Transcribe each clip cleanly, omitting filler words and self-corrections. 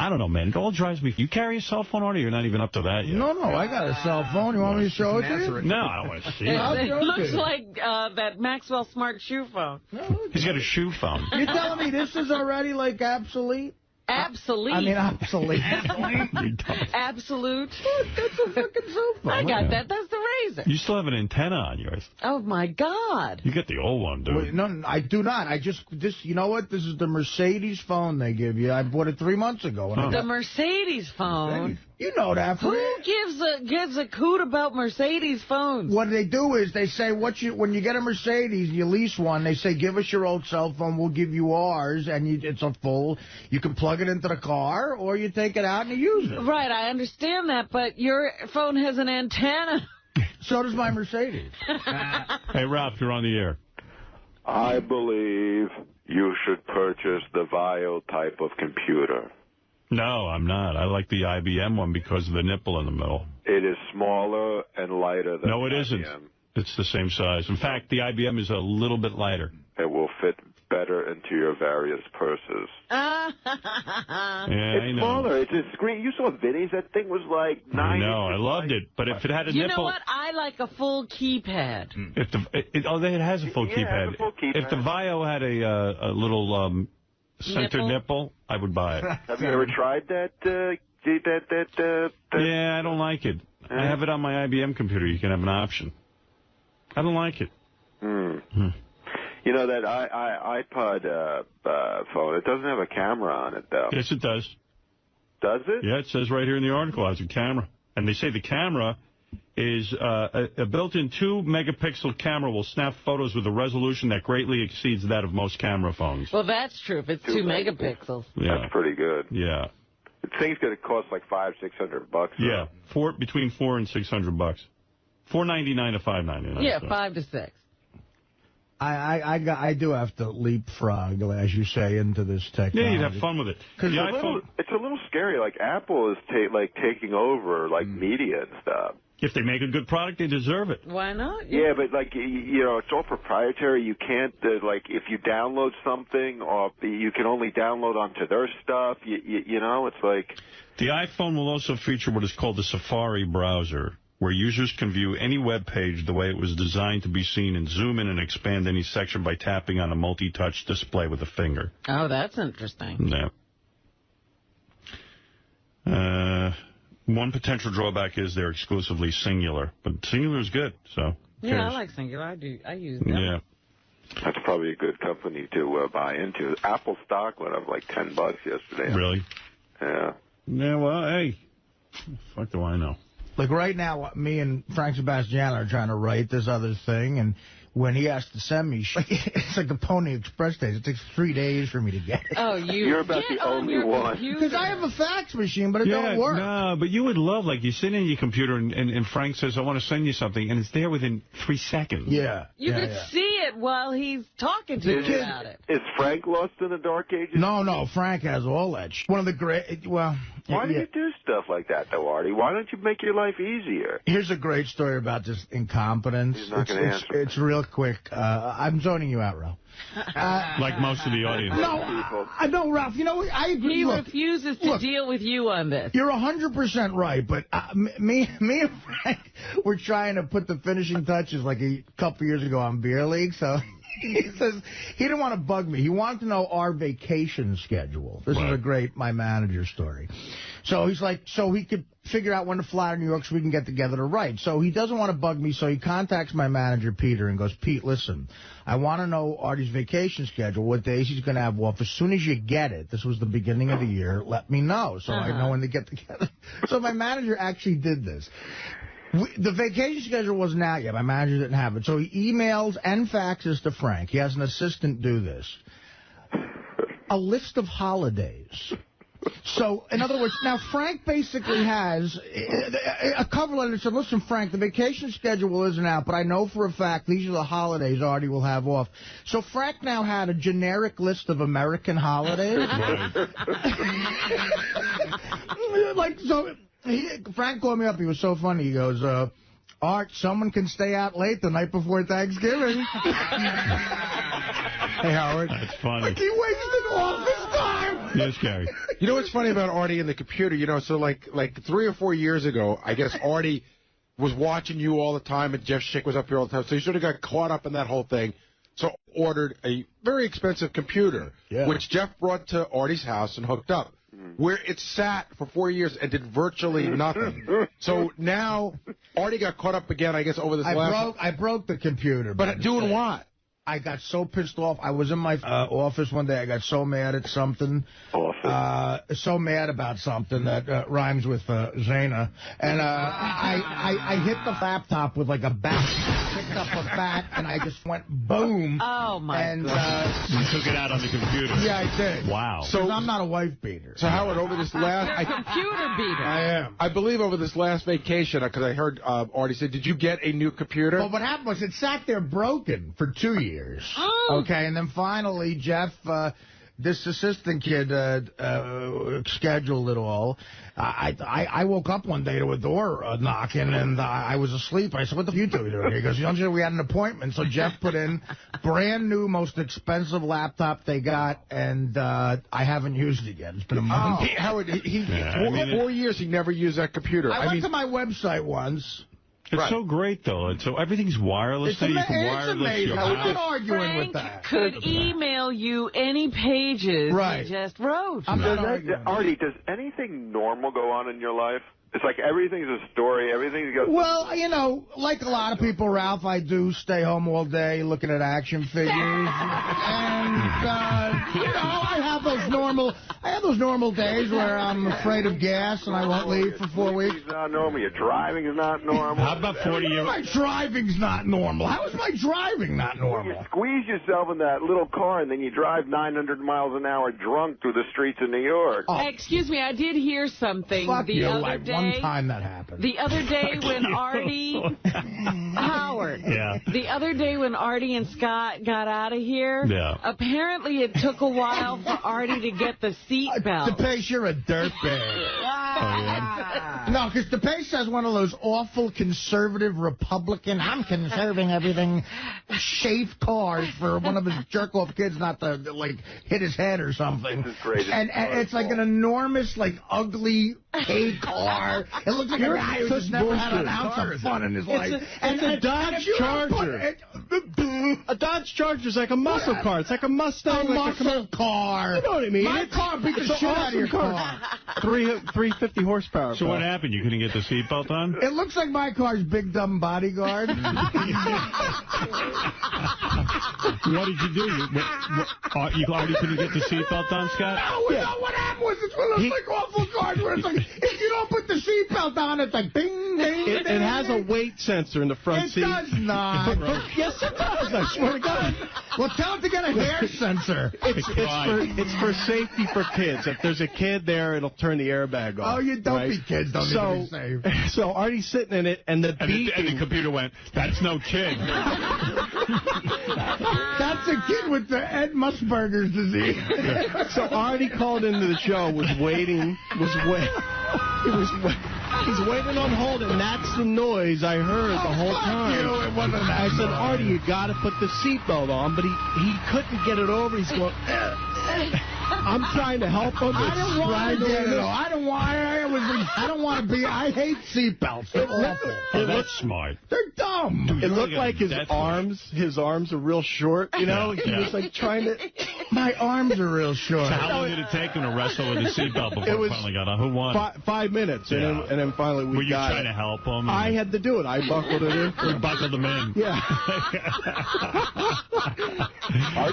I don't know, man. It all drives me. You carry a cell phone, or you're not even up to that yet? No, I got a cell phone. You want me to show it to you? No, I don't want to see it. It looks like that Maxwell Smart shoe phone. He's got a shoe phone. You're telling me this is already, like, obsolete? Obsolete. I mean, obsolete. Absolute. That's a fucking cell phone. I got that. That's the Razor. You still have an antenna on yours. Oh, my God. You get the old one, dude. Wait, no, I do not. You know what? This is the Mercedes phone they give you. I bought it 3 months ago. The Mercedes phone? You know that. Who gives a coot about Mercedes phones? What they do is they say, when you get a Mercedes, you lease one, they say, give us your old cell phone, we'll give you ours, and it's a full, you can plug it into the car, or you take it out and you use it. Right, I understand that, but your phone has an antenna. So does my Mercedes. Hey, Ralph, you're on the air. I believe you should purchase the VAIO type of computer. No, I'm not. I like the IBM one because of the nipple in the middle. It is smaller and lighter than No, it the isn't. IBM. It's the same size. In fact, the IBM is a little bit lighter. It will fit better into your various purses. Yeah, It's smaller. It's a screen. You saw Vinny's. That thing was like 9 I know. I loved it. But if it had a nipple... You know what? I like a full keypad. If it has a full keypad. It has a full keypad. If the VAIO had a little center nipple, I would buy it. Have you ever tried that? Yeah, I don't like it. I have it on my IBM computer. You can have an option. I don't like it. You know, that iPod phone, it doesn't have a camera on it, though. Yes, it does. Does it? Yeah, it says right here in the article, it has a camera. And they say the camera is a built-in 2-megapixel camera will snap photos with a resolution that greatly exceeds that of most camera phones. Well, that's true. If it's 2 megapixels. Yeah. That's pretty good. Yeah. The thing's going to cost like $500-600. Yeah, between $400 and $600. $499 to $599. Yeah, so. 5 to 6. I do have to leapfrog, as you say, into this technology. Yeah, you'd have fun with it. It's a little scary. Like, Apple is taking over, like, media and stuff. If they make a good product, they deserve it. Why not? Yeah, but, like, you know, it's all proprietary. You can't, like, if you download something, or you can only download onto their stuff, you know, it's like... The iPhone will also feature what is called the Safari browser, where users can view any web page the way it was designed to be seen and zoom in and expand any section by tapping on a multi-touch display with a finger. Oh, that's interesting. Yeah. One potential drawback is they're exclusively singular, but singular is good, so... Yeah, I like singular. I use them. Yeah. That's probably a good company to buy into. Apple stock went up like $10 yesterday. Really? Yeah. Yeah, well, hey, fuck do I know? Like right now, me and Frank Sebastian are trying to write this other thing, and when he has to send me, it's like a Pony Express days. It takes 3 days for me to get it. Oh, you're about the only one. Because I have a fax machine, but it don't work. No, but you would love, like, you sit in your computer and Frank says, I want to send you something, and it's there within 3 seconds. Yeah. You could see it while he's talking to you about it. Is Frank lost in the dark ages? No, Frank has all that shit. One of the great, well... Why do you do stuff like that, though, Artie? Why don't you make your life easier? Here's a great story about this incompetence. He's not going to answer. It's real quick. I'm zoning you out, Ralph. Like most of the audience. No, Ralph, you know, I agree. He refuses to deal with you on this. You're 100% right, but me and Frank were trying to put the finishing touches like a couple years ago on Beer League, so... He says he didn't want to bug me. He wanted to know our vacation schedule. This is a great My Manager story. So he's like, so he could figure out when to fly to New York so we can get together to write. So he doesn't want to bug me, so he contacts my manager, Peter, and goes, Pete, listen, I want to know Artie's vacation schedule, what days he's going to have off. As soon as you get it, this was the beginning of the year, let me know so I know when to get together. So my manager actually did this. The vacation schedule wasn't out yet. My manager didn't have it. So he emails and faxes to Frank. He has an assistant do this. A list of holidays. So, in other words, now Frank basically has a cover letter that said, listen, Frank, the vacation schedule isn't out, but I know for a fact these are the holidays Artie will have off. So Frank now had a generic list of American holidays. Frank called me up. He was so funny. He goes, Art, someone can stay out late the night before Thanksgiving. Hey, Howard. That's funny. Like he wasted all his time. Yes, Gary. You know what's funny about Artie and the computer? You know, so like 3 or 4 years ago, I guess Artie was watching you all the time, and Jeff Schick was up here all the time. So he sort of got caught up in that whole thing. So ordered a very expensive computer, which Jeff brought to Artie's house and hooked up, where it sat for 4 years and did virtually nothing. So now Artie got caught up again, I guess, over this I broke the computer. But doing what? I got so pissed off. I was in my office one day. I got so mad at something. So mad about something that rhymes with Zana. And I hit the laptop with like a bat. Picked up a bat, and I just went boom. Oh, my God. You took it out on the computer. Yeah, I did. Wow. So I'm not a wife beater. So, Howard, over this last... computer beater. I am. I believe over this last vacation, because I heard Artie say, did you get a new computer? Well, what happened was it sat there broken for 2 years. Okay, and then finally, Jeff... this assistant kid scheduled it all. I woke up one day to a door knocking, and I was asleep. I said, what the f*** are you doing here? He goes, you know, we had an appointment. So Jeff put in brand new, most expensive laptop they got, and I haven't used it yet. It's been a month. Howard, 4 years he never used that computer. I went to my website once. It's so great, though. And so everything's wireless. It's so you can wireless amazing. your I'm not house. arguing with that. Could email you any pages he just wrote. Artie, does anything normal go on in your life? It's like everything's a story. Everything goes. Well, you know, like a lot of people, Ralph, I do stay home all day looking at action figures, and you know, I have those normal days where I'm afraid of gas and I won't leave for 4 weeks. It's not normal. Your driving is not normal. How about 40 years? My driving's not normal. How is my driving not normal? You squeeze yourself in that little car and then you drive 900 miles an hour drunk through the streets of New York. Oh. Excuse me, I did hear something the other day. One time that happened. The other day when Artie... Howard. Yeah. The other day when Artie and Scott got out of here, apparently it took a while for Artie to get the seatbelt. DePace, you're a dirtbag. No, because DePace has one of those awful conservative Republican, I'm conserving everything, shaved cars for one of his jerk-off kids not to, like, hit his head or something. This is great. And it's like an enormous, like, ugly hay car. It looks like a guy who just never had an ounce of fun in his life. It's a Dodge Charger. A Dodge Charger is like a muscle car. It's like a Mustang. A muscle car. You know what I mean? My car beat the shit out of your car. 350 horsepower. So what happened? You couldn't get the seatbelt on? It looks like my car's Big Dumb Bodyguard. What did you do? You already couldn't get the seatbelt on, Scott? No, what happened was it's one of those like awful cars where it's like, if you don't put the seatbelt on, it's like ding, ding, It has a weight sensor in the front seat. It does not. Yes, it does. I swear to God. Well, tell it to get a hair sensor. It's for safety for kids. If there's a kid there, it'll turn the airbag off. Oh, you dopey kids don't need to be safe. So Artie's sitting in it, and the computer went, that's no kid. That's a kid with the Ed Musburger's disease. So Artie called into the show, he's waiting on hold, and that's the noise I heard the whole time. It wasn't that I said, Artie, you got to put the seatbelt on, but he couldn't get it over. He's going, I'm trying to help him. I don't want to get it. I don't want to be. I hate seatbelts. They're awful. Oh, that's smart. They're dumb. Dude, it looked like his arms are real short, you know? He was like trying to... My arms are real short. So how long did it take him to wrestle with his seatbelt before it finally got on? Who won? 5 minutes, and then finally we got Were you trying to help him? I had to do it. I buckled it in. We buckled him in. Yeah.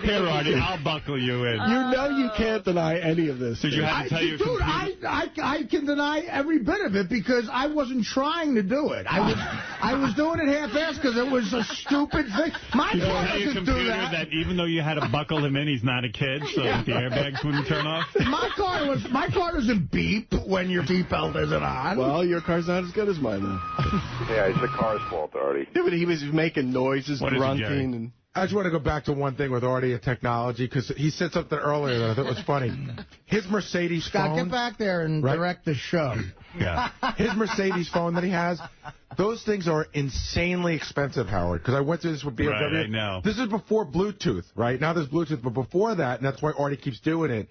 Here, Artie, I'll buckle you in. You know you can't deny any of this. Did you have to tell your computer? I can deny every bit of it because I wasn't trying to do it. I was doing it half-assed because it was a stupid thing. My car doesn't do that. Even though you had to buckle him in, he's not a kid, so the airbags wouldn't turn off? My car doesn't beep when your seatbelt isn't on. Well, your car's not as good as mine, then. Yeah, it's the car's fault, Artie. Yeah, but he was making noises, grunting, and... I just want to go back to one thing with Artie and technology, because he said something earlier that I thought was funny. His Mercedes phone... Scott, get back there and direct the show. Yeah. His Mercedes phone that he has, those things are insanely expensive, Howard, because I went through this with BMW. Right, I know. This is before Bluetooth, right? Now there's Bluetooth, but before that, and that's why Artie keeps doing it,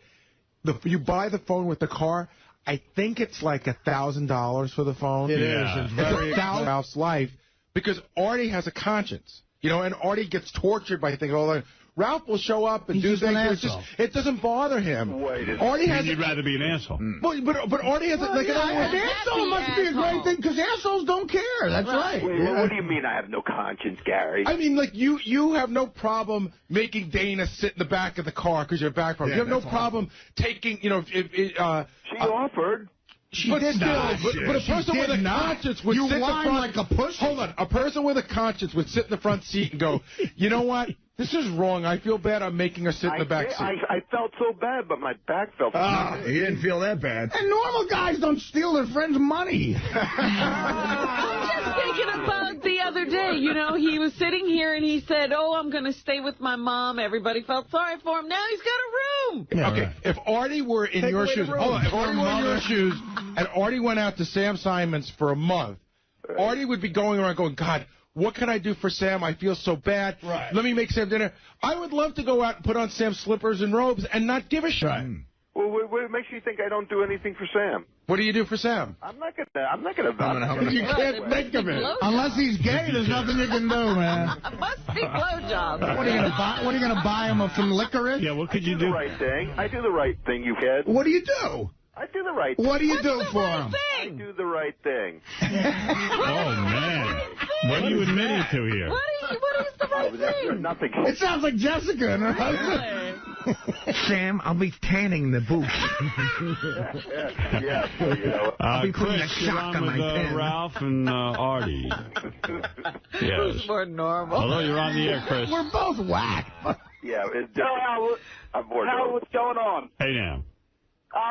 you buy the phone with the car. I think it's like $1,000 for the phone. It is. It's very Ralph's life because Artie has a conscience, you know, and Artie gets tortured by things all the time. Ralph will show up and do things. It doesn't bother him. Artie has. You'd rather be an asshole. But Artie has an asshole must be a great thing because assholes don't care. That's right. Wait, what do you mean I have no conscience, Gary? I mean, like you have no problem making Dana sit in the back of the car because you're back from. You have no problem taking, you know, she offered. She did not. But a person with a conscience would sit in the front. Like a pussy. Hold on. A person with a conscience would sit in the front seat and go, you know what? This is wrong. I feel bad. I'm making her sit in the back seat. I felt so bad, but my back felt bad. He didn't feel that bad. And normal guys don't steal their friends' money. I'm just thinking about the other day. You know, he was sitting here and he said, oh, I'm going to stay with my mom. Everybody felt sorry for him. Now he's got a room. Yeah, okay, right. If Artie were in your shoes, hold on. If Artie were in your shoes and Artie went out to Sam Simon's for a month, Artie would be going around going, God, what can I do for Sam? I feel so bad. Right. Let me make Sam dinner. I would love to go out and put on Sam's slippers and robes and not give a shit. Right. Well, what makes you think I don't do anything for Sam? What do you do for Sam? I'm not gonna. You can't think of it. Unless he's gay, there's nothing you can do, man. Must be blowjobs. What are you gonna buy? What are you gonna buy him some licorice? Yeah. What could you do? The right thing. I do the right thing, you kid. What do you do? I do the right thing. What do you do for him? I do the right thing. Oh, man. What are you admitting to here? What is the right thing? Nothing. It sounds like Jessica and her husband. Sam, I'll be tanning the booth. Yeah, so, you know. I'll be putting Chris, a shock on my pen. Ralph and Artie. Yes. Who's more normal? Hello, you're on the air, Chris. We're both whack. Yeah, it's I'm more normal. What's going on? Hey, now.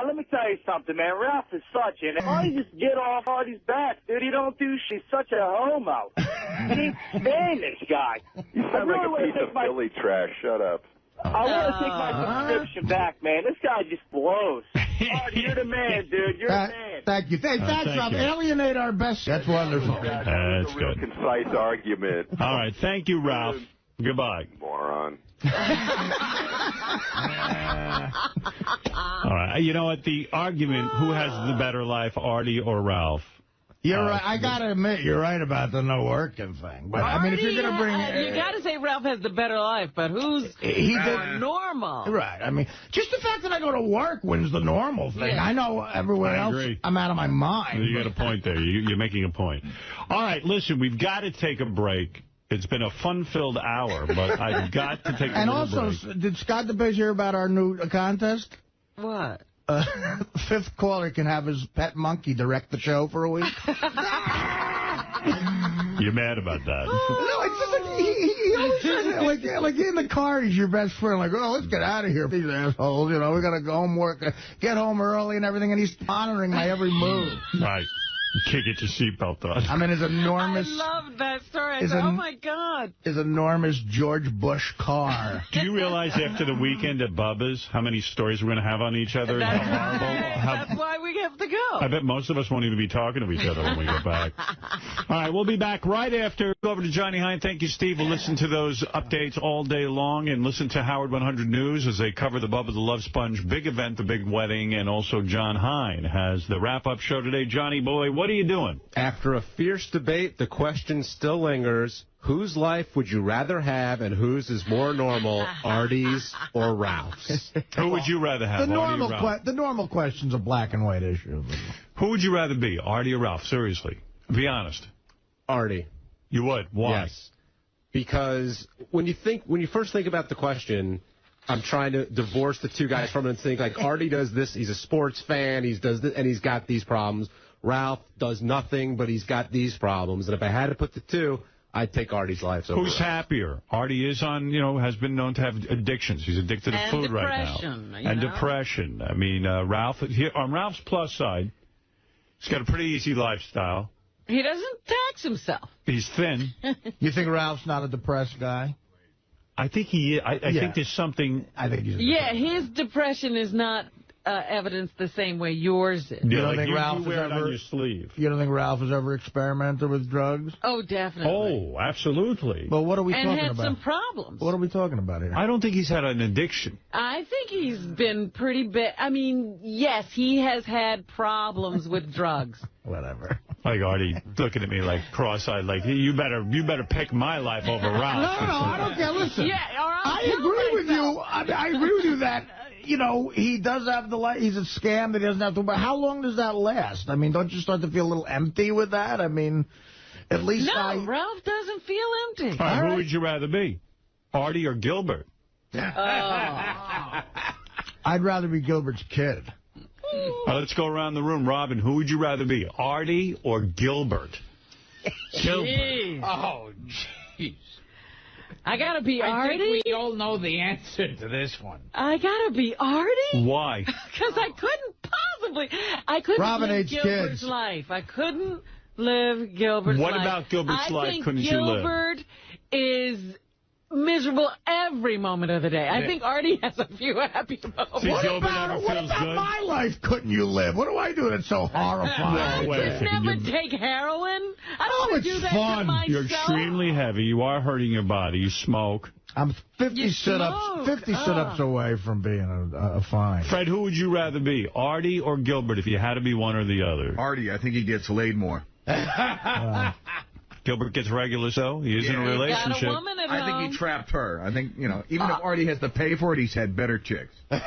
Let me tell you something, man. Ralph is such an... Artie just get off Artie's back, dude. He don't do shit. He's such a homo. I can't stand this guy. You sound like a piece of Philly trash. Shut up. I want to take my subscription back, man. This guy just blows. Artie, you're the man, dude. You're the man. Thank you. Thanks, Rob. Alienate our best. That's wonderful. That's a real good. Concise argument. All right. Thank you, Ralph. Goodbye. Moron. All right. You know what? The argument, who has the better life, Artie or Ralph? You're right. I got to admit, you're right about the no working thing. But, I mean, if you're going to bring... you got to say Ralph has the better life, but who's normal? Right. I mean, just the fact that I go to work wins the normal thing. Yeah. I know everywhere else I'm out of my mind. You got a point there. You're making a point. All right. Listen, we've got to take a break. It's been a fun-filled hour, but I've got to take a break. And also, did Scott DeBiz hear about our new contest? What? Fifth caller can have his pet monkey direct the show for a week. You're mad about that? No, it's just like, he always says it, like in the car, he's your best friend. Like, oh, let's get out of here, these assholes. You know, we got to go home, get home early and everything, and he's monitoring my every move. Right. You can't get your seatbelt on. I mean, his enormous... I love that story. I said, oh, my God. His enormous George Bush car. Do you realize after the weekend at Bubba's how many stories we're going to have on each other? That's why we have to go. I bet most of us won't even be talking to each other when we get back. All right, we'll be back right after. Go over to Johnny Hine. Thank you, Steve. We'll listen to those updates all day long and listen to Howard 100 News as they cover the Bubba the Love Sponge big event, the big wedding, and also John Hine has the wrap-up show today. Johnny boy, what are you doing? After a fierce debate, the question still lingers. Whose life would you rather have and whose is more normal, Artie's or Ralph's? Who would you rather have, the normal question's a black and white issue. Who would you rather be, Artie or Ralph? Seriously. Be honest. Artie. You would? Why? Yes. Because when you first think about the question, I'm trying to divorce the two guys from it and think, like, Artie does this, he's a sports fan, does this, and he's got these problems. Ralph does nothing, but he's got these problems. And if I had to put the two, I'd take Artie's life. Who's happier? Artie is has been known to have addictions. He's addicted to food right now. And depression. I mean, Ralph, on Ralph's plus side, he's got a pretty easy lifestyle. He doesn't tax himself. He's thin. You think Ralph's not a depressed guy? I think he is. I think there's something. I think he's his depression is not evidence the same way yours is. You don't think Ralph wear it on your sleeve. You don't think Ralph has ever experimented with drugs? Oh, definitely. Oh, absolutely. But what are we talking about? And had some problems. What are we talking about here? I don't think he's had an addiction. I think he's been pretty bad. I mean, yes, he has had problems with drugs. Whatever. Like Artie looking at me like cross-eyed, like, you better pick my life over Ralph. No, I don't care. Listen, Yeah, I agree with you. I agree with you that, you know, he does have he's a scam that he doesn't have to, but how long does that last? I mean, don't you start to feel a little empty with that? I mean, at least No, Ralph doesn't feel empty. All right, who would you rather be, Artie or Gilbert? I'd rather be Gilbert's kid. Let's go around the room. Robin, who would you rather be, Artie or Gilbert? Gilbert. Oh, jeez. I gotta be Artie. I think we all know the answer to this one. I gotta be Artie? Why? Because I couldn't Robin live hates Gilbert's kids. life. I couldn't live Gilbert's life. What about Gilbert's life couldn't you live? Gilbert is miserable every moment of the day. I think Artie has a few happy moments. See, What Gilbert about never feels good. my life couldn't you live? What do I do that's so horrifying? Wait a Just second, never take heroin. I don't want to do that fun. to myself. You're extremely heavy. You are hurting your body. You smoke. I'm 50 You sit-ups smoke. 50 sit-ups away from being a fine. Fred, who would you rather be, Artie or Gilbert, if you had to be one or the other? Artie, I think he gets laid more. Gilbert gets regular, so he is in a relationship. Got a woman at I home. think he trapped her. I think, you know, even if Artie has to pay for it, he's had better chicks. All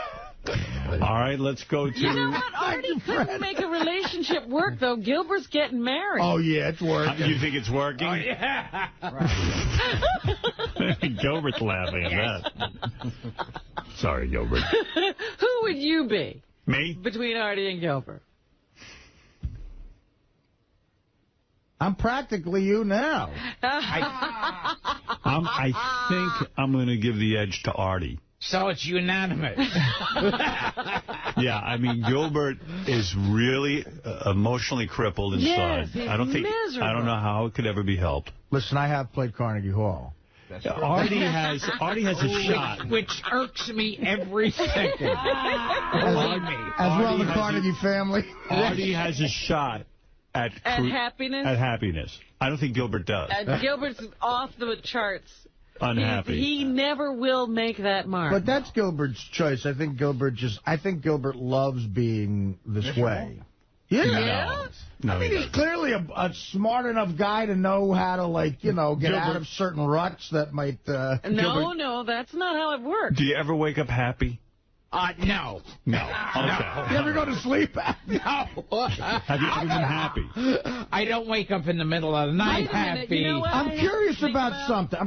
right, let's go to... You know what? Artie couldn't make a relationship work, though. Gilbert's getting married. Oh, yeah, it's working. You think it's working? Oh, yeah. Gilbert's laughing at that. Sorry, Gilbert. Who would you be? Me? Between Artie and Gilbert. I'm practically you now. I think I'm going to give the edge to Artie. So it's unanimous. Yeah, I mean, Gilbert is really emotionally crippled inside. Yes, he's I don't miserable. know how it could ever be helped. Listen, I have played Carnegie Hall. Artie has a shot. Which irks me every second. Believe me. As well, the Carnegie family. Artie has a shot at happiness. At happiness. I don't think Gilbert does. Gilbert's off the charts. Unhappy. He never will make that mark. But that's Gilbert's choice. I think Gilbert loves being this way. Yeah. No, I mean, he's clearly a smart enough guy to know how to, like, you know, get out of certain ruts that might... No, that's not how it works. Do you ever wake up happy? No. No. Okay. You ever go to sleep? No. Have you ever been happy? I don't wake up in the middle of the night Wait a minute, happy. you know what? I'm curious about something.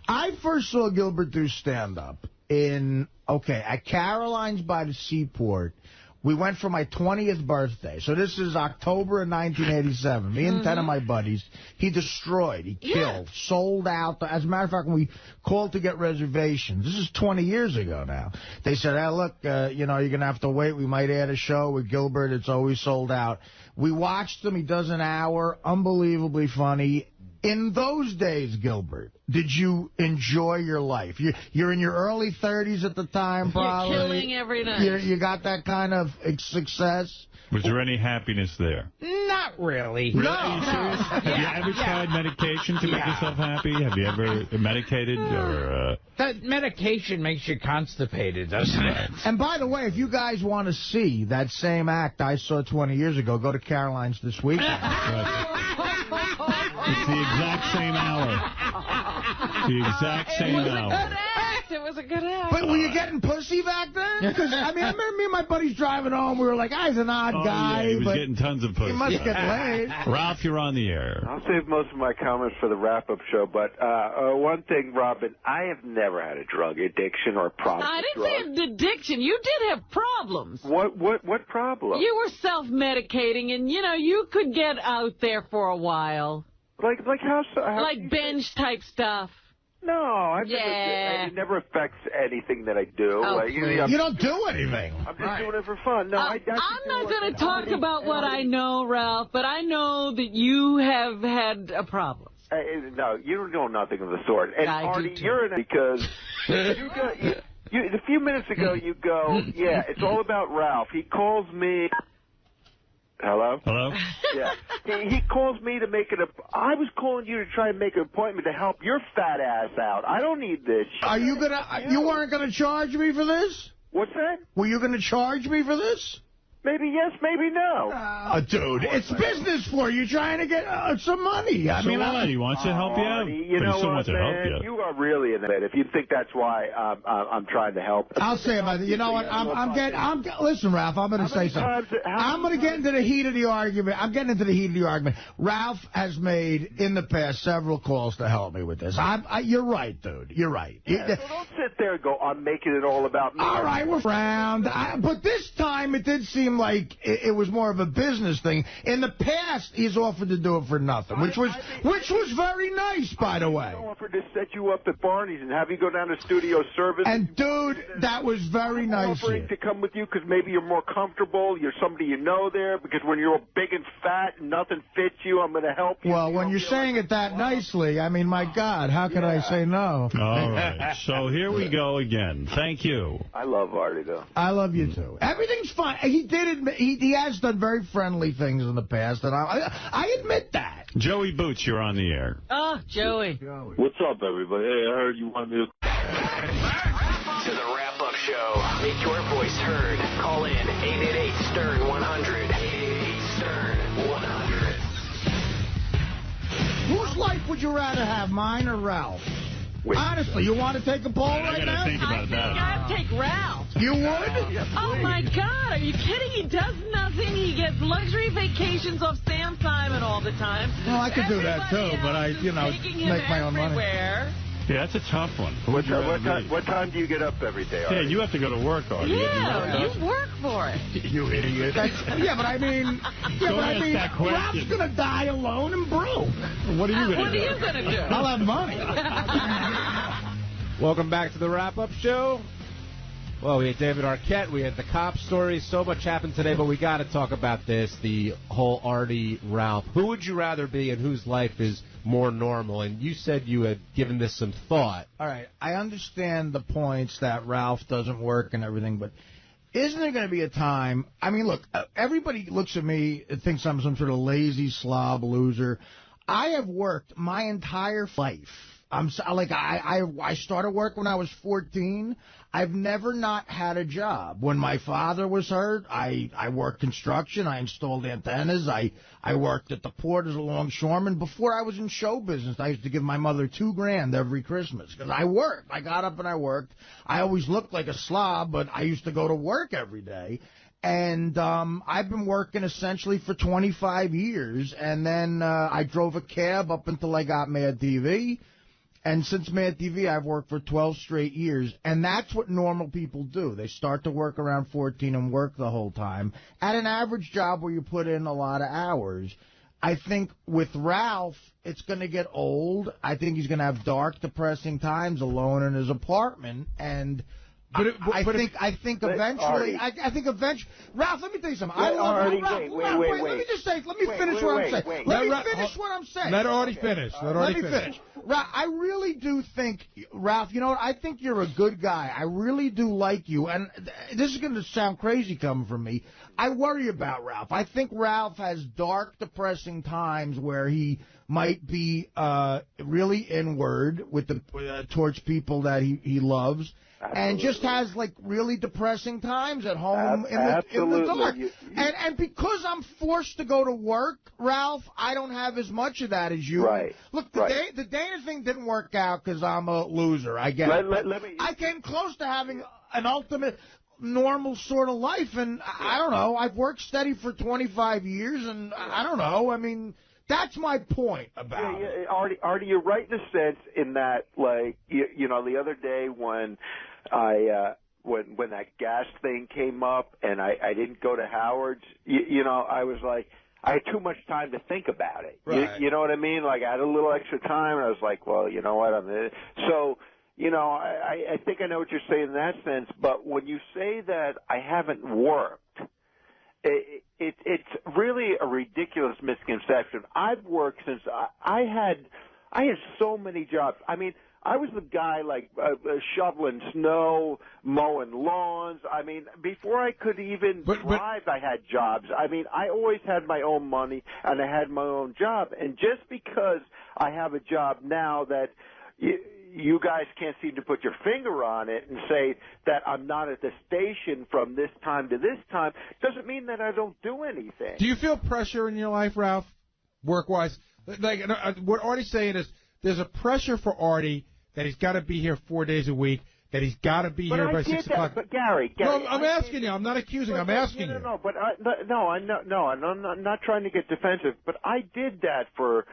I first saw Gilbert do stand-up at Caroline's by the Seaport. We went for my 20th birthday. So this is October of 1987. Me and 10 of my buddies. He destroyed. He killed. Sold out. As a matter of fact, when we called to get reservations, this is 20 years ago now. They said, hey, look, you know, you're going to have to wait. We might add a show with Gilbert. It's always sold out. We watched him. He does an hour. Unbelievably funny. In those days, Gilbert, did you enjoy your life? You're in your early 30s at the time, probably. You're killing every night. You got that kind of success? Was there any happiness there? Not really. Really? Are you serious? Have you ever tried medication to make yourself happy? Have you ever medicated? Or That medication makes you constipated, doesn't it? And by the way, if you guys want to see that same act I saw 20 years ago, go to Caroline's this weekend. It's the exact same hour. The exact same hour. It was a good act. But were you getting pussy back then? Because, I mean, I remember me and my buddies driving home. We were like, he's an odd guy. Yeah, he was but getting tons of pussy. he must get laid. Ralph, you're on the air. I'll save most of my comments for the wrap-up show, but one thing, Robin, I have never had a drug addiction or problem I with didn't say addiction. You did have problems. What problem? You were self-medicating, and, you know, you could get out there for a while. Like how Like binge-type stuff. No, it never affects anything that I do. Oh, like, you don't do anything. I'm just doing it for fun. No, I'm not going to talk about what I know, Ralph, but I know that you have had a problem. No, you don't know nothing of the sort. And I Artie, do too. you're in it because A few minutes ago, you go, yeah, it's all about Ralph. He calls me. Hello? Hello? Yeah. He calls me to make it I was calling you to try and make an appointment to help your fat ass out. I don't need this. Are you going to... You weren't going to charge me for this? What's that? Were you going to charge me for this? Maybe yes, maybe no. Dude, it's business for you trying to get some money. I mean, he wants to help you out. You know what, man? You are really in it. If you think that's why I'm trying to help. I'll say about it. You know what? Listen, Ralph, I'm going to say something. I'm going to get into the heat of the argument. I'm getting into the heat of the argument. Ralph has made, in the past, several calls to help me with this. You're right, dude. You're right. Yeah, so don't sit there and go, I'm making it all about me. All right, we're around. But this time, it did seem like it was more of a business thing. In the past, he's offered to do it for nothing, which was very nice, by the way. He offered to set you up at Barney's and have you go down to studio service. And, dude, that was very nice. Offering to come with you because maybe you're more comfortable. You're somebody you know there. Because when you're big and fat and nothing fits you, I'm going to help you. Well, when you're saying it that nicely, I mean, my God, how could I say no? All right. So here we go again. Thank you. I love Artie, though. I love you, too. Everything's fine. He did admit, he has done very friendly things in the past, and I admit that. Joey Boots, you're on the air. Oh, Joey. What's up, everybody? Hey, I heard you want me to... To the wrap-up show. Make your voice heard. Call in 888-STERN-100. 888-STERN-100. Whose life would you rather have, mine or Ralph? Honestly, you want to take a poll right now? Think about that. I'd take Ralph. You would? Oh, my God. Are you kidding? He does nothing. He gets luxury vacations off Sam Simon all the time. Well, I could do that, too, but I, make my own money. Yeah, that's a tough one. What time do you get up every day, Artie? Yeah, you have to go to work, Artie. Yeah, you work for it. You idiot. Yeah, but I mean, Ralph's going to die alone and broke. What are you going to do? What are you going to do? I'll have money. Welcome back to the wrap-up show. Well, we had David Arquette. We had the cop story. So much happened today, but we got to talk about this, the whole Artie, Ralph. Who would you rather be and whose life is more normal? And you said you had given this some thought. All right. I understand the points that Ralph doesn't work and everything, but isn't there going to be a time? I mean, look, everybody looks at me and thinks I'm some sort of lazy slob loser. I have worked my entire life. I started work when I was 14. I've never not had a job. When my father was hurt, I worked construction. I installed antennas. I worked at the port as a longshoreman. Before I was in show business, I used to give my mother $2,000 every Christmas because I worked. I got up and I worked. I always looked like a slob, but I used to go to work every day. And I've been working essentially for 25 years. And then I drove a cab up until I got Mad TV. And since Mad TV, I've worked for 12 straight years, and that's what normal people do. They start to work around 14 and work the whole time at an average job where you put in a lot of hours. I think with Ralph, it's going to get old. I think he's going to have dark, depressing times alone in his apartment, and... I think eventually, Ralph, let me tell you something. I love you. Ralph, wait. Let me just say, let me finish what I'm saying. Let me finish what I'm saying. Let Artie finish. Let me finish. Ralph, I really do think, Ralph, you know what? I think you're a good guy. I really do like you. And this is going to sound crazy coming from me. I worry about Ralph. I think Ralph has dark, depressing times where he might be really inward with towards people that he loves. Absolutely. And just has, like, really depressing times at home in the dark. And because I'm forced to go to work, Ralph, I don't have as much of that as you. Right. Look, the Dana thing didn't work out because I'm a loser. I get it. I came close to having an ultimate normal sort of life, and I don't know. I've worked steady for 25 years, and I don't know. I mean... That's my point about it. Artie, you're right in a sense in that, like, you know, the other day when when that gas thing came up and I didn't go to Howard's, you know, I was like, I had too much time to think about it. Right. You know what I mean? Like, I had a little extra time, and I was like, well, you know what? So, you know, I think I know what you're saying in that sense, but when you say that I haven't worked, it's really a ridiculous misconception. I've worked since I had so many jobs. I mean, I was the guy like shoveling snow, mowing lawns. I mean, before I could even drive, I had jobs. I mean, I always had my own money and I had my own job. And just because I have a job now that you guys can't seem to put your finger on it and say that I'm not at the station from this time to this time doesn't mean that I don't do anything. Do you feel pressure in your life, Ralph, work-wise? Like what Artie's saying is there's a pressure for Artie that he's got to be here 4 days a week, that he's got to be here by 6 o'clock. But Gary, no, I'm asking you. I'm not accusing. I'm asking you. No, but I'm not trying to get defensive. But I did that for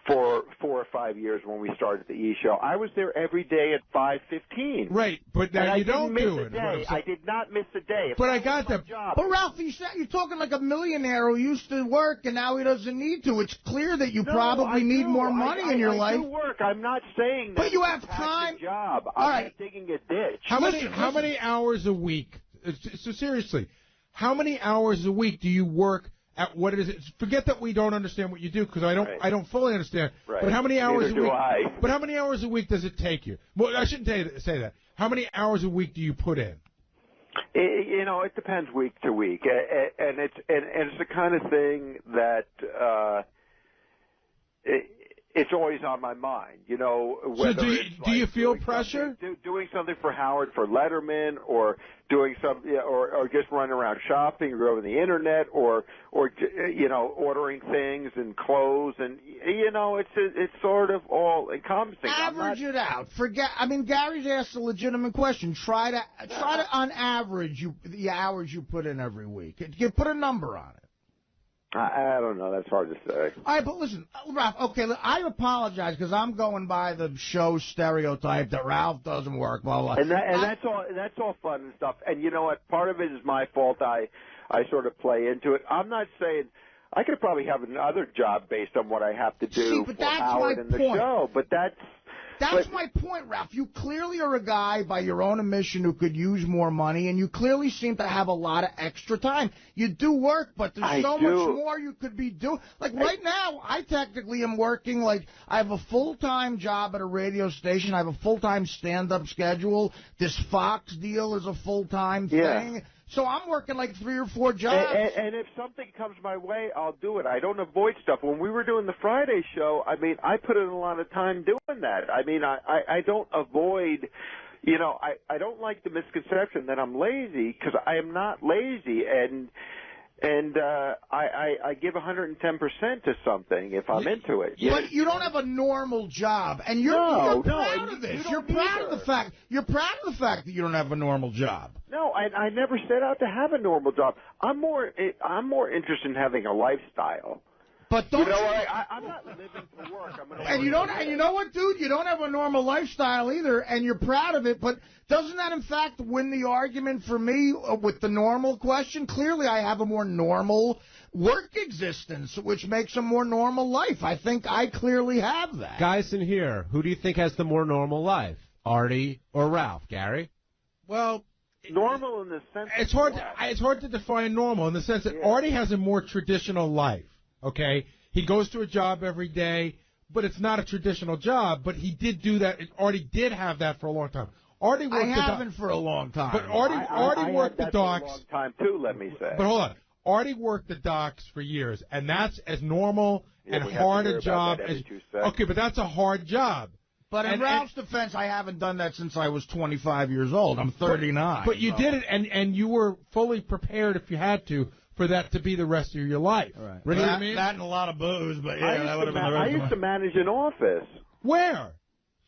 4 or 5 years when we started the E! Show. I was there every day at 5:15. Right, but now you don't do it. I did not miss a day. But I got that. But Ralph, you're talking like a millionaire who used to work and now he doesn't need to. It's clear that you probably need more money in your life. I do work. I'm not saying that. But you have time. Job. All I'm right. digging a ditch. How many hours a week? So seriously, how many hours a week do you work at what it is? Forget that we don't understand what you do because I don't fully understand. Right. But how many hours Neither a week? do I. But how many hours a week does it take you? Well, I shouldn't say that. How many hours a week do you put in? It depends week to week, and it's the kind of thing that it's always on my mind. Whether so do you feel pressure? Doing something for Howard, for Letterman, or doing something, or just running around shopping, or over the internet, or ordering things and clothes, and it's sort of all encompassing. Average it out. Gary's asked a legitimate question. Try to on average the hours you put in every week. You put a number on it. I don't know. That's hard to say. All right, but listen, Ralph, okay, I apologize because I'm going by the show stereotype that Ralph doesn't work, blah, blah. And that's all fun and stuff. And you know what? Part of it is my fault. I sort of play into it. I'm not saying I could probably have another job based on what I have to do for Howard and the show, but That's my point, Ralph. You clearly are a guy, by your own admission, who could use more money, and you clearly seem to have a lot of extra time. You do work, but there's so much more you could be doing. Like right now, I technically am working, like, I have a full-time job at a radio station. I have a full-time stand-up schedule. This Fox deal is a full-time thing. So I'm working like 3 or 4 jobs. And if something comes my way, I'll do it. I don't avoid stuff. When we were doing the Friday show, I put in a lot of time doing that. I don't avoid, I don't like the misconception that I'm lazy because I am not lazy. And I give 110% to something if I'm into it. But you don't have a normal job, and you're proud of this. You're proud of the fact that you don't have a normal job. No, I never set out to have a normal job. I'm more interested in having a lifestyle. But don't I'm not living for work. And you know what, dude? You don't have a normal lifestyle either, and you're proud of it. But doesn't that, in fact, win the argument for me with the normal question? Clearly, I have a more normal work existence, which makes a more normal life. I think I clearly have that. Guys in here, who do you think has the more normal life, Artie or Ralph? Gary? Well, normal in the sense it's hard to define normal in the sense that Artie has a more traditional life. Okay, he goes to a job every day, but it's not a traditional job. But he did do that. Artie did have that for a long time. Artie worked I haven't for a long time. But Artie worked the docks for a long time too. Let me say. But hold on, Artie worked the docks for years, and that's as normal and hard a job as. Okay, but that's a hard job. But in Ralph's defense, I haven't done that since I was 25 years old. I'm 39. But you did it, and you were fully prepared if you had to for that to be the rest of your life. Right. You know what I mean? That and a lot of booze, but that would have been the rest I used to manage an office. Where?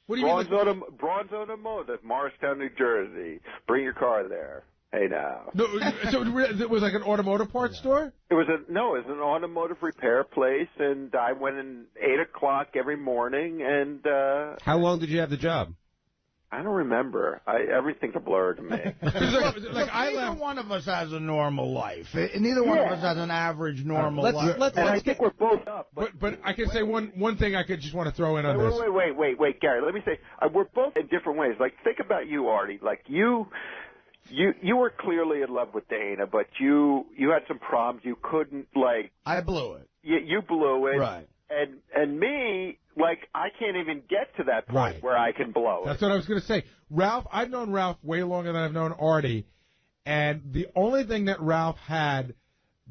What do you mean? Bronze Automotive, Morristown, New Jersey. Bring your car there. Hey now. No, so it was like an automotive parts store? It was an automotive repair place, and I went in 8 o'clock every morning. And how long did you have the job? I don't remember. Everything's a blur to me. Neither one of us has a normal life. Neither one of us has an average normal life. I think we're both up. But I can say one thing I could just want to throw in on this. Wait, Gary. Let me say we're both in different ways. Like think about you, Artie. Like you were clearly in love with Dana, but you had some problems. You couldn't like. I blew it. You blew it. Right. And me, like, I can't even get to that point where I can blow it. That's what I was going to say. Ralph, I've known Ralph way longer than I've known Artie, and the only thing that Ralph had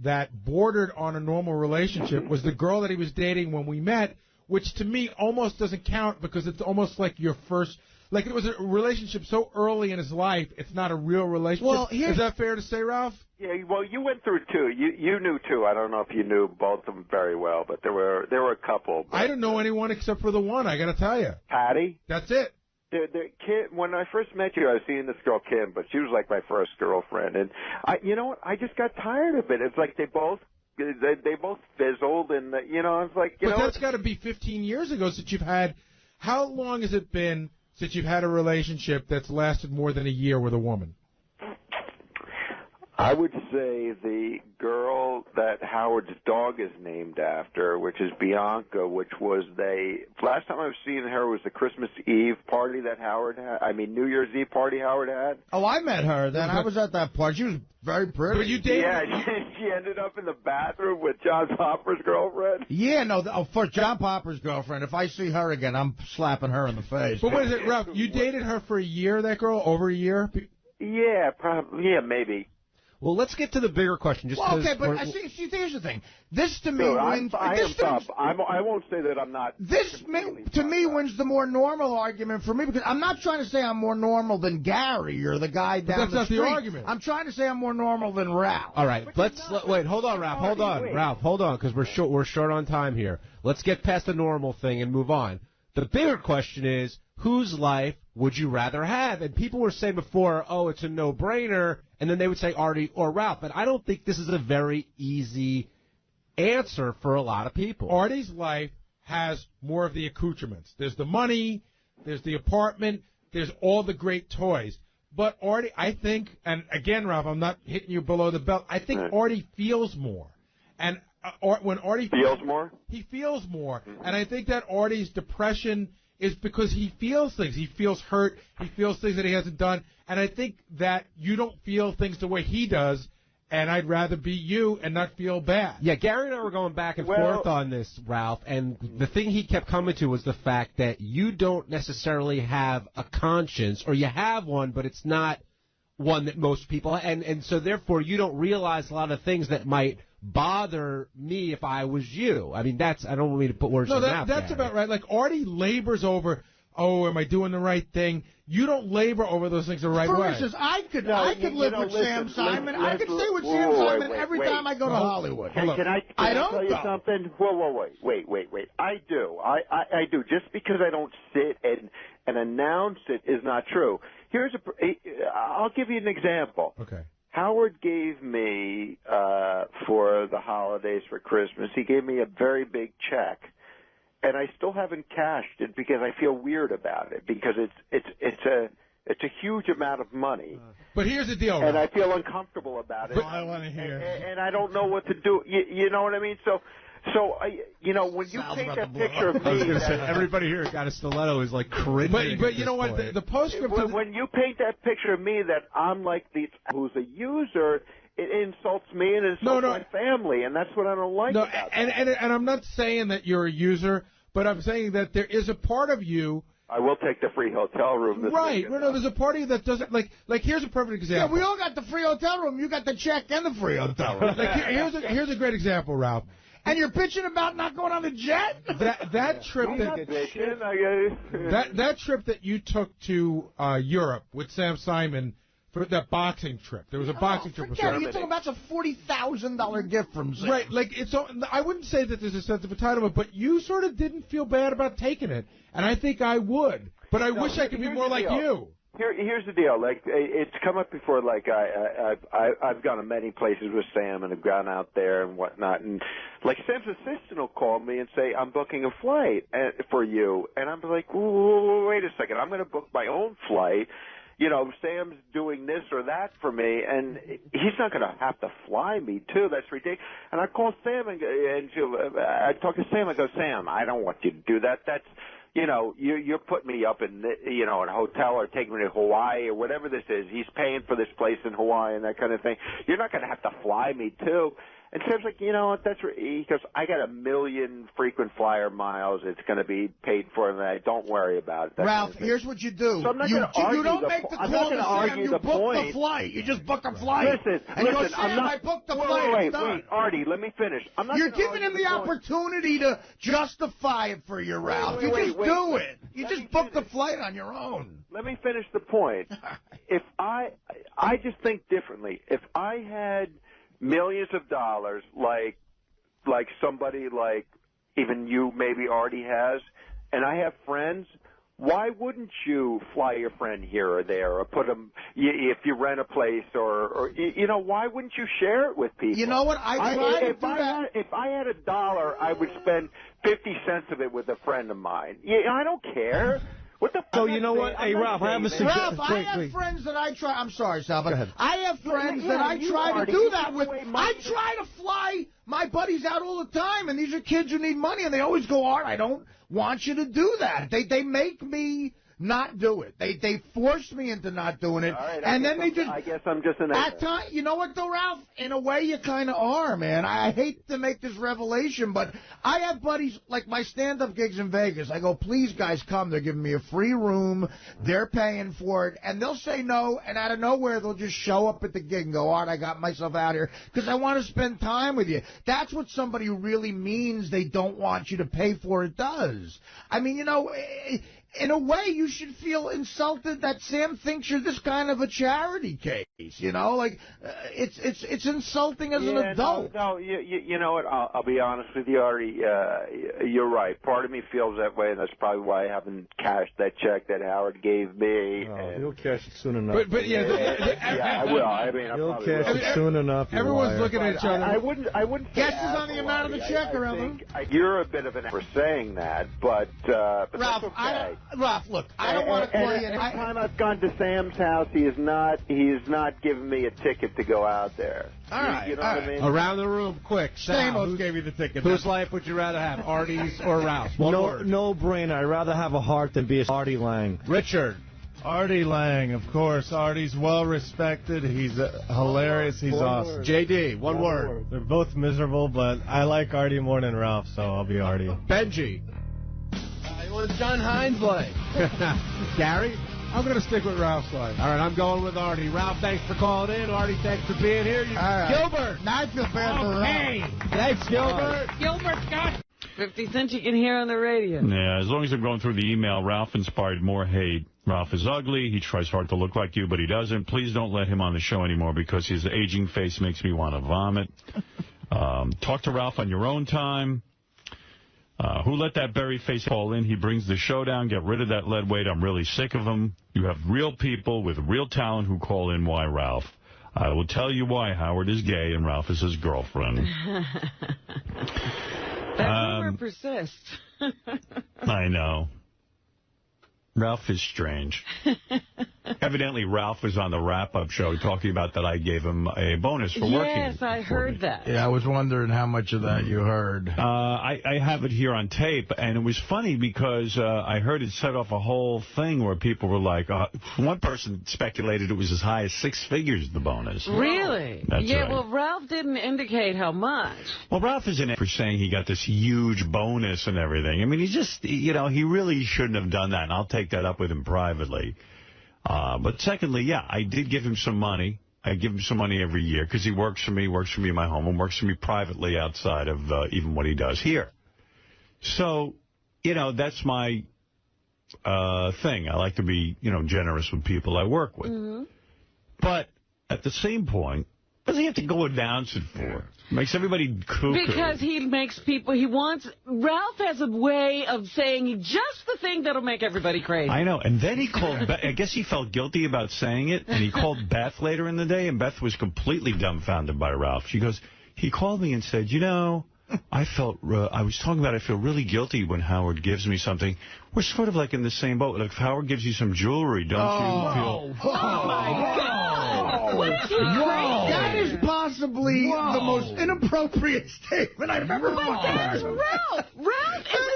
that bordered on a normal relationship was the girl that he was dating when we met, which to me almost doesn't count because it's almost like your first, like it was a relationship so early in his life, it's not a real relationship. Well, is that fair to say, Ralph? Yeah, well, you went through two. You knew two. I don't know if you knew both of them very well, but there were a couple. But, I didn't know anyone except for the one, I got to tell you. Patty? That's it. The kid, when I first met you, I was seeing this girl, Kim, but she was like my first girlfriend. And, you know what, I just got tired of it. It's like they both fizzled, and, you know, it's like, you know. But that's got to be 15 years ago since you've had, how long has it been since you've had a relationship that's lasted more than a year with a woman? I would say the girl that Howard's dog is named after, which is Bianca, which was last time I've seen her was the Christmas Eve party that Howard had. I mean, New Year's Eve party Howard had. Oh, I met her then. I was at that party. She was very pretty. But you dated her? Yeah, she ended up in the bathroom with John Popper's girlfriend. Yeah, no, for John Popper's girlfriend. If I see her again, I'm slapping her in the face. But what is it, Ralph? You dated her for a year, that girl? Over a year? Yeah, probably. Yeah, maybe. Well, let's get to the bigger question. Okay, but see, here's the thing. This to me wins. I won't say that I'm not. This to me wins the more normal argument for me because I'm not trying to say I'm more normal than Gary or the guy down the street. That's not the argument. I'm trying to say I'm more normal than Ralph. All right, wait. Hold on, Ralph. Hold on, Ralph. Hold on, because we're short on time here. Let's get past the normal thing and move on. The bigger question is, whose life would you rather have? And people were saying before, oh, it's a no-brainer, and then they would say Artie or Ralph. But I don't think this is a very easy answer for a lot of people. Artie's life has more of the accoutrements. There's the money, there's the apartment, there's all the great toys. But Artie, I think, and again, Ralph, I'm not hitting you below the belt, I think Artie feels more. And when Artie feels more? He feels more. And I think that Artie's depression is because he feels things. He feels hurt. He feels things that he hasn't done. And I think that you don't feel things the way he does, and I'd rather be you and not feel bad. Yeah, Gary and I were going back and forth on this, Ralph, and the thing he kept coming to was the fact that you don't necessarily have a conscience, or you have one, but it's not one that most people and so therefore you don't realize a lot of things that might bother me if I was you. I mean, I don't want me to put words in your mouth. That's about right. Like, Artie labors over, oh, am I doing the right thing? You don't labor over those things the right way. For instance, I could live with Sam Simon. I could stay with Sam Simon every time I go to Hollywood. Can I tell you something? Whoa, wait. I do. I do. Just because I don't sit and announce it is not true. I'll give you an example. Okay. Howard gave me, for the holidays, for Christmas, he gave me a very big check. And I still haven't cashed it because I feel weird about it because it's a huge amount of money. But here's the deal, and I feel uncomfortable about it. I want to hear. And I don't know what to do. You know what I mean? So when you paint that picture of me, I was going to say everybody here got a stiletto is like cringing. But you know what? The postscript. When you paint that picture of me that I'm like who's a user. It insults me and it insults my family, and that's what I don't like about that. And I'm not saying that you're a user, but I'm saying that there is a part of you. I will take the free hotel room. Right. No, there's a part of you that doesn't, like here's a perfect example. Yeah, we all got the free hotel room. You got the check and the free hotel room. Here's a great example, Ralph. And you're bitching about not going on the jet? That trip that trip that you took to Europe with Sam Simon, for that boxing trip. There was a boxing trip with Sam. You're talking about a $40,000 gift from Sam. Right, I wouldn't say that there's a sense of entitlement, but you sort of didn't feel bad about taking it, and I think I would. But I wish I could be more like you. Here's the deal. Like, it's come up before. Like, I've gone to many places with Sam and have gone out there and whatnot. And like, Sam's assistant will call me and say, "I'm booking a flight for you," and I'm like, "Wait a second. I'm going to book my own flight." You know, Sam's doing this or that for me, and he's not going to have to fly me, too. That's ridiculous. And I call Sam, and I talk to Sam. I go, "Sam, I don't want you to do that. That's, you know, you're putting me up in, in a hotel or taking me to Hawaii or whatever this is. He's paying for this place in Hawaii and that kind of thing. You're not going to have to fly me, too." And Sam's like, you know what, that's right. He goes, I got 1 million frequent flyer miles. It's going to be paid for, and don't worry about it. Ralph, here's what you do. So I'm not you argue don't make the call to Sam, you book the flight. You just book a flight. Listen, and you go, Sam, I booked the flight. Wait, Artie, let me finish. You're giving him the opportunity to justify it for you, Ralph. You just do it. You just book the flight on your own. Let me finish the point. If I just think differently. If I had millions of dollars, like somebody like even you maybe already has, and I have friends, why wouldn't you fly your friend here or there, or put them, if you rent a place, or you know, why wouldn't you share it with people? You know what? If I had $1, I would spend 50 cents of it with a friend of mine. I don't care. What the? So you know what? Hey, Ralph, I have a suggestion. Ralph, I have friends that I try. I'm sorry, Sal, but I have friends that I try to do that with. I try to fly my buddies out all the time, and these are kids who need money, and they always go, Art, I don't want you to do that. They make me not do it. They force me into not doing it, and then they just. I guess I'm just an. At time, you know what though, Ralph? In a way, you kind of are, man. I hate to make this revelation, but I have buddies like my stand-up gigs in Vegas. I go, please, guys, come. They're giving me a free room. They're paying for it, and they'll say no, and out of nowhere, they'll just show up at the gig and go, Art, I got myself out here because I want to spend time with you. That's what somebody who really means they don't want you to pay for it does. I mean, you know. In a way, you should feel insulted that Sam thinks you're this kind of a charity case. You know, like it's insulting as an adult. No, you know what? I'll be honest with you, Artie. You're right. Part of me feels that way, and that's probably why I haven't cashed that check that Howard gave me. You'll cash it soon enough. But yeah, I will. I mean, you'll cash it soon enough. Everyone's looking at each other. I wouldn't. Guesses on the amount of the check, around. You're a bit of an for saying that, but Ralph, that's okay. Ralph, look, I don't want to play it. Every time I've gone to Sam's house, he has not given me a ticket to go out there. All right, you know what I mean? Around the room, quick. Stamos gave you the ticket. Whose life would you rather have, Artie's or Ralph's? No brainer. I'd rather have a heart than be a Artie Lange. Richard. Artie Lange, of course. Artie's well-respected. He's hilarious. He's awesome. JD, one word. They're both miserable, but I like Artie more than Ralph, so I'll be Artie. Benji. What does John Hines like? Gary? I'm going to stick with Ralph's life. All right, I'm going with Artie. Ralph, thanks for calling in. Artie, thanks for being here. Gilbert. Now I feel bad for Ralph. Thanks, Gilbert. Gilbert's got 50 cents you can hear on the radio. Yeah, as long as I'm going through the email, Ralph inspired more hate. Ralph is ugly. He tries hard to look like you, but he doesn't. Please don't let him on the show anymore because his aging face makes me want to vomit. Talk to Ralph on your own time. Who let that berry face fall in? He brings the show down. Get rid of that lead weight. I'm really sick of him. You have real people with real talent who call in. Why, Ralph? I will tell you why Howard is gay and Ralph is his girlfriend. That rumor persists. I know. Ralph is strange. Evidently, Ralph was on the wrap-up show talking about that I gave him a bonus for working. Yes, I heard that. Yeah, I was wondering how much of that you heard. I have it here on tape, and it was funny because I heard it set off a whole thing where people were like, one person speculated it was as high as 6 figures, the bonus. Really? That's right. Well, Ralph didn't indicate how much. Well, Ralph isn't for saying he got this huge bonus and everything. I mean, he just, you know, he really shouldn't have done that, and I'll take that up with him privately. But secondly, yeah, I did give him some money. I give him some money every year because he works for me in my home, and works for me privately outside of even what he does here. So, you know, that's my thing. I like to be, you know, generous with people I work with. Mm-hmm. But at the same point, what does he have to go announce it for? Makes everybody cuckoo. Because he makes people, Ralph has a way of saying just the thing that'll make everybody crazy. I know. And then he called, I guess he felt guilty about saying it, and he called Beth later in the day, and Beth was completely dumbfounded by Ralph. She goes, he called me and said, you know, I was talking about I feel really guilty when Howard gives me something. We're sort of like in the same boat. Like if Howard gives you some jewelry, don't you feel... Oh, my God. What is he crazy? That is possibly the most inappropriate statement I've ever heard. But that's Ralph. Ralph is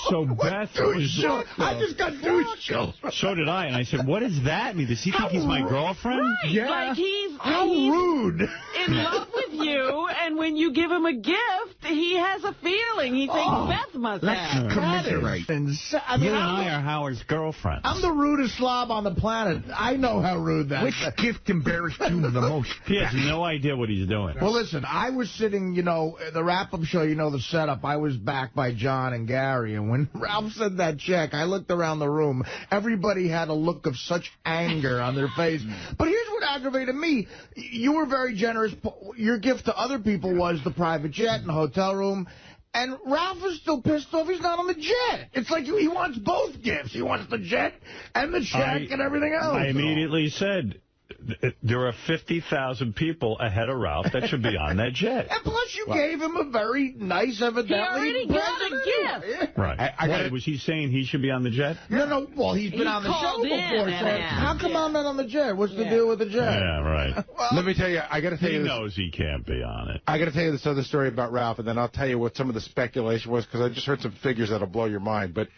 So Beth was... I just got douche chills. So did I, and I said, what does that mean? Does he think he's my girlfriend? Right, Yeah. like he's rude. in love with you, and when you give him a gift, he has a feeling. He thinks Beth must have. Commiserate. I mean, You and I are Howard's girlfriends. I'm the rudest slob on the planet. I know how rude that is. Which gift embarrassed you the most? He has no idea what he's doing. Well, listen, I was sitting, the wrap-up show, the setup. I was backed by John and Gary, and when Ralph said that check, I looked around the room. Everybody had a look of such anger on their face. But here's what aggravated me. You were very generous. Your gift to other people was the private jet and the hotel room. And Ralph is still pissed off he's not on the jet. It's like he wants both gifts. He wants the jet and the check and everything else. I immediately said, there are 50,000 people ahead of Ralph that should be on that jet. And plus, you gave him a very nice, evidently. He already got a gift. Right. Was he saying he should be on the jet? No. Well, he's been on the show before. So how come I'm not on the jet? What's the deal with the jet? Yeah, right. Well, let me tell you, I got to tell you He this. knows he can't be on it. I got to tell you this other story about Ralph, and then I'll tell you what some of the speculation was, because I just heard some figures that'll blow your mind. But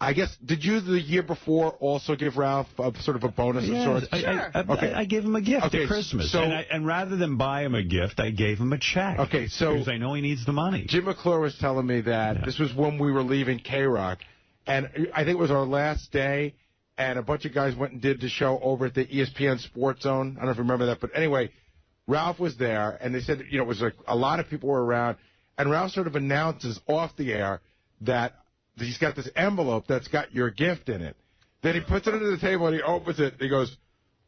I guess, did you the year before also give Ralph sort of a bonus of sorts? I gave him a gift at Christmas. So, and rather than buy him a gift, I gave him a check. Okay, so because I know he needs the money. Jim McClure was telling me that this was when we were leaving K-Rock, and I think it was our last day, and a bunch of guys went and did the show over at the ESPN Sports Zone. I don't know if you remember that, but anyway, Ralph was there, and they said, it was like a lot of people were around, and Ralph sort of announces off the air that he's got this envelope that's got your gift in it. Then he puts it under the table and he opens it. And he goes,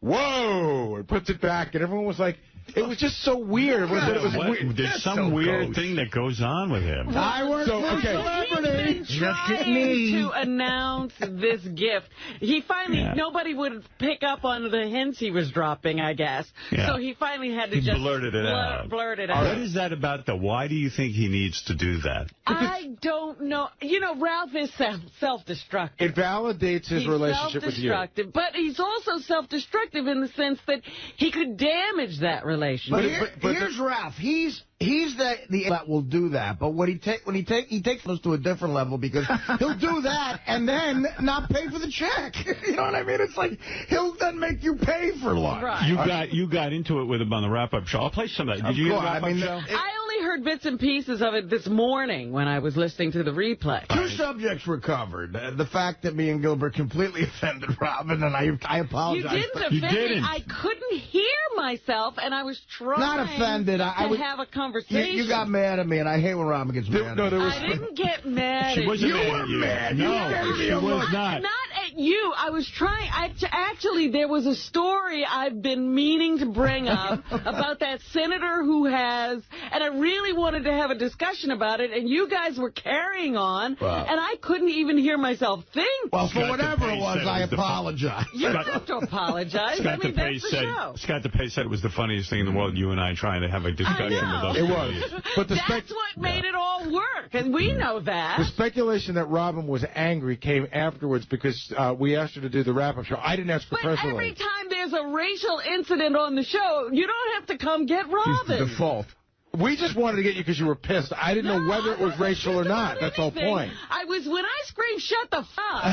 "Whoa!" and puts it back. And everyone was like, it was just so weird. Weird. There's some weird thing that goes on with him. I work for a celebrity. He's been trying to announce this gift. He finally, nobody would pick up on the hints he was dropping, I guess. Yeah. So he finally had to just blurt it out. What is that about, though? Why do you think he needs to do that? I don't know. Ralph is self-destructive. It validates his relationship with you. But he's also self-destructive in the sense that he could damage that relationship. But here's Ralph. He's the that will do that. But when he takes us to a different level, because he'll do that and then not pay for the check. You know what I mean? It's like he'll then make you pay for lunch. Right. You got into it with him on the wrap-up show. I'll play some of that. Did you hear the wrap-up show? I only heard bits and pieces of it this morning when I was listening to the replay. Two subjects were covered. The fact that me and Gilbert completely offended Robin, and I apologize. You didn't offend me. I couldn't hear myself, and I was trying not offended. to have a conversation. You got mad at me, and I hate when Robin gets mad at me. I didn't get mad at you. She wasn't mad at you. No, she was not. Not at you. I was trying. Actually, there was a story I've been meaning to bring up about that senator who has, and I really wanted to have a discussion about it, and you guys were carrying on, and I couldn't even hear myself think. Well, for whatever it was, I apologize. You don't have to apologize. Scott DePace said it was the funniest thing in the world, you and I trying to have a discussion with us. It was. But that's what made it all work, and we know that. The speculation that Robin was angry came afterwards because we asked her to do the wrap-up show. I didn't ask her personally. But every time there's a racial incident on the show, you don't have to come get Robin. She's the default. We just wanted to get you because you were pissed. I didn't know whether it was racial or not. That's the whole point. When I screamed, shut the fuck.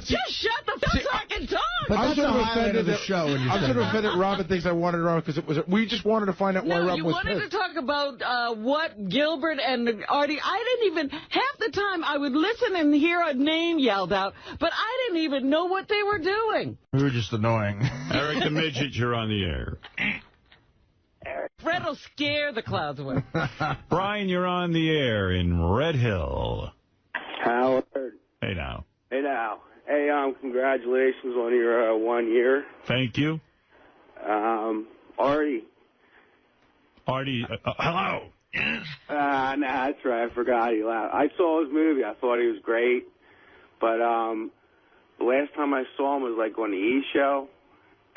Just shut the fuck so I can talk. But I'm sort of offended the show. I'm sort of offended Robin thinks I wanted Robin because we just wanted to find out why Robin was pissed. No, you wanted to talk about what Gilbert and Artie, I didn't even, half the time I would listen and hear a name yelled out, but I didn't even know what they were doing. We were just annoying. Eric the Midget, you're on the air. Fred will scare the clouds away. Brian, you're on the air in Red Hill. Howard. Hey, now. Hey, now. Hey, congratulations on your 1 year. Thank you. Artie. Hello. Yes. Nah, that's right. I forgot he laughed. I saw his movie. I thought he was great. But the last time I saw him was like on the E! Show.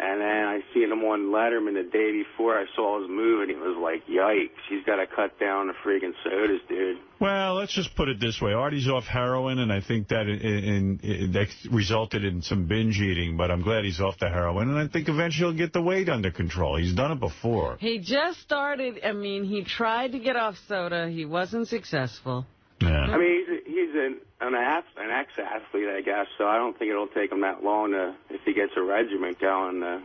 And then I seen him on Letterman the day before. I saw his move, and he was like, yikes, he's got to cut down the freaking sodas, dude. Well, let's just put it this way. Artie's off heroin, and I think that that resulted in some binge eating, but I'm glad he's off the heroin, and I think eventually he'll get the weight under control. He's done it before. He just started, he tried to get off soda. He wasn't successful. Yeah. I mean, he's an ex-athlete, I guess, so I don't think it'll take him that long if he gets a regiment going, to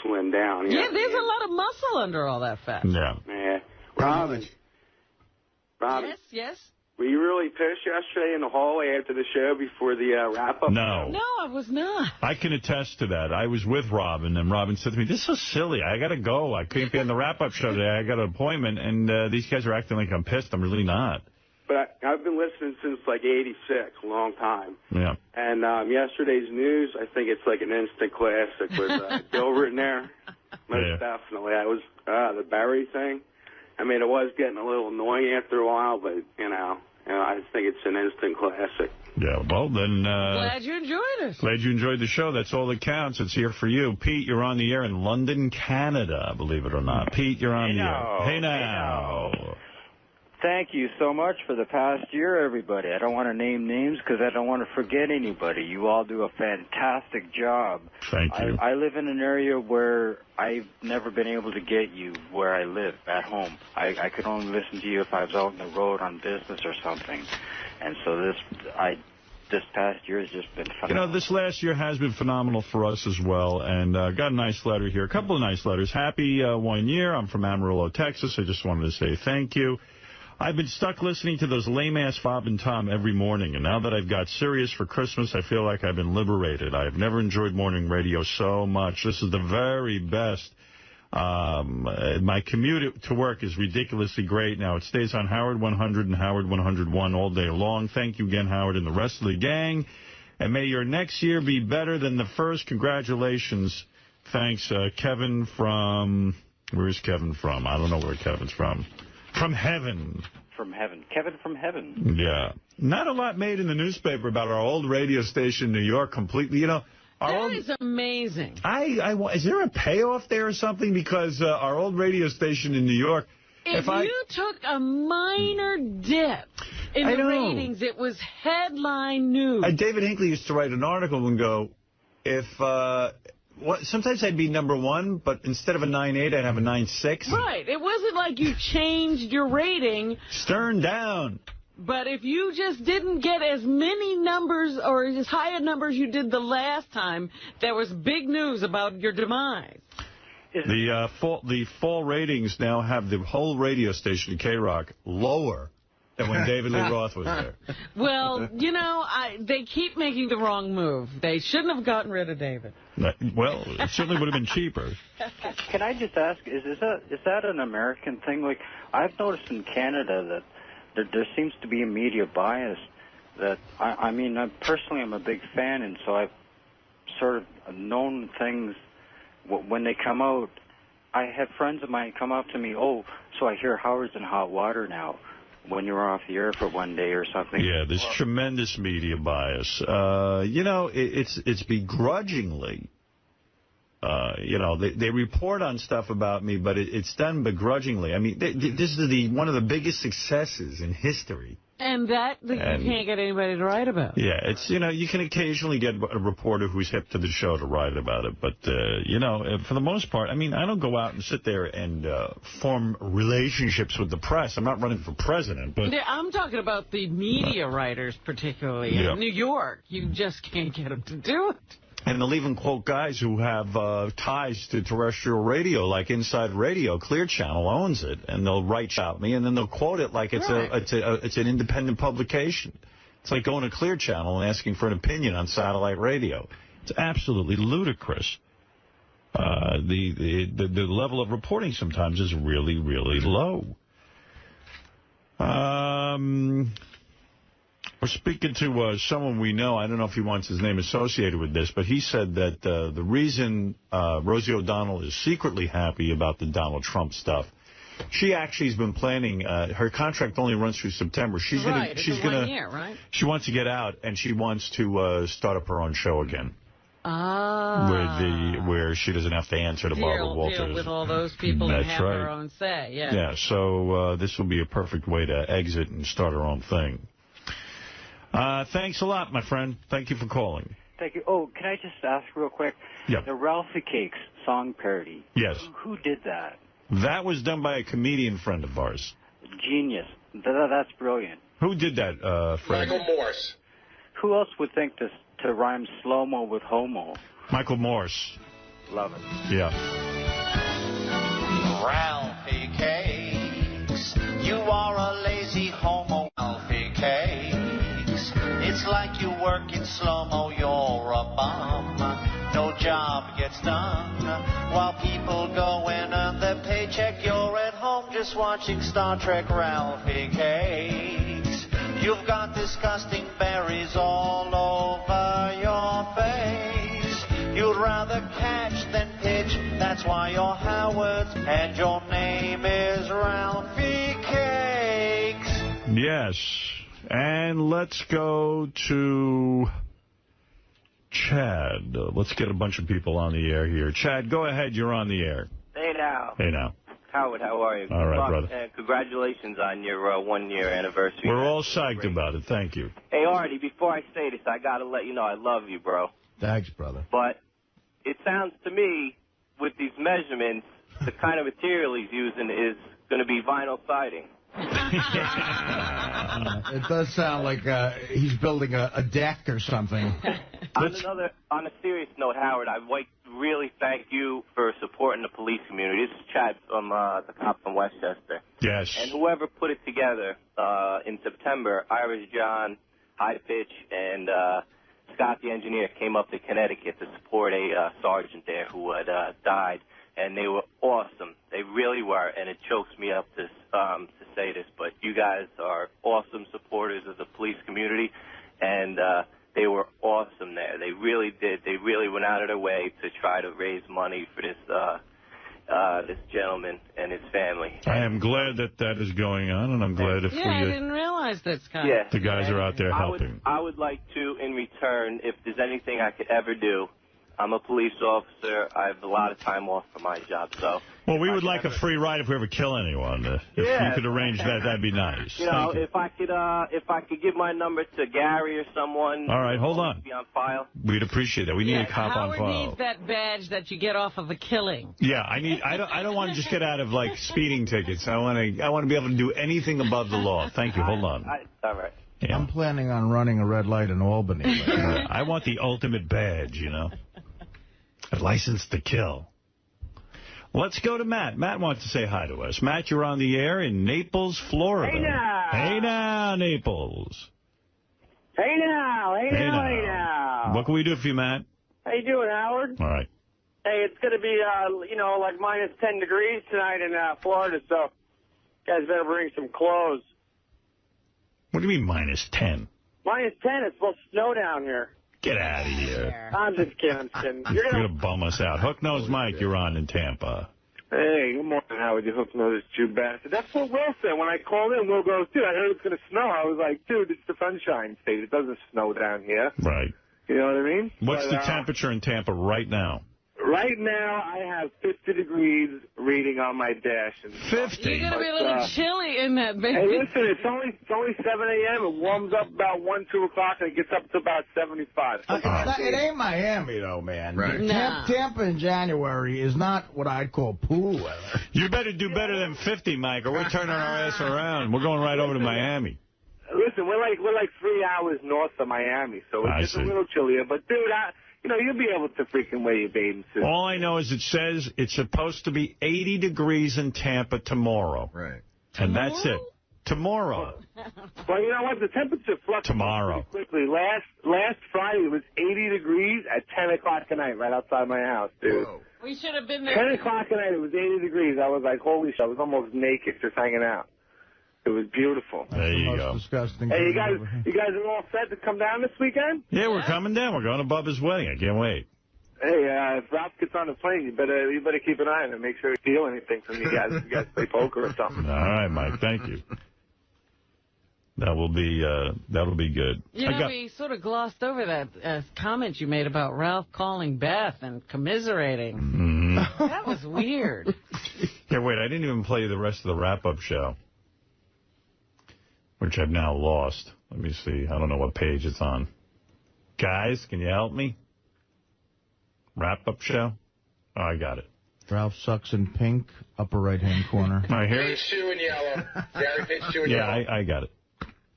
slim down. Yeah, there's a lot of muscle under all that fat. Yeah. Yeah. Robin. Yes? Were you really pissed yesterday in the hallway after the show before the wrap-up? No. No, I was not. I can attest to that. I was with Robin, and Robin said to me, this is so silly. I got to go. I couldn't be on the wrap-up show today. I got an appointment, and these guys are acting like I'm pissed. I'm really not. But I've been listening since, like, 86, a long time. Yeah. And yesterday's news, I think it's like an instant classic with Gilbert in there. Most definitely. I was, the Barry thing. I mean, it was getting a little annoying after a while, but, you know, I think it's an instant classic. Yeah, well, then... glad you enjoyed it. Glad you enjoyed the show. That's all that counts. It's here for you. Pete, you're on the air in London, Canada, believe it or not. Pete, you're on the air. Hey, now. Thank you so much for the past year, everybody. I don't want to name names because I don't want to forget anybody. You all do a fantastic job. Thank you. I live in an area where I've never been able to get you where I live, at home. I could only listen to you if I was out on the road on business or something. And so this past year has just been phenomenal. You know, this last year has been phenomenal for us as well, and got a nice letter here. A couple of nice letters. Happy 1 year. I'm from Amarillo, Texas. I just wanted to say thank you. I've been stuck listening to those lame-ass Bob and Tom every morning, and now that I've got Sirius for Christmas, I feel like I've been liberated. I've never enjoyed morning radio so much. This is the very best. My commute to work is ridiculously great now. It stays on Howard 100 and Howard 101 all day long. Thank you again, Howard, and the rest of the gang. And may your next year be better than the first. Congratulations. Thanks, Kevin from... Where is Kevin from? I don't know where Kevin's from. From heaven. From heaven. Kevin from heaven. Yeah. Not a lot made in the newspaper about our old radio station in New York completely. You know, that is amazing. Is there a payoff there or something? Because our old radio station in New York... If you took a minor dip in the ratings, it was headline news. David Hinckley used to write an article and go, sometimes I'd be #1, but instead of a 9.8, I'd have a 9.6. Right. It wasn't like you changed your rating. Stern down. But if you just didn't get as many numbers or as high a numbers you did the last time, there was big news about your demise. The fall ratings now have the whole radio station, K-Rock, lower than when David Lee Roth was there. Well, you know, they keep making the wrong move. They shouldn't have gotten rid of David. Well, it certainly would have been cheaper. Can I just ask, is that an American thing? Like, I've noticed in Canada that there seems to be a media bias that, I mean, personally I'm a big fan, and so I've sort of known things when they come out. I had friends of mine come up to me, so I hear Howard's in hot water now, when you were off the air for one day or something. Yeah, there's tremendous media bias. You know, it's begrudgingly. You know, they report on stuff about me, but it's done begrudgingly. I mean, this is one of the biggest successes in history. And you can't get anybody to write about. Yeah, it's, you know, you can occasionally get a reporter who's hip to the show to write about it. But, you know, for the most part, I mean, I don't go out and sit there and form relationships with the press. I'm not running for president. But I'm talking about the media writers, particularly in New York. You just can't get them to do it. And they'll even quote guys who have ties to terrestrial radio, like Inside Radio. Clear Channel owns it, and they'll write about me, and then they'll quote it like it's it's an independent publication. It's like going to Clear Channel and asking for an opinion on satellite radio. It's absolutely ludicrous. The level of reporting sometimes is really, really low. We're speaking to someone we know. I don't know if he wants his name associated with this, but he said that the reason Rosie O'Donnell is secretly happy about the Donald Trump stuff, she actually has been planning. Her contract only runs through September. She's gonna. Right? She wants to get out, and she wants to start up her own show again. Where she doesn't have to answer to Barbara Walters. Deal with all those people and have her own say. Yeah. Yeah. So this will be a perfect way to exit and start her own thing. Thanks a lot, my friend. Thank you for calling. Thank you. Oh, can I just ask real quick? Yeah. The Ralphie Cakes song parody. Yes. Who did that? That was done by a comedian friend of ours. Genius. That's brilliant. Who did that, Fred? Michael Morse. Who else would think to rhyme slow-mo with homo? Michael Morse. Love it. Yeah. Ralphie Cakes, you are a lazy homo, Ralphie Cakes. It's like you work in slow-mo, you're a bum. No job gets done. While people go and earn their paycheck, you're at home just watching Star Trek. Ralphie Cakes, you've got disgusting berries all over your face. You'd rather catch than pitch, that's why you're Howard, and your name is Ralphie Cakes. Yes. And let's go to Chad. Let's get a bunch of people on the air here. Chad, go ahead. You're on the air. Hey now. Hey now. Howard, how are you? All right, brother. And congratulations on your 1-year anniversary. We're all psyched about it. Thank you. Hey, Artie, before I say this, I got to let you know I love you, bro. Thanks, brother. But it sounds to me, with these measurements, the kind of material he's using is going to be vinyl siding. It does sound like he's building a deck or something. On a serious note, Howard, I'd like to really thank you for supporting the police community. This is Chad from the cop from Westchester. Yes. And whoever put it together in September, Irish John, High Pitch, and Scott the engineer came up to Connecticut to support a sergeant there who had died. And they were awesome. They really were, and it chokes me up to say this, but you guys are awesome supporters of the police community, and they were awesome there. They really did. They really went out of their way to try to raise money for this gentleman and his family. I am glad that is going on, and I'm glad if I didn't realize that, Scott. Yeah. the guys are out there helping. I would like to, in return, if there's anything I could ever do. I'm a police officer. I have a lot of time off for my job, so. Well, we would like a free ride if we ever kill anyone. If you could arrange that, that'd be nice. You know, if I could give my number to Gary or someone. All right, hold on. Be on file. We'd appreciate that. We need a cop on Howard file. needs that badge that you get off of a killing. Yeah, I don't want to just get out of like speeding tickets. I want to be able to do anything above the law. Thank you. Hold on. All right. Yeah. I'm planning on running a red light in Albany. I want the ultimate badge, you know. A license to kill. Let's go to Matt. Matt wants to say hi to us. Matt, you're on the air in Naples, Florida. Hey now. Hey now, Naples. Hey now. Hey now. Hey now. What can we do for you, Matt? How you doing, Howard? All right. Hey, it's going to be, like minus 10 degrees tonight in Florida, so you guys better bring some clothes. What do you mean minus 10? Minus 10, it's supposed to snow down here. Get out of here. I'm just kidding. You're going to bum us out. Hook Nose Mike, you're on in Tampa. Hey, good morning, Howard. You hook nose Jew bastard. That's what Will said. When I called in, Will goes, dude, I heard it's going to snow. I was like, dude, it's the Sunshine State. It doesn't snow down here. Right. You know what I mean? What's the temperature in Tampa right now? Right now, I have 50 degrees reading on my dash. 50? You're going to be a little chilly in that, baby. Hey, listen, it's only 7 a.m. It warms up about 1, 2 o'clock, and it gets up to about 75. It ain't Miami, though, man. Right. Tampa in January is not what I'd call pool weather. You better do better than 50, Mike, or we're turning our ass around. We're going right over to Miami. Listen, we're like 3 hours north of Miami, so it's just a little chillier. But, dude, you'll be able to freaking wear your bathing suit. All I know is it says it's supposed to be 80 degrees in Tampa tomorrow. Right. And that's it. Tomorrow. Well, you know what? The temperature fluctuates Tomorrow. quickly. Last Friday, it was 80 degrees at 10 o'clock at night right outside my house, dude. Whoa. We should have been there. 10 o'clock at night, it was 80 degrees. I was like, holy shit. I was almost naked just hanging out. It was beautiful. There you go. Disgusting. Hey, you guys are all set to come down this weekend? Yeah, we're coming down. We're going to Bubba's wedding. I can't wait. Hey, if Ralph gets on the plane, you better keep an eye on him. Make sure you steal anything from you guys. If you guys play poker or something. All right, Mike. Thank you. That'll be good. You know, we sort of glossed over that comment you made about Ralph calling Beth and commiserating. Mm-hmm. That was weird. Yeah, wait. I didn't even play the rest of the wrap-up show, which I've now lost. Let me see. I don't know what page it's on. Guys, can you help me? Wrap-up show? Oh, I got it. Ralph sucks in pink, upper right-hand corner. I hear Pink shoe in yellow. Gary, pink shoe in yeah, yellow. I got it.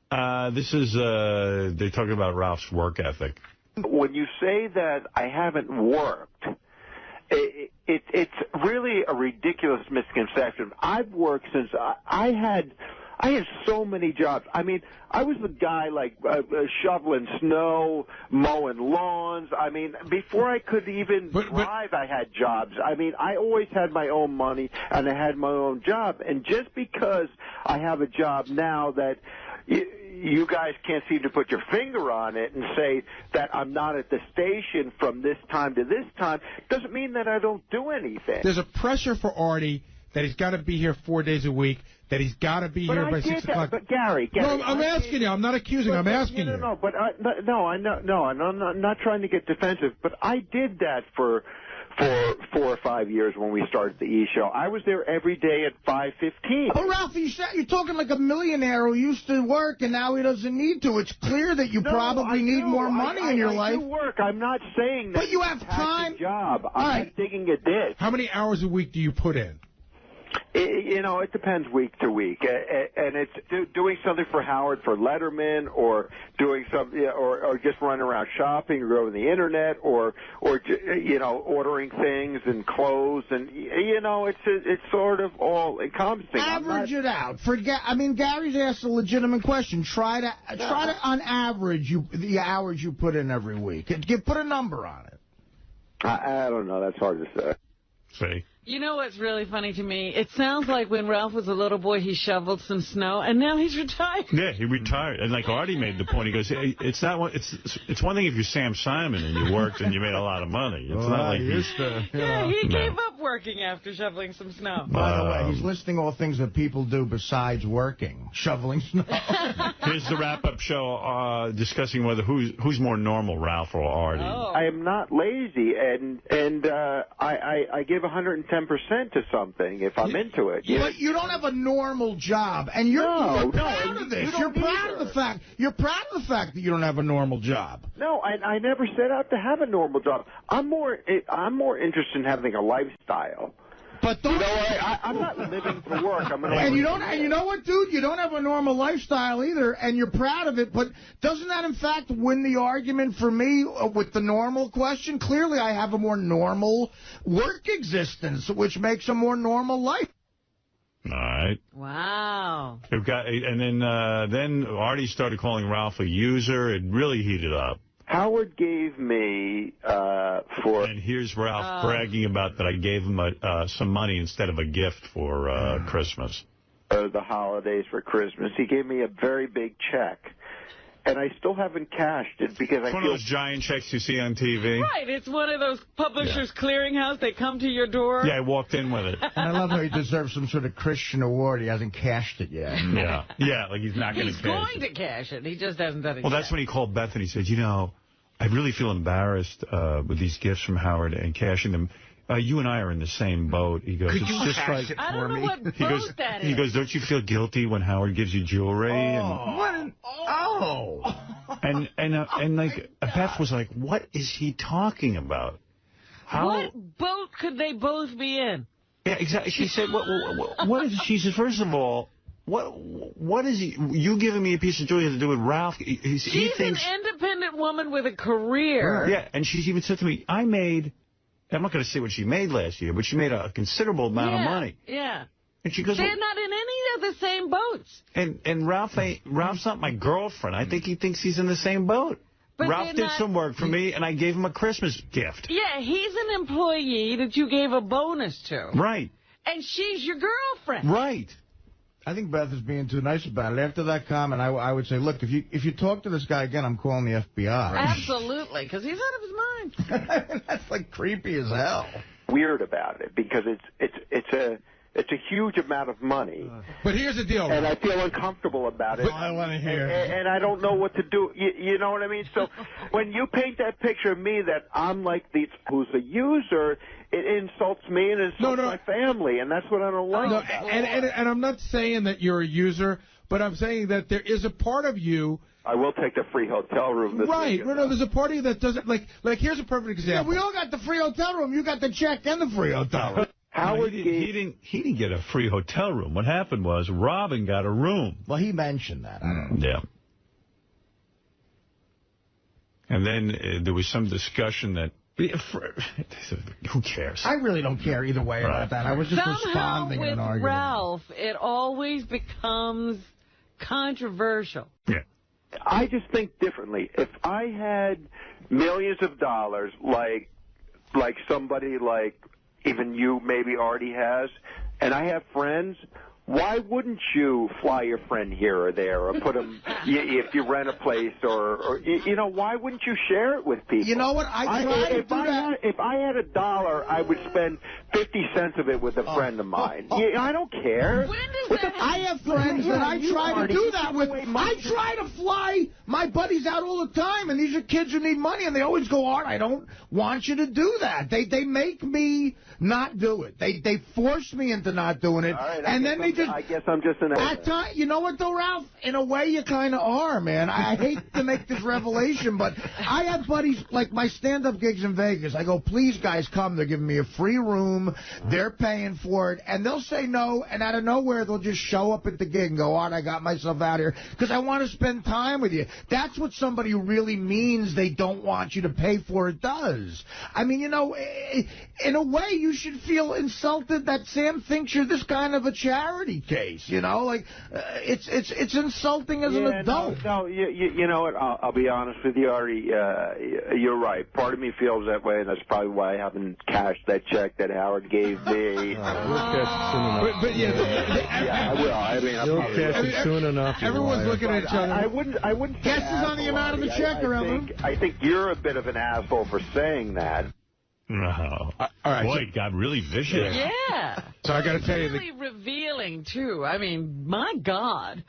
This is, they're talking about Ralph's work ethic. When you say that I haven't worked, it's really a ridiculous misconception. I've worked since I had so many jobs. I mean, I was the guy like shoveling snow, mowing lawns. I mean, before I could even drive, I had jobs. I mean, I always had my own money and I had my own job. And just because I have a job now that you guys can't seem to put your finger on it and say that I'm not at the station from this time to this time doesn't mean that I don't do anything. There's a pressure for Artie that he's got to be here 4 days a week, that he's got to be here by 6 o'clock. But Gary, no, I'm asking you. I'm not accusing. I'm asking you. No, but I'm not trying to get defensive. But I did that for 4 or 5 years when we started the E! Show. I was there every day at 5:15. Oh, Ralph, you're talking like a millionaire who used to work and now he doesn't need to. It's clear that you probably need more money in your life. I do work. I'm not saying that. But you have time. Job. I'm not digging a ditch. How many hours a week do you put in? It depends week to week, and it's doing something for Howard for Letterman, or doing something, or just running around shopping, or going on the internet, or ordering things and clothes, and it's sort of all encompassing. Average it out. Gary's asked a legitimate question. Try to on average the hours you put in every week. Put a number on it. I don't know. That's hard to say. See. You know what's really funny to me? It sounds like when Ralph was a little boy, he shoveled some snow, and now he's retired. Yeah, he retired. And like Artie made the point, he goes, hey, it's one thing if you're Sam Simon and you worked and you made a lot of money. It's not like he gave up working after shoveling some snow. By the way, he's listing all things that people do besides working, shoveling snow. Here's the wrap-up show discussing whether who's more normal, Ralph or Artie. Oh. I am not lazy, and I give 110% to something if I'm into it. But you don't have a normal job, and you're proud of this. You're proud of the fact that you don't have a normal job. No, I never set out to have a normal job. I'm more interested in having a lifestyle. But I'm not living for work. And you know what, dude? You don't have a normal lifestyle either, and you're proud of it. But doesn't that, in fact, win the argument for me with the normal question? Clearly, I have a more normal work existence, which makes a more normal life. All right. Wow. And then Artie started calling Ralph a user. It really heated up. Howard gave me And here's Ralph bragging about that I gave him some money instead of a gift for Christmas. The holidays for Christmas. He gave me a very big check. And I still haven't cashed it because it's one of those giant checks you see on TV. Right. It's one of those Publishers Clearinghouse. They come to your door. Yeah, I walked in with it. And I love how he deserves some sort of Christian award. He hasn't cashed it yet. Yeah, like he's not going to cash it. He's going to cash it. He just hasn't done it Well, yet. that's when he called Beth and he said, I really feel embarrassed with these gifts from Howard and cashing them. You and I are in the same boat. He goes, it's just like I don't know what boat that is. He goes, don't you feel guilty when Howard gives you jewelry? And like Beth was like, what is he talking about? What boat could they both be in? Yeah, exactly. She said, what is? She said, first of all, what is he? You giving me a piece of jewelry has to do with Ralph? She's an independent woman with a career. Yeah, and she's even said to me, I'm not going to say what she made last year, but she made a considerable amount of money. Yeah. And she goes, they're not in any of the same boats. And Ralph's not my girlfriend. I think he thinks he's in the same boat. But Ralph did some work for me, and I gave him a Christmas gift. Yeah, he's an employee that you gave a bonus to. Right. And she's your girlfriend. Right. I think Beth is being too nice about it. After that comment, I would say, look, if you talk to this guy again, I'm calling the FBI. Absolutely, because he's out of his mind. That's like creepy as hell. Weird about it because it's a huge amount of money. But here's the deal. And I feel uncomfortable about it. I want to hear. And I don't know what to do. You know what I mean? So when you paint that picture of me that I'm like who's a user, it insults me and insults my family, and that's what I don't like. And I'm not saying that you're a user, but I'm saying that there is a part of you. I will take the free hotel room this weekend. No, there's a part of you that doesn't like. Here's a perfect example. Yeah, we all got the free hotel room. You got the check and the free hotel room. Howard he didn't get a free hotel room. What happened was Robin got a room. Well, he mentioned that. I don't know. Yeah. And then there was some discussion that... Who cares? I really don't care either way about that. I was just responding in an argument. With Ralph, it always becomes controversial. Yeah. I just think differently. If I had millions of dollars, like somebody like even you maybe already has, and I have friends, why wouldn't you fly your friend here or there, or put him, if you rent a place, or why wouldn't you share it with people? You know what? If I had $1, I would spend 50 cents of it with a friend of mine. I don't care. I have friends that I try to do that with. I try to fly my buddies out all the time, and these are kids who need money, and they always go, Art, I don't want you to do that. They make me not do it. They force me into not doing it, and then they just... I guess I'm just an asshole. You know what, though, Ralph? In a way, you kind of are, man. I hate to make this revelation, but I have buddies, like my stand-up gigs in Vegas. I go, please, guys, come. They're giving me a free room. They're paying for it. And they'll say no, and out of nowhere, they'll just show up at the gig and go, Art, I got myself out here because I want to spend time with you. That's what somebody who really means they don't want you to pay for it does. I mean, in a way, you should feel insulted that Sam thinks you're this kind of a charity case, it's insulting as an adult. No, you know what? I'll be honest with you, Artie. You're right. Part of me feels that way, and that's probably why I haven't cashed that check that Howard gave me. But yeah, I will. I mean, you'll cash it soon enough. Everyone's looking at each other. I wouldn't. Guesses on the amount of the check, I think you're a bit of an asshole for saying that. No. All right, boy, it got really vicious. Yeah. So I got to tell you, really revealing too. I mean, my God.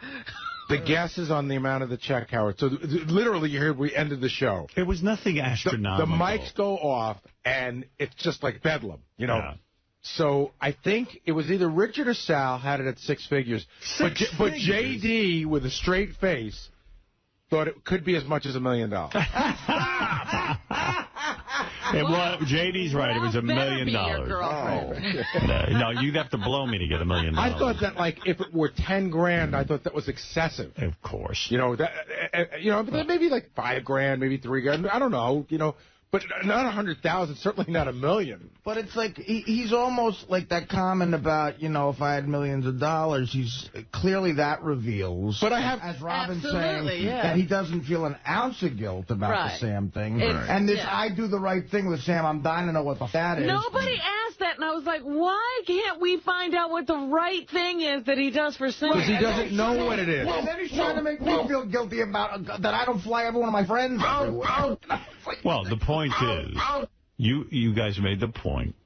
The guesses on the amount of the check, Howard. So literally, you heard we ended the show. It was nothing astronomical. The mics go off, and it's just like bedlam, Yeah. So I think it was either Richard or Sal had it at 6 figures. But JD, with a straight face, thought it could be as much as $1 million. JD's right. It was $1 million. No, you'd have to blow me to get $1 million. I thought that, if it were 10 grand, I thought that was excessive. Of course. Maybe like 5 grand, maybe 3 grand. I don't know. But not 100,000, certainly not $1 million. But it's like he's almost like that comment about, if I had millions of dollars, he's clearly that reveals. But I have, as Robin's saying, that he doesn't feel an ounce of guilt about the Sam thing. And this, I do the right thing with Sam. I'm dying to know what the that is. Nobody asked that, and I was like, why can't we find out what the right thing is that he does for Sam? Because he doesn't know what it is. Well, then he's trying to make me feel guilty about that I don't fly every one of my friends everywhere. Well, the point is, you guys made the point.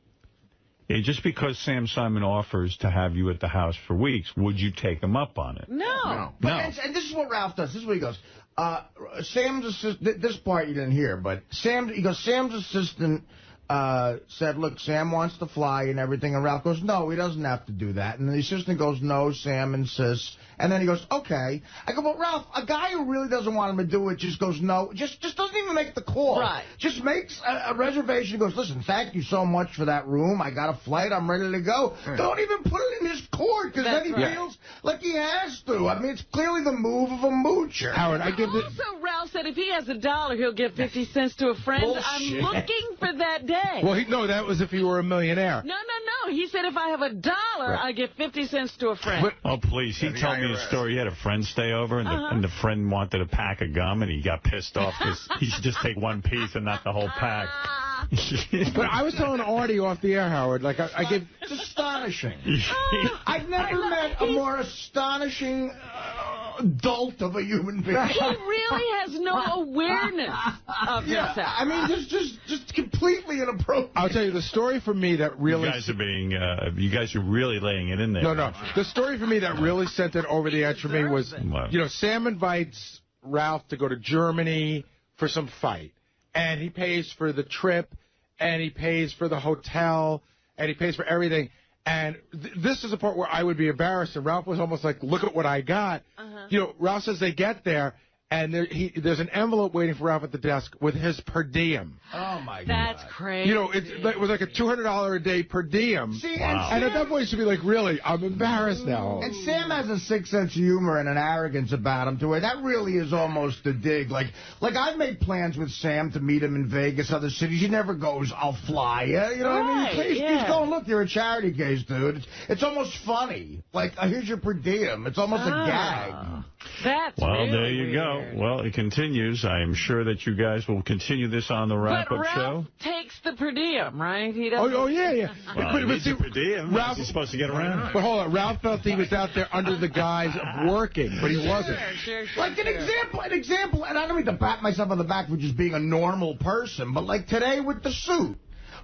Just because Sam Simon offers to have you at the house for weeks, would you take him up on it? No. And this is what Ralph does. This is what he goes. Sam's assistant, this part you didn't hear, but Sam's assistant said, look, Sam wants to fly and everything. And Ralph goes, no, he doesn't have to do that. And the assistant goes, no, Sam insists. And then he goes, okay. I go, well, Ralph, a guy who really doesn't want him to do it just goes, no, just doesn't even make the call. Right. Just makes a reservation. He goes, listen, thank you so much for that room. I got a flight. I'm ready to go. Don't even put it in his court, because then he feels like he has to. I mean, it's clearly the move of a moocher. Howard, Also, Ralph said if he has $1, he'll give 50 cents to a friend. Bullshit. I'm looking for that day. Well, no, that was if he were a millionaire. No. He said if I have $1, I give 50 cents to a friend. Oh, please. He told me a story. He had a friend stay over, and the friend wanted a pack of gum, and he got pissed off because he should just take one piece and not the whole pack. But I was telling Artie off the air, Howard, I give... It's astonishing. I've never met a more astonishing dolt of a human being. He really has no awareness of himself. I mean, just completely inappropriate. I'll tell you, the story for me that really... You guys are really laying it in there. No. The story for me that really sent it over the edge for me was, Sam invites Ralph to go to Germany for some fight. And he pays for the trip, and he pays for the hotel, and he pays for everything. And this is the part where I would be embarrassed. And Ralph was almost like, look at what I got. Ralph says they get there, and there's an envelope waiting for Ralph at the desk with his per diem. Oh, my God. That's crazy. You know, it was like a $200 a day per diem. See, and at that point, you should be like, really, I'm embarrassed now. And Sam has a sick sense of humor and an arrogance about him to where that really is almost a dig. Like I've made plans with Sam to meet him in Vegas, other cities. He never goes, I'll fly you. You know what I mean? He's going, look, you're a charity case, dude. It's almost funny. Like, here's your per diem. It's almost a gag. That's well, really there you weird. go. Well, it continues. I am sure that you guys will continue this on the wrap-up show. Ralph takes the per diem, right? He doesn't. Oh, yeah. Well, he needs a per diem. Ralph He's supposed to get around. But hold on, Ralph felt he was out there under the guise of working, but he wasn't. Sure, like an example, and I don't mean to pat myself on the back for just being a normal person, but like today with the suit.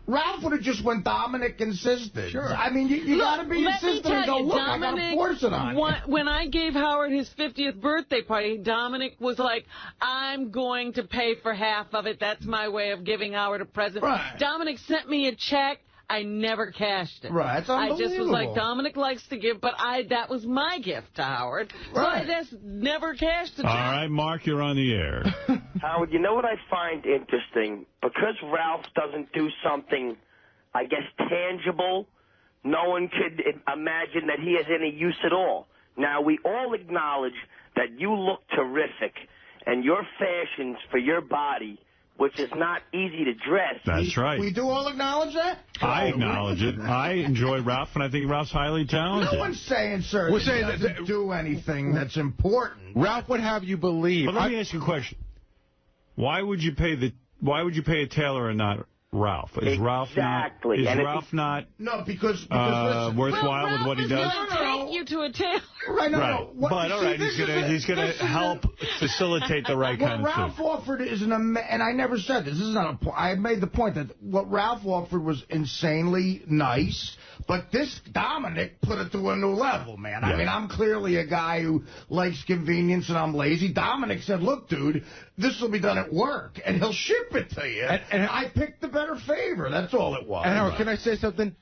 Ralph would have just went Dominic insisted. Sure. I mean, you got to be insistent and go, look, I got to force it on you. When I gave Howard his 50th birthday party, Dominic was like, I'm going to pay for half of it. That's my way of giving Howard a present. Right. Dominic sent me a check. I never cashed it. Right, that's I just was like, unbelievable. Dominic likes to give, but that was my gift to Howard. So I just never cashed the check. All right, Mark, you're on the air. Howard, you know what I find interesting? Because Ralph doesn't do something, I guess, tangible, no one could imagine that he has any use at all. Now, we all acknowledge that you look terrific, and your fashions for your body, which is not easy to dress. That's right. We do all acknowledge that? I acknowledge it. I enjoy Ralph, and I think Ralph's highly talented. No one's saying, sir, We're saying he doesn't do anything that's important. Ralph would have you believe. But let me ask you a question. Why would you pay a tailor and not Ralph? Is Ralph not No, because listen, worthwhile with what he does? Take you to a tailor. Right, But all right, he's gonna help facilitate the right kind of What Ralph offered is and I never said this. This is not a point. I made the point that what Ralph offered was insanely nice, but this Dominic put it to a new level, man. I mean, I'm clearly a guy who likes convenience and I'm lazy. Dominic said, look, dude, this will be done at work, and he'll ship it to you. And I picked the better favor. That's all it was. And Howard, can I say something?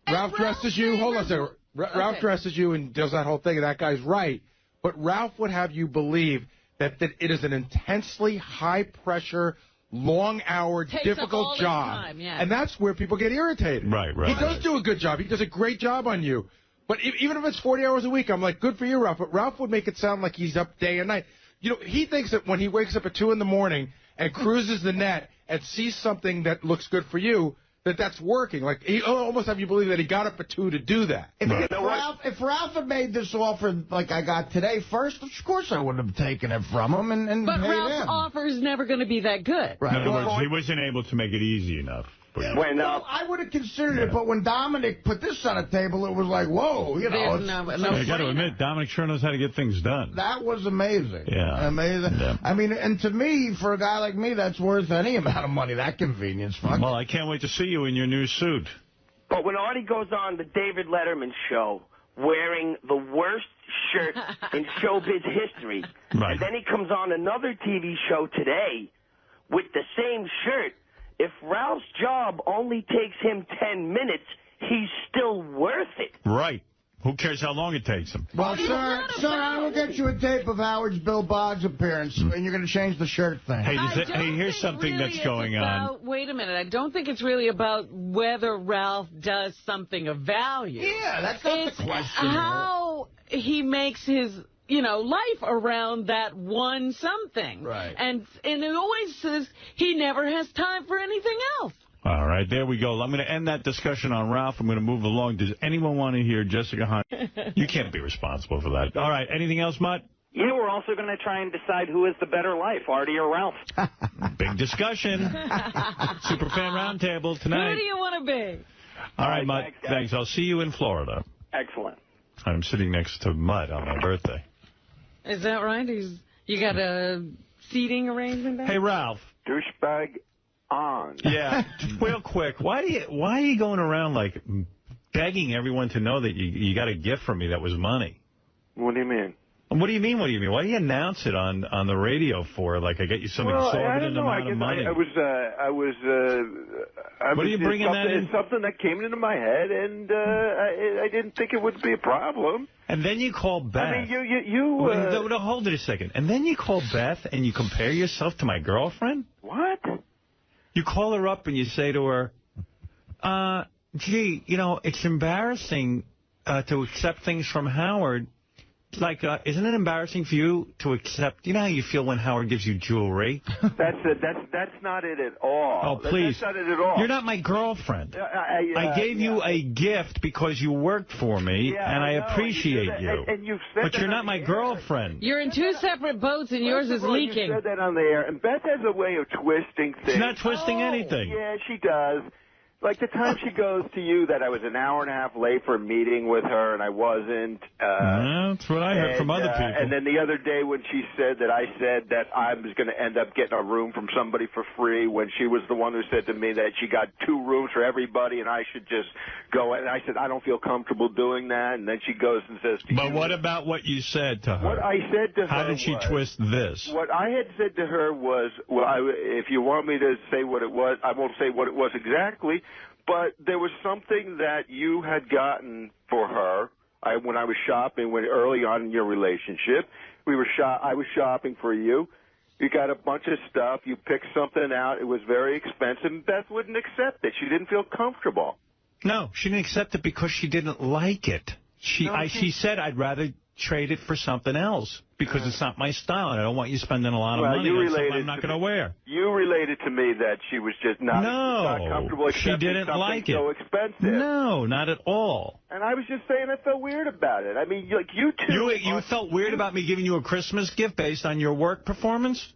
Ralph dresses you. Hold on a second. Ralph dresses you and does that whole thing, and that guy's right. But Ralph would have you believe that it is an intensely high-pressure, long-hour, difficult job. And that's where people get irritated. Right. He does do a good job. He does a great job on you. But even if it's 40 hours a week, I'm like, good for you, Ralph. But Ralph would make it sound like he's up day and night. You know, he thinks that when he wakes up at 2 in the morning and cruises the net and sees something that looks good for you, that's working. Like, he almost have you believe that he got up at 2 to do that. If Ralph had made this offer like I got today first, of course I wouldn't have taken it from him. But Ralph's offer is never going to be that good. Right. In other words, he wasn't able to make it easy enough. Well, I would have considered it, but when Dominic put this on the table, it was like, whoa, you know. I got to admit, Dominic sure knows how to get things done. That was amazing. Yeah. Amazing. Yeah. I mean, and to me, for a guy like me, that's worth any amount of money, that convenience. Fuck. Well, I can't wait to see you in your new suit. But when Artie goes on the David Letterman show wearing the worst shirt in showbiz history, and then he comes on another TV show today with the same shirt, if Ralph's job only takes him 10 minutes, he's still worth it. Right. Who cares how long it takes him? Well, sir, I will get you a tape of Howard's Bill Boggs appearance, and you're going to change the shirt thing. Hey, here's something that's going on. Wait a minute. I don't think it's really about whether Ralph does something of value. Yeah, that's not the question. How he makes his life around that one something. Right. And he always says he never has time for anything else. All right, there we go. I'm going to end that discussion on Ralph. I'm going to move along. Does anyone want to hear Jessica Hunt? You can't be responsible for that. All right, anything else, Mutt? Yeah, we're also going to try and decide who is the better life, Artie or Ralph. Big discussion. Superfan Roundtable tonight. Who do you want to be? All right, Mutt, thanks. I'll see you in Florida. Excellent. I'm sitting next to Mutt on my birthday. Is that right? You got a seating arrangement there? Hey, Ralph. Douchebag on. Yeah, real quick. Why are you going around, like, begging everyone to know that you got a gift from me that was money? What do you mean? What do you mean? What do you mean? Why do you announce it on the radio for? Like, I get you some exorbitant amount of money. What are you bringing that in? It's something that came into my head, and I didn't think it would be a problem. And then you call Beth. I mean, hold it a second. And then you call Beth and you compare yourself to my girlfriend? What? You call her up and you say to her, gee, you know, it's embarrassing to accept things from Howard. Like, isn't it embarrassing for you to accept, you know how you feel when Howard gives you jewelry? That's not it at all. Oh, please. That's not it at all. You're not my girlfriend. I gave you a gift because you worked for me, and I appreciate you. And you've said but you're not my girlfriend. You're in two separate boats, and yours is leaking. You said that on the air, and Beth has a way of twisting things. She's not twisting anything. Yeah, she does. Like the time she goes to you that I was an hour and a half late for a meeting with her and I wasn't. That's what I heard from other people. And then the other day when she said that I said that I was going to end up getting a room from somebody for free when she was the one who said to me that she got 2 rooms for everybody and I should just go. And I said, I don't feel comfortable doing that. And then she goes and says to But what about what you said to her? What I said to her How did she twist this? What I had said to her was, well, if you want me to say what it was, I won't say what it was exactly. But there was something that you had gotten for her when I was shopping early on in your relationship. I was shopping for you. You got a bunch of stuff. You picked something out. It was very expensive. And Beth wouldn't accept it. She didn't feel comfortable. No, she didn't accept it because she didn't like it. She said, I'd rather trade it for something else because it's not my style and I don't want you spending a lot of money on something I'm not going to wear. You related to me that she was just not comfortable accepting she didn't like it. So expensive. No, not at all. And I was just saying I felt weird about it. I mean, like you two. You felt weird about me giving you a Christmas gift based on your work performance?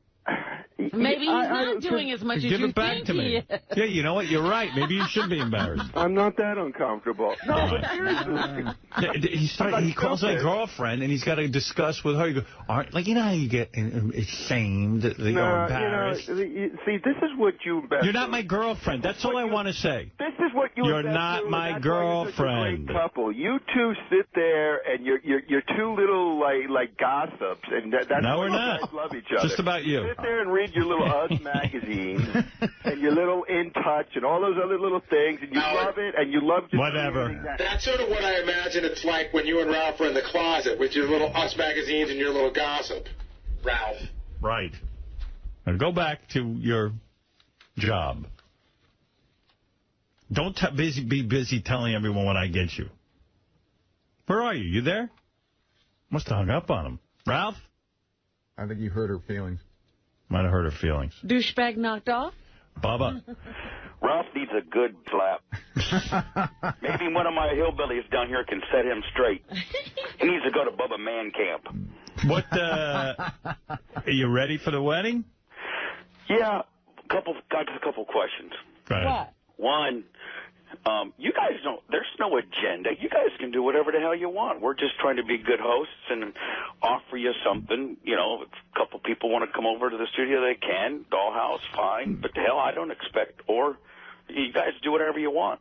Maybe he's not doing as much as you think. Give it back to me. Yeah, you know what? You're right. Maybe you should be embarrassed. I'm not that uncomfortable. No, but seriously. He calls my girlfriend, and he's got to discuss with her. You go, like, you know how you get ashamed, you're embarrassed? See, this is what you... You're not my girlfriend. That's all I want to say. This is what you... You're not my girlfriend. Great couple. You two sit there, and you're two little, like gossips, and that's no, we're not. You guys love each other. Just about you. Sit there and read your little 𝗦𝗫 magazines and your little In Touch and all those other little things, and you love it, and you love just whatever. That's sort of what I imagine it's like when you and Ralph are in the closet with your little Us magazines and your little gossip, Ralph. Right. Now go back to your job. Don't be busy telling everyone what I get you. Where are you? You there? Must have hung up on him. Ralph? I think you hurt her feelings. Might have hurt her feelings. Douchebag knocked off? Bubba? Ralph needs a good slap. Maybe one of my hillbillies down here can set him straight. He needs to go to Bubba Man Camp. What, are you ready for the wedding? Yeah, got a couple questions. Right. What? One, you guys don't, there's no agenda. You guys can do whatever the hell you want. We're just trying to be good hosts and offer you something. You know, if a couple people want to come over to the studio, they can. Dollhouse, fine. But the hell, I don't expect, or you guys do whatever you want.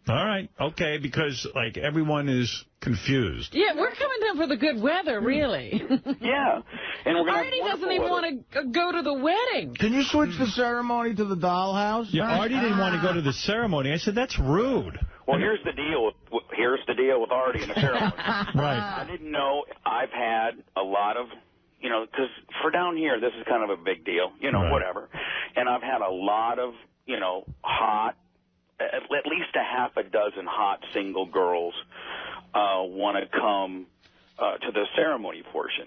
All right. Okay, because, like, everyone is confused. Yeah, we're coming down for the good weather, really. Yeah. And we're gonna Artie doesn't even want to go to the wedding. Can you switch the ceremony to the dollhouse? Yeah, Artie didn't want to go to the ceremony. I said, that's rude. Well, here's the deal with Artie and the ceremony. Right. I didn't know. I've had a lot of, you know, because for down here, this is kind of a big deal, you know, whatever. And I've had a lot of, you know, hot, at least a half a dozen hot single girls want to come to the ceremony portion.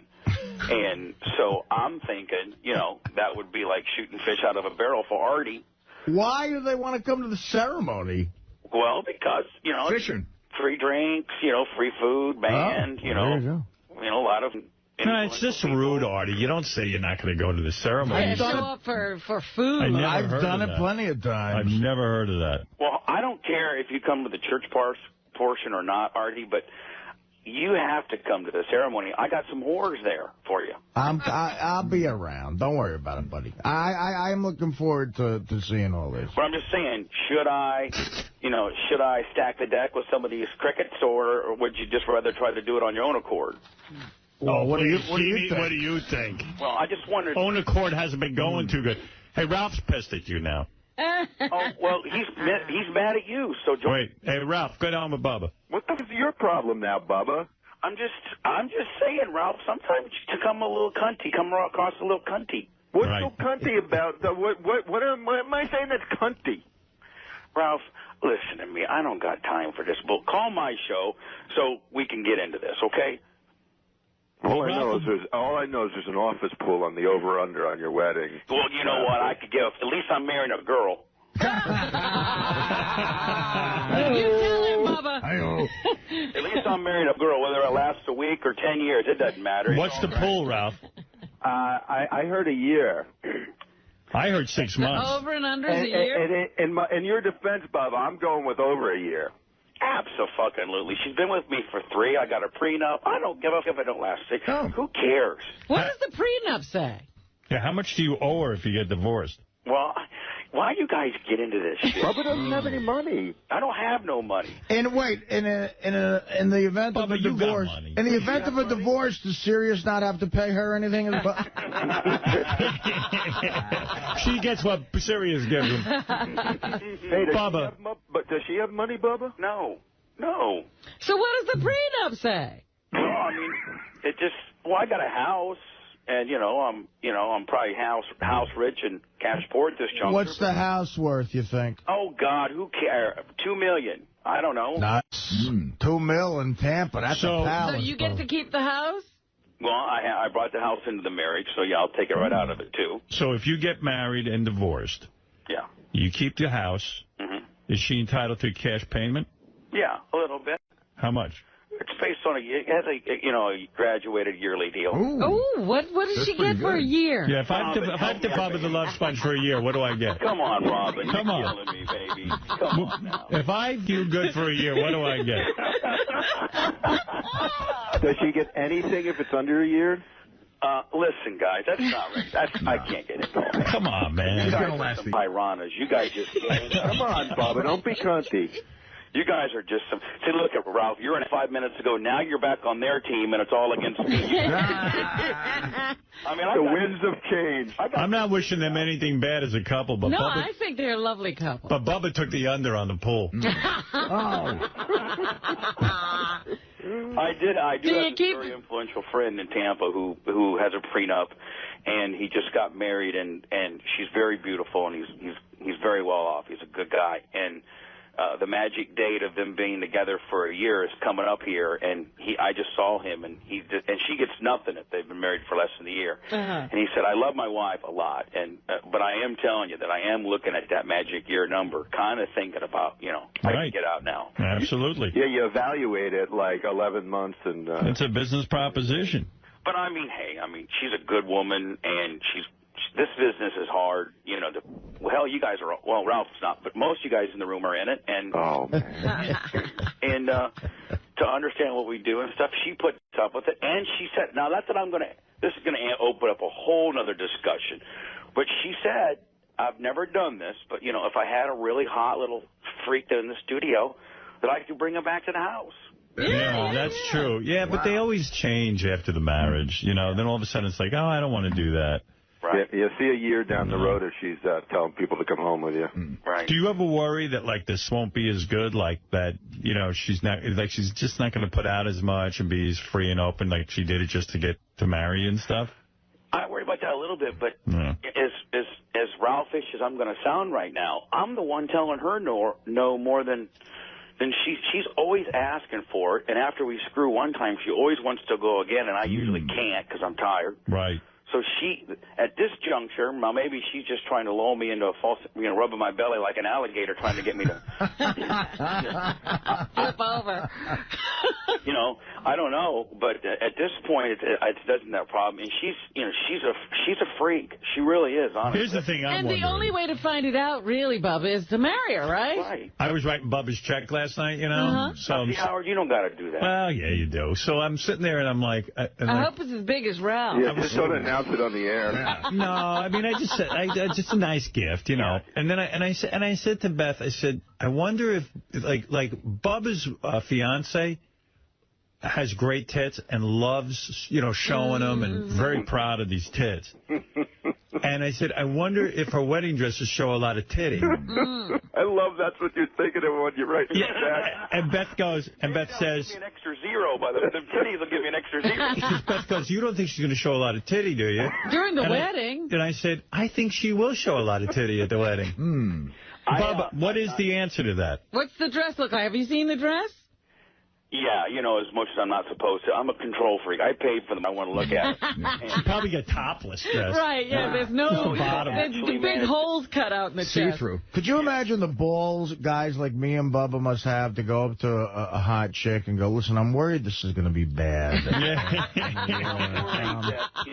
And so I'm thinking, you know, that would be like shooting fish out of a barrel for Artie. Why do they want to come to the ceremony? Well, because, you know, fishing, free drinks, you know, free food, band, you know, a lot of... No, it's just rude, Artie. You don't say you're not going to go to the ceremony. Show up for food. I've done it plenty of times. I've never heard of that. Well, I don't care if you come to the church portion or not, Artie, but you have to come to the ceremony. I got some whores there for you. I'll be around. Don't worry about it, buddy. I'm looking forward to seeing all this. But I'm just saying, should I stack the deck with some of these crickets, or would you just rather try to do it on your own accord? Well, what do you think? Well, I just wondered. Own accord hasn't been going too good. Hey, Ralph's pissed at you now. Oh, well, he's mad at you. So wait, hey, Ralph, go down with Bubba. What the f*** is your problem now, Bubba? I'm just saying, Ralph. Sometimes to come a little cunty, come across a little cunty. What's so cunty about? What am I saying that's cunty? Ralph, listen to me. I don't got time for this. But call my show so we can get into this, okay? All I know is there's an office pool on the over/under on your wedding. Well, you know what? I could give. At least I'm marrying a girl. You tell him, Bubba. At least I'm marrying a girl, whether it lasts a week or 10 years. It doesn't matter. What's the pool, Ralph? I heard a year. I heard 6 months. Over and under a year? In your defense, Bubba, I'm going with over a year. Abso-fucking-lutely. She's been with me for 3. I got a prenup. I don't give a fuck if it don't last 6. Oh. Who cares? What does the prenup say? Yeah, how much do you owe her if you get divorced? Well, why you guys get into this shit? Bubba doesn't have any money. I don't have no money. And wait, in the event of a divorce, in the event of a divorce, does Sirius not have to pay her anything? She gets what Sirius gives him. Hey, Bubba. Does she have money, Bubba? No. So what does the prenup say? Well, I mean, it just. Well, I got a house. And, I'm probably house rich and cash poor at this juncture. What's the house worth, you think? Oh, God, who cares? $2 million. I don't know. Nice. $2 million in Tampa. That's a palace. So you get to keep the house? Well, I brought the house into the marriage, so, yeah, I'll take it right out of it, too. So if you get married and divorced, you keep the house. Mm-hmm. Is she entitled to a cash payment? Yeah, a little bit. How much? It's based on it has a graduated yearly deal. Oh, what does she get for a year? Yeah, if I have to Bubba the Love Sponge for a year, what do I get? Come on, Robin. Come on. You're killing me, baby. Come on now. If I do good for a year, what do I get? Does she get anything if it's under a year? Listen, guys, that's not right. I can't get into it. Come on, man. You guys are some piranhas. You guys just can't. Come on, Bubba. Don't be cunty. You guys are just some... See, look at Ralph. You're in 5 minutes ago. Now you're back on their team, and it's all against me. The winds of change. I'm not wishing them anything bad as a couple, but no, Bubba, I think they're a lovely couple. But Bubba took the under on the pool. I do have a very influential friend in Tampa who has a prenup, and he just got married, and she's very beautiful, and he's very well off. He's a good guy, and the magic date of them being together for a year is coming up here, and I just saw him, and she gets nothing if they've been married for less than a year. And he said, I love my wife a lot, but I am telling you that I am looking at that magic year number, kind of thinking about, I can get out now. Absolutely. Yeah, you evaluate it like 11 months. And it's a business proposition. But, she's a good woman, and this business is hard, hell, you guys are, well, Ralph's not, but most of you guys in the room are in it, and and to understand what we do and stuff, she put up with it, and she said, now that's what this is going to open up a whole nother discussion, but she said, I've never done this, but, if I had a really hot little freak in the studio, that I could bring him back to the house. Yeah, that's true. Yeah, but they always change after the marriage, Then all of a sudden it's like, oh, I don't want to do that. Right. Yeah, see a year down the road if she's telling people to come home with you. Right. Do you ever worry that, this won't be as good, that, she's just not going to put out as much and be as free and open like she did it just to get to marry and stuff? I worry about that a little bit, but as Ralph-ish as I'm going to sound right now, I'm the one telling her no more than she's always asking for it, and after we screw one time, she always wants to go again, and I usually can't because I'm tired. Right. So at this juncture, maybe she's just trying to lull me into a false, rubbing my belly like an alligator, trying to get me to flip over. I don't know, but at this point, it doesn't have a problem. And she's a freak. She really is, honestly. Here's the thing I'm wondering. And the only way to find it out, really, Bubba, is to marry her, right? Right. I was writing Bubba's check last night, So, Howard, you don't got to do that. Well, yeah, you do. So I'm sitting there and I'm like... I hope it's as big as Ralph. Yeah, just don't announce it on the air. No, I just said, just a nice gift, And then I said to Beth, I said, I wonder if, like Bubba's fiance has great tits and loves, showing them and very proud of these tits. And I said, I wonder if her wedding dresses show a lot of titty. I love that's what you're thinking of when you write this back. And Beth goes, and Beth says... an extra zero 0 by the titties will give you an extra 0. Beth goes, you don't think she's going to show a lot of titty, do you? During the wedding. And I said, I think she will show a lot of titty at the wedding. Bubba, what is the answer to that? What's the dress look like? Have you seen the dress? Yeah, you know, as much as I'm not supposed to. I'm a control freak. I paid for them. I want to look at it. You probably get topless dress. Right, yeah, there's no there's the big holes cut out in the chest. See-through. Could you imagine the balls guys like me and Bubba must have to go up to a hot chick and go, listen, I'm worried this is going to be bad.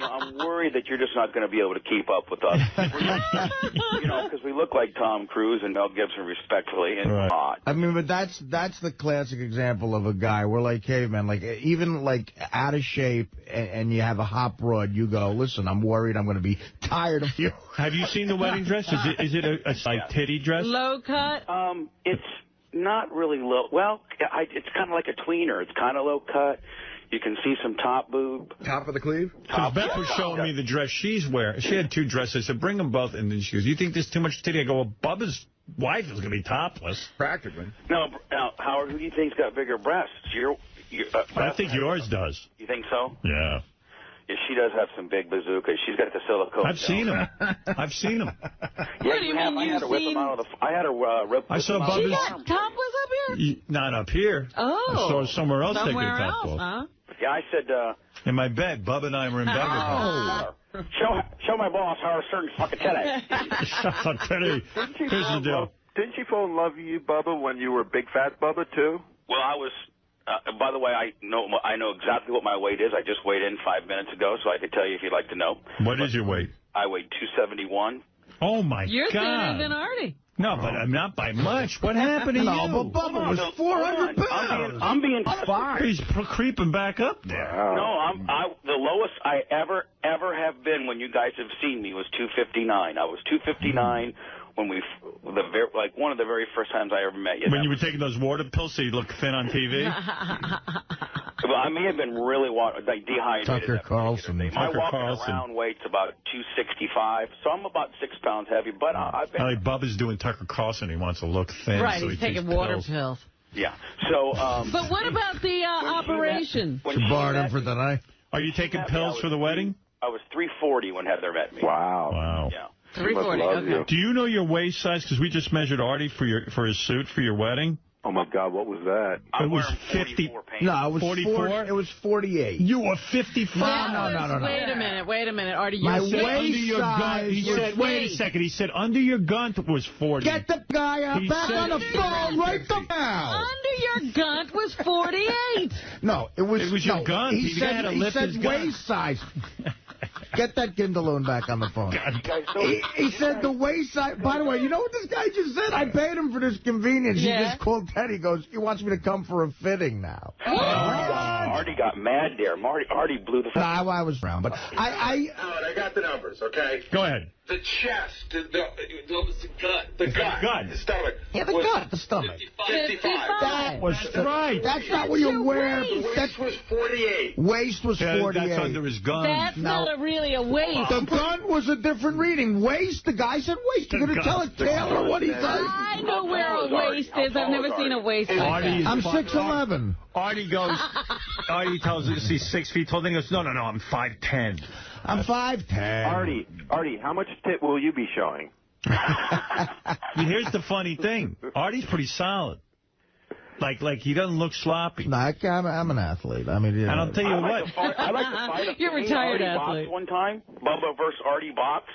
I'm worried that you're just not going to be able to keep up with us. You know, because we look like Tom Cruise and Mel Gibson respectfully and hot. I mean, but that's the classic example of a guy. We're like, hey, man, like, even, like, out of shape, and you have a hot broad, you go, listen, I'm worried I'm going to be tired of you. Have you seen the wedding dress? Is it a like, titty dress? Low cut? It's not really low. Well, it's kind of like a tweener. It's kind of low cut. You can see some top boob. Top of the cleave? Because Beth was showing me the dress she's wearing. She had 2 dresses. I said, bring them both. And then she goes, you think there's too much titty? I go, well, Bubba's wife is going to be topless. Practically. No, Howard, who do you think's got bigger breasts? I think yours does. You think so? Yeah. Yeah, she does have some big bazookas. She's got the silicone. I've seen them. I've seen them. Yeah, you have. I had to whip them out of the. I had to rip. I saw Bubba's. She got topless up here? Not up here. Oh. I saw her somewhere else taking Somewhere a top else, off. huh? Yeah, I said. In my bed. Bubba and I were in bed with her. Show my boss how to certain fucking titty. Shut up, titty. Here's the deal. Didn't she fall in love with you, Bubba, when you were big fat Bubba, too? Well, I was... by the way, I know exactly what my weight is. I just weighed in 5 minutes ago, so I could tell you if you'd like to know. What is your weight? I weighed 271. Oh, my You're God. You're thinner than Artie. No, but I'm not by much. What happened to you? No, but Bubba was 400 pounds. I'm being He's creeping back up there. No, the lowest I ever have been when you guys have seen me was 259. I was 259 when one of the very first times I ever met you. When you were taking those water pills so you look thin on TV? Well, I may have been really dehydrated. Tucker Carlson. My walking around weight's about 265, so I'm about 6 pounds heavy. But I've been... Like Bubba's doing Tucker Carlson. He wants to look thin. Right, so he's taking water pills. Yeah. So. But what about the operation? You borrowed him for the night? Are you taking pills for the wedding? I was 340 when Heather met me. Wow. Yeah. 340. Okay. Do you know your waist size? Because we just measured Artie for his suit for your wedding. Oh, my God, what was that? It was 50. No, it was 44. It was 48. You were 55. No. Wait a minute, Artie. My you waist size. He said, wait a second. He said under your gun was 40. Get the guy back on the phone right now. Under your gun was 48. No, it was your gun. He said waist size. Get that Gindaloon back on the phone. He said the waist size. By the way, you know what this guy just said? I paid him for this convenience. Yeah. He just called Ted. He goes, he wants me to come for a fitting now. Artie got mad there. Artie blew the... No, I was around, but I got the numbers, okay? Go ahead. The chest, the gut, the stomach. Yeah, the gut, the stomach. 55. That was right. That's not what you wear. Waist was 48. Waist was 48. That's under his gun. That's not really a waist. The gun was a different reading. Waist, the guy said waist. You're going to tell a tailor what he says? I know where a waist is. I've never seen a waist like that. I'm 6'11". Artie tells us he's 6 feet tall. Then he goes, no, I'm 5'10". I'm 5'10". Artie, how much tit will you be showing? Here's the funny thing. Artie's pretty solid. Like he doesn't look sloppy. No, I'm an athlete. I mean, and I'll tell you what. I like to fight. You're a retired athlete. One time, Bubba versus Artie box.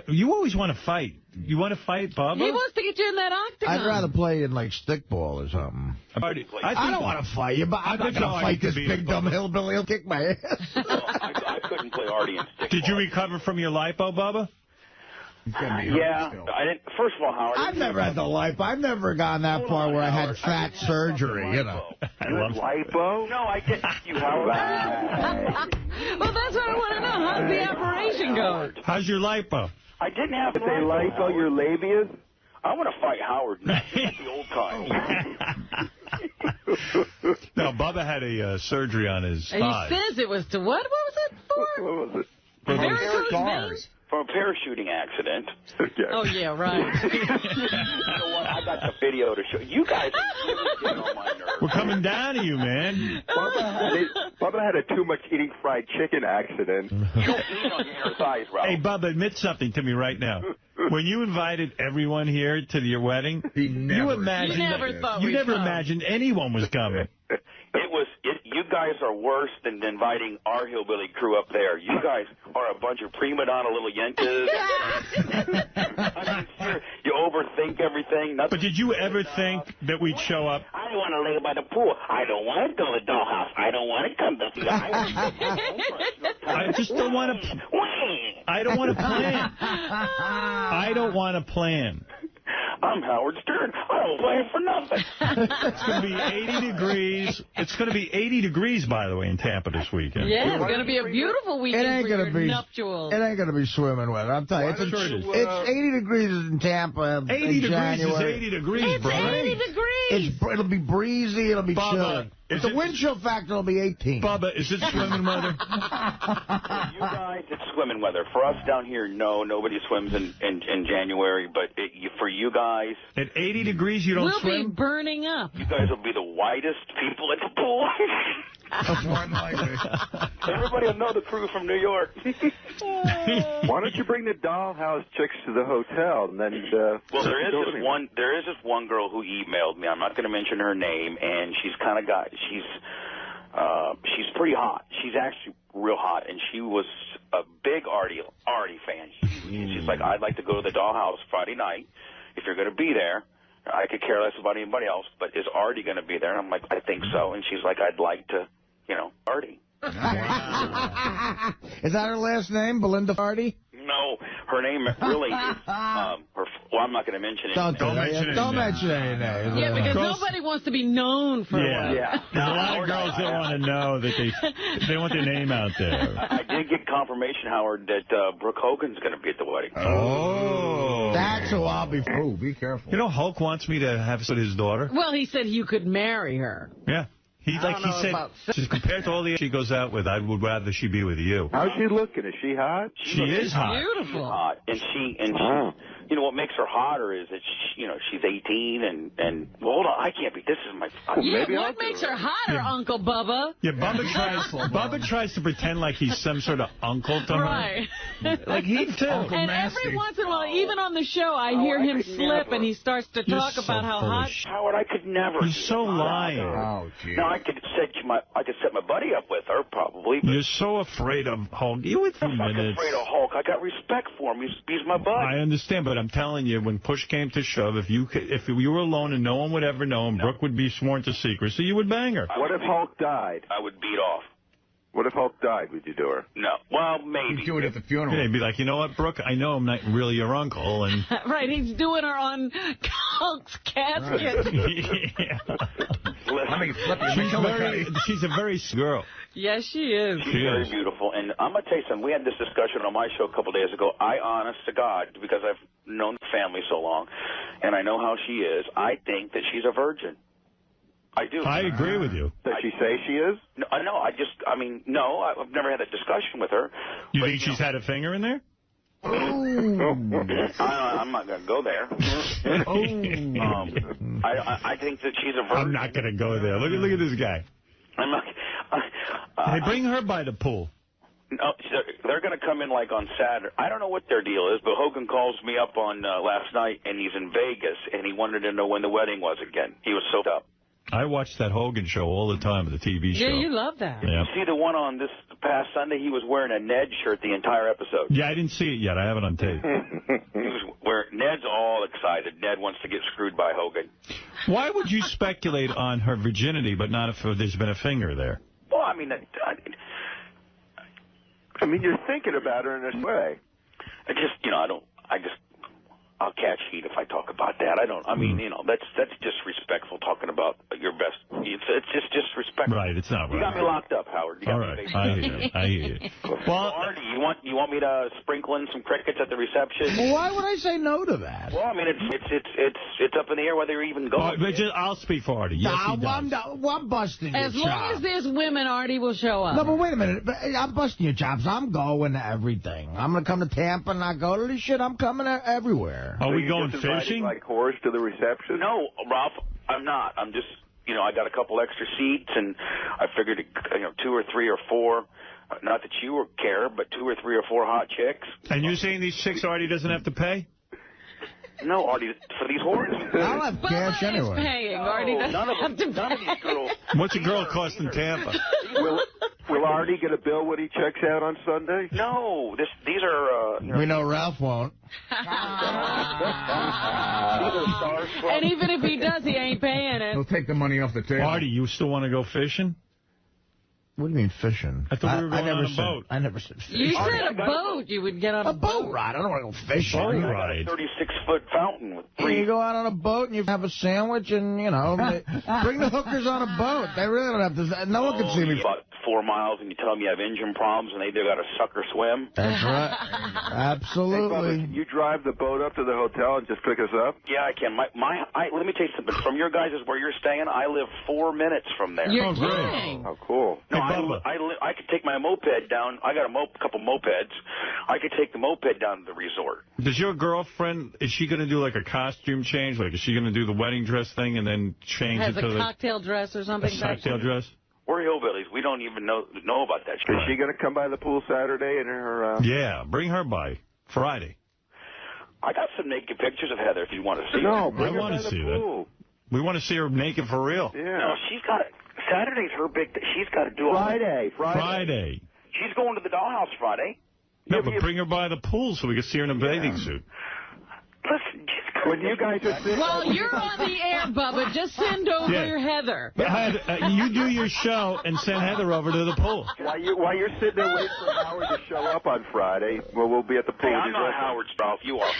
You always want to fight. You want to fight, Bubba? He wants to get you in that octagon. I'd rather play in, like, stickball or something. I don't want to fight you, but I'm not going to fight this big dumb hillbilly. He'll kick my ass. I couldn't play Artie in stickball. Did you recover from your lipo, Bubba? Yeah, I didn't. First of all, Howard, I've never had the lipo. I've never gone that far where I had fat surgery, you know. I love lipo? No, I get you, Howard. Well, that's what I want to know. How's the operation going? How's your lipo? I didn't have Did they lipo your labias? I want to fight Howard now. That's the old times. No, Bubba had a surgery on his thigh. He says it was to what? What was it for? What was it? Varicose from a parachuting accident. Oh, yeah, right. You know what? I got the video to show. You guys are getting on my nerves. We're coming down to you, man. Bubba had a too much eating fried chicken accident. You don't eat on your thighs, Ralph. Hey, Bubba, admit something to me right now. When you invited everyone here to your wedding, you never imagined anyone was coming. You guys are worse than inviting our hillbilly crew up there. You guys are a bunch of prima donna little yentas. I mean, sure, you overthink everything. But did you ever think that we'd show up? I don't want to lay by the pool. I don't want to go to the dollhouse. I don't want to come to the I just don't want to. I don't want to plan. I don't want to plan. I'm Howard Stern. I don't plan for nothing. It's going to be 80 degrees. It's going to be 80 degrees, by the way, in Tampa this weekend. Yeah, it's going to be a beautiful weekend for your nuptials. It ain't going to be swimming weather. I'm telling you. It's 80 degrees in Tampa 80 in degrees January. is 80 degrees, it's bro. 80 degrees. It'll be breezy. It'll be chilly. Is the wind chill factor will be 18. Bubba, is it swimming weather? For you guys, it's swimming weather. For us down here, no, nobody swims in January. But for you guys... At 80 degrees, you don't swim? We'll be burning up. You guys will be the whitest people at the pool. Everybody will know the crew from New York. Why don't you bring the dollhouse chicks to the hotel and then? Well, there is this one girl who emailed me. I'm not going to mention her name, and she's kind of she's pretty hot. She's actually real hot, and she was a big Artie fan. She's like, I'd like to go to the dollhouse Friday night if you're going to be there. I could care less about anybody else, but is Artie going to be there? And I'm like, I think so. And she's like, I'd like to, Artie. Is that her last name, Belinda Artie? No, her name really is, well, I'm not going to mention it. Don't mention any names. Yeah, because nobody wants to be known for Yeah. There's a lot of girls that want to know that they want their name out there. I did get confirmation, Howard, that Brooke Hogan's going to be at the wedding. Oh. That's who I'll be. Oh, be careful. You know, Hulk wants me to have his daughter. Well, he said you could marry her. Yeah. He said, compared to all the she goes out with, I would rather she be with you. How's she looking? Is she hot? She is hot. Beautiful. She's hot. And she what makes her hotter is that she's 18 and well, hold on, I can't be. This is my. What makes her hotter, Uncle Bubba? Yeah, Bubba tries to pretend like he's some sort of uncle to her. Right. Like he too. And every once in a while, even on the show, I hear him slip and he starts to talk about how hot. Howard, I could never. You're so lying. Oh, gee. No, I could set my buddy up with her probably. But you're so afraid of Hulk. You with I'm not afraid of Hulk. I got respect for him. He's my buddy. I understand, but I'm telling you, when push came to shove, if you were alone and no one would ever know, and Brooke would be sworn to secrecy, you would bang her. What if Hulk died? I would beat off. What if Hulk died? Would you do her? No. Well, maybe. You'd do it at the funeral. Yeah, he'd be like, you know what, Brooke? I know I'm not really your uncle, and right, he's doing her on Hulk's casket. She's a very girl. Yes, she is. She's very beautiful. And I'm going to tell you something. We had this discussion on my show a couple of days ago. I, honest to God, because I've known the family so long, and I know how she is, I think that she's a virgin. I do. I agree with you. Does she say she is? No, I've never had a discussion with her. You think she's had a finger in there? I'm not going to go there. I think that she's a virgin. I'm not going to go there. Look at this guy. I'm not. Hey, bring her by the pool. No, they're going to come in like on Saturday. I don't know what their deal is, but Hogan calls me up on last night, and he's in Vegas, and he wanted to know when the wedding was again. He was so up. I watch that Hogan show all the time, the TV show. Yeah, you love that. Yeah. See the one on this past Sunday? He was wearing a Ned shirt the entire episode. Yeah, I didn't see it yet. I have it on tape. Ned's all excited. Ned wants to get screwed by Hogan. Why would you speculate on her virginity, but not if there's been a finger there? Well, I mean, you're thinking about her in this way. I'll catch heat if I talk about that. That's disrespectful talking about your best. It's just disrespectful. Right, it's not right. You got me locked up, Howard. All right, I hear you. Well, Artie, You want me to sprinkle in some crickets at the reception? Well, why would I say no to that? Well, I mean, it's up in the air whether you're even going. I'll speak for Artie. Yes, he does. I'm busting your chops. As long as there's women, Artie will show up. No, but wait a minute. I'm busting your chops. I'm going to everything. I'm going to come to Tampa and not go to this shit. I'm coming everywhere. Are we going fishing? Like whores to the reception? No, Ralph, I'm not. I'm just, I got a couple extra seats, and I figured, 2 or 3 or 4. Not that you would care, but 2 or 3 or 4 hot chicks. And you're saying these chicks Artie doesn't have to pay? No, Artie, for these whores. I'll have cash anyway. Paying. Artie doesn't have to pay. None of these girls. What's a girl cost in Tampa? Will Artie get a bill when he checks out on Sunday? No, these are... We know Ralph won't. And even if he does, he ain't paying it. He'll take the money off the table. Artie, you still want to go fishing? What do you mean fishing? I thought we were going on a boat. I never said fishing. You said a boat. You would get on a boat. Ride. I don't want to go fishing. Boat ride. 36-foot fountain with 3. You go out on a boat and you have a sandwich and, bring the hookers on a boat. They really don't have to. No one can see me. About 4 miles and you tell them you have engine problems and they got a sucker swim. That's right. Absolutely. Hey, Bubba, can you drive the boat up to the hotel and just pick us up? Yeah, I can. Let me tell you something. From your guys' where you're staying, I live 4 minutes from there. You're kidding. Oh, cool. No, I could take my moped down. I got a couple mopeds. I could take the moped down to the resort. Does your girlfriend, is she going to do like a costume change? Like, is she going to do the wedding dress thing and then change it to Has a cocktail dress or something? A cocktail dress? We're hillbillies. We don't even know about that shit. Is she going to come by the pool Saturday in her... Yeah, bring her by Friday. I got some naked pictures of Heather if you want to see her. No, I want to see that. We want to see her naked for real. Yeah. No, she's got it. Saturday's her big... She's got to do it. Friday. She's going to the dollhouse Friday. No, but bring her by the pool so we can see her in a bathing suit. Listen, when you guys are sitting... Well, you're on the air, Bubba. Just send over Heather. You do your show and send Heather over to the pool. While you're sitting there waiting for Howard to show up on Friday, we'll be at the pool. Hey, I'm not Howard Ralph. You are.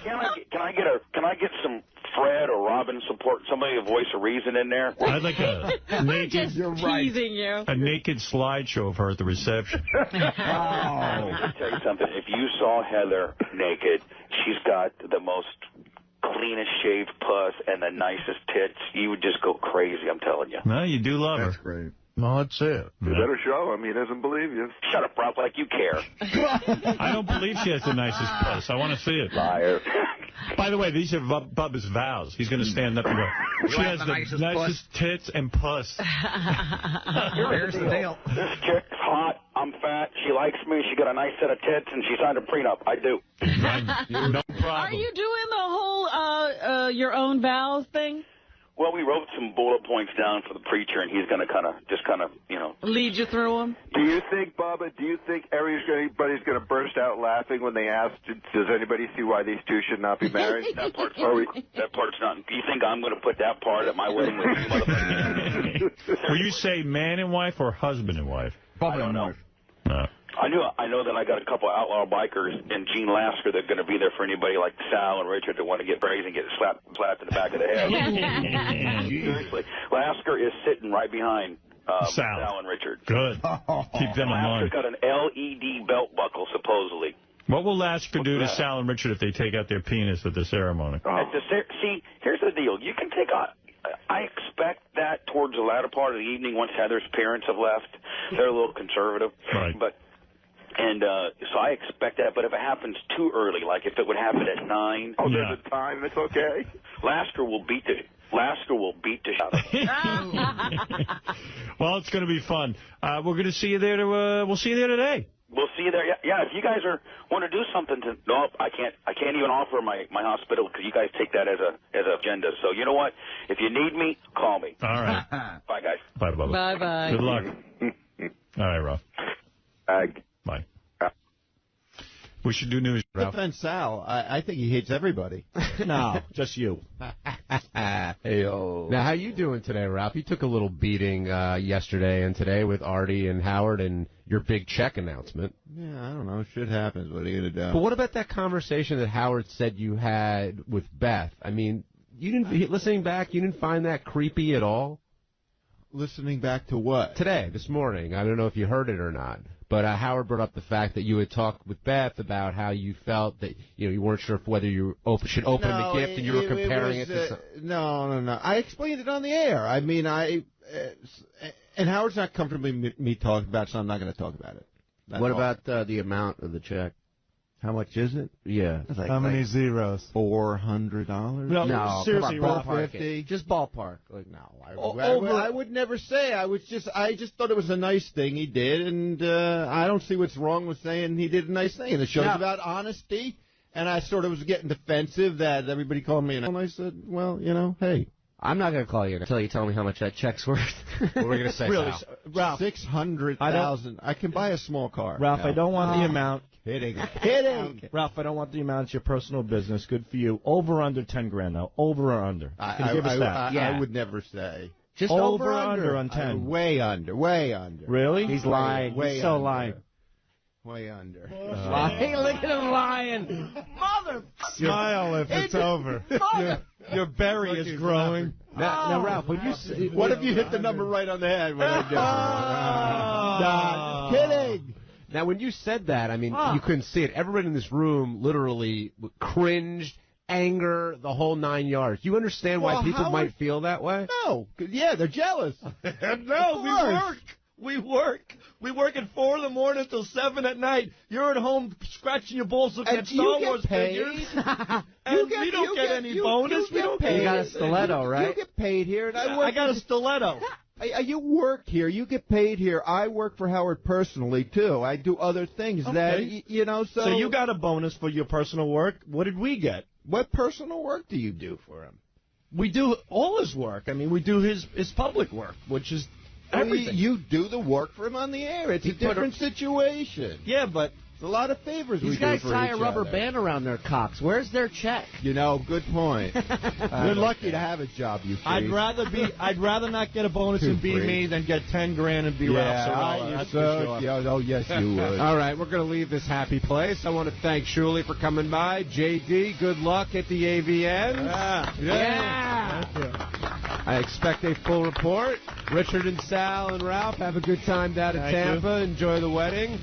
Can I get some Fred or Robin support? Somebody a voice of reason in there. I'd like a naked. Just teasing you. A naked slideshow of her at the reception. Let me tell you something. If you saw Heather naked, she's got the most cleanest shaved puss and the nicest tits. You would just go crazy, I'm telling you. No, you do love her. That's great. No, that's it. You better show him. He doesn't believe you. Shut up, Ralph, like you care. I don't believe she has the nicest puss. I want to see it. Liar. By the way, these are Bubba's vows. He's going to stand up and go, she has the nicest tits and puss. Here's the deal. This chick's hot. I'm fat. She likes me. She got a nice set of tits, and she signed a prenup. I do. No problem. Are you doing the whole your own vows thing? Well, we wrote some bullet points down for the preacher, and he's going to kind of, lead you through them? Do you think, Bubba, everybody's going to burst out laughing when they ask, does anybody see why these two should not be married? That part's not. Do you think I'm going to put that part at my wedding with you motherfuckers? Will you say man and wife or husband and wife? I don't know. No. I know that I got a couple of outlaw bikers and Gene Lasker that are going to be there for anybody like Sal and Richard that want to get crazy and get slapped in the back of the head. Seriously. Lasker is sitting right behind Sal and Richard. Good. Keep them in mind. Lasker's got an LED belt buckle, supposedly. What will Lasker do to Sal and Richard if they take out their penis at the ceremony? See, here's the deal. You can take out... I expect that towards the latter part of the evening once Heather's parents have left. They're a little conservative. Right. So I expect that, but if it happens too early, like if it would happen at 9... Oh, there's a time. It's okay. Lasker will beat the shit out of him. Well, it's going to be fun. We're going to see you there. We'll see you there today. We'll see you there. Yeah, if you guys want to do something no, I can't even offer my hospital because you guys take that as a agenda. So you know what? If you need me, call me. All right. Bye, guys. Bye, Bubba. Bye-bye. Good luck. All right, Ralph. Bye. We should do news, Ralph. Defend Sal. I think he hates everybody. No, just you. Hey-o. Now, how you doing today, Ralph? You took a little beating yesterday and today with Artie and Howard and your big check announcement. Yeah, I don't know. Shit happens. What are you going to do? But what about that conversation that Howard said you had with Beth? I mean, listening back, you didn't find that creepy at all? Listening back to what? Today, this morning. I don't know if you heard it or not. But Howard brought up the fact that you had talked with Beth about how you felt that you weren't sure whether you should open the gift, and you were comparing it to something. No. I explained it on the air. I mean, and Howard's not comfortable with me talking about it, so I'm not going to talk about it. What about the amount of the check? How much is it? Yeah. How many zeros? $400? No, seriously, ballpark it. Just ballpark. Like, no. I would never say. I just thought it was a nice thing he did, and I don't see what's wrong with saying he did a nice thing. And the show's about honesty, and I sort of was getting defensive that everybody called me, and I said, well, hey. I'm not going to call you until you tell me how much that check's worth. What are we going to say, really, Ralph? $600,000. I can buy a small car. Ralph, I don't want the amount. Kidding. Ralph, I don't want the amount. It's your personal business. Good for you. Over or under 10 grand now. Over or under? Can you give us that? I would never say. Just over or under on 10? Way under. Really? He's lying. He's so lying. Way under. Lying. Look at him lying. Mother. Smile if it's over. Your berry is growing. Now, Ralph, would you say, what if you hit the number right on the head when I did? Kidding. Now, when you said that, I mean, you couldn't see it. Everyone in this room literally cringed, anger, the whole 9 yards. You understand why people might feel that way? No. Yeah, they're jealous. No, we work. We work at 4 in the morning until 7 at night. You're at home scratching your balls looking at Star Wars figures. And we don't get any bonus. We don't You got a stiletto, right? You get paid here, and I got a stiletto. You work here. You get paid here. I work for Howard personally, too. I do other things that, So you got a bonus for your personal work. What did we get? What personal work do you do for him? We do all his work. I mean, we do his public work, which is everything. You do the work for him on the air. It's a different situation. Yeah, but it's a lot of favors we do for each other. These guys tie a rubber band around their cocks. Where's their check? Good point. You're lucky to have a job, you freak. I'd rather not get a bonus and be me than get 10 grand and be Ralph. Oh, yes, you would. All right, we're going to leave this happy place. I want to thank Shuli for coming by. JD, good luck at the AVN. Yeah. Thank you. I expect a full report. Richard and Sal and Ralph, have a good time down in Tampa. Enjoy the wedding.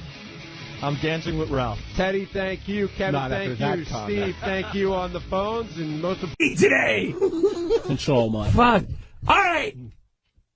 I'm dancing with Ralph. Teddy, thank you. Kevin, thank you. Steve, thank you on the phones. And most of today. Control my. Fuck. All right.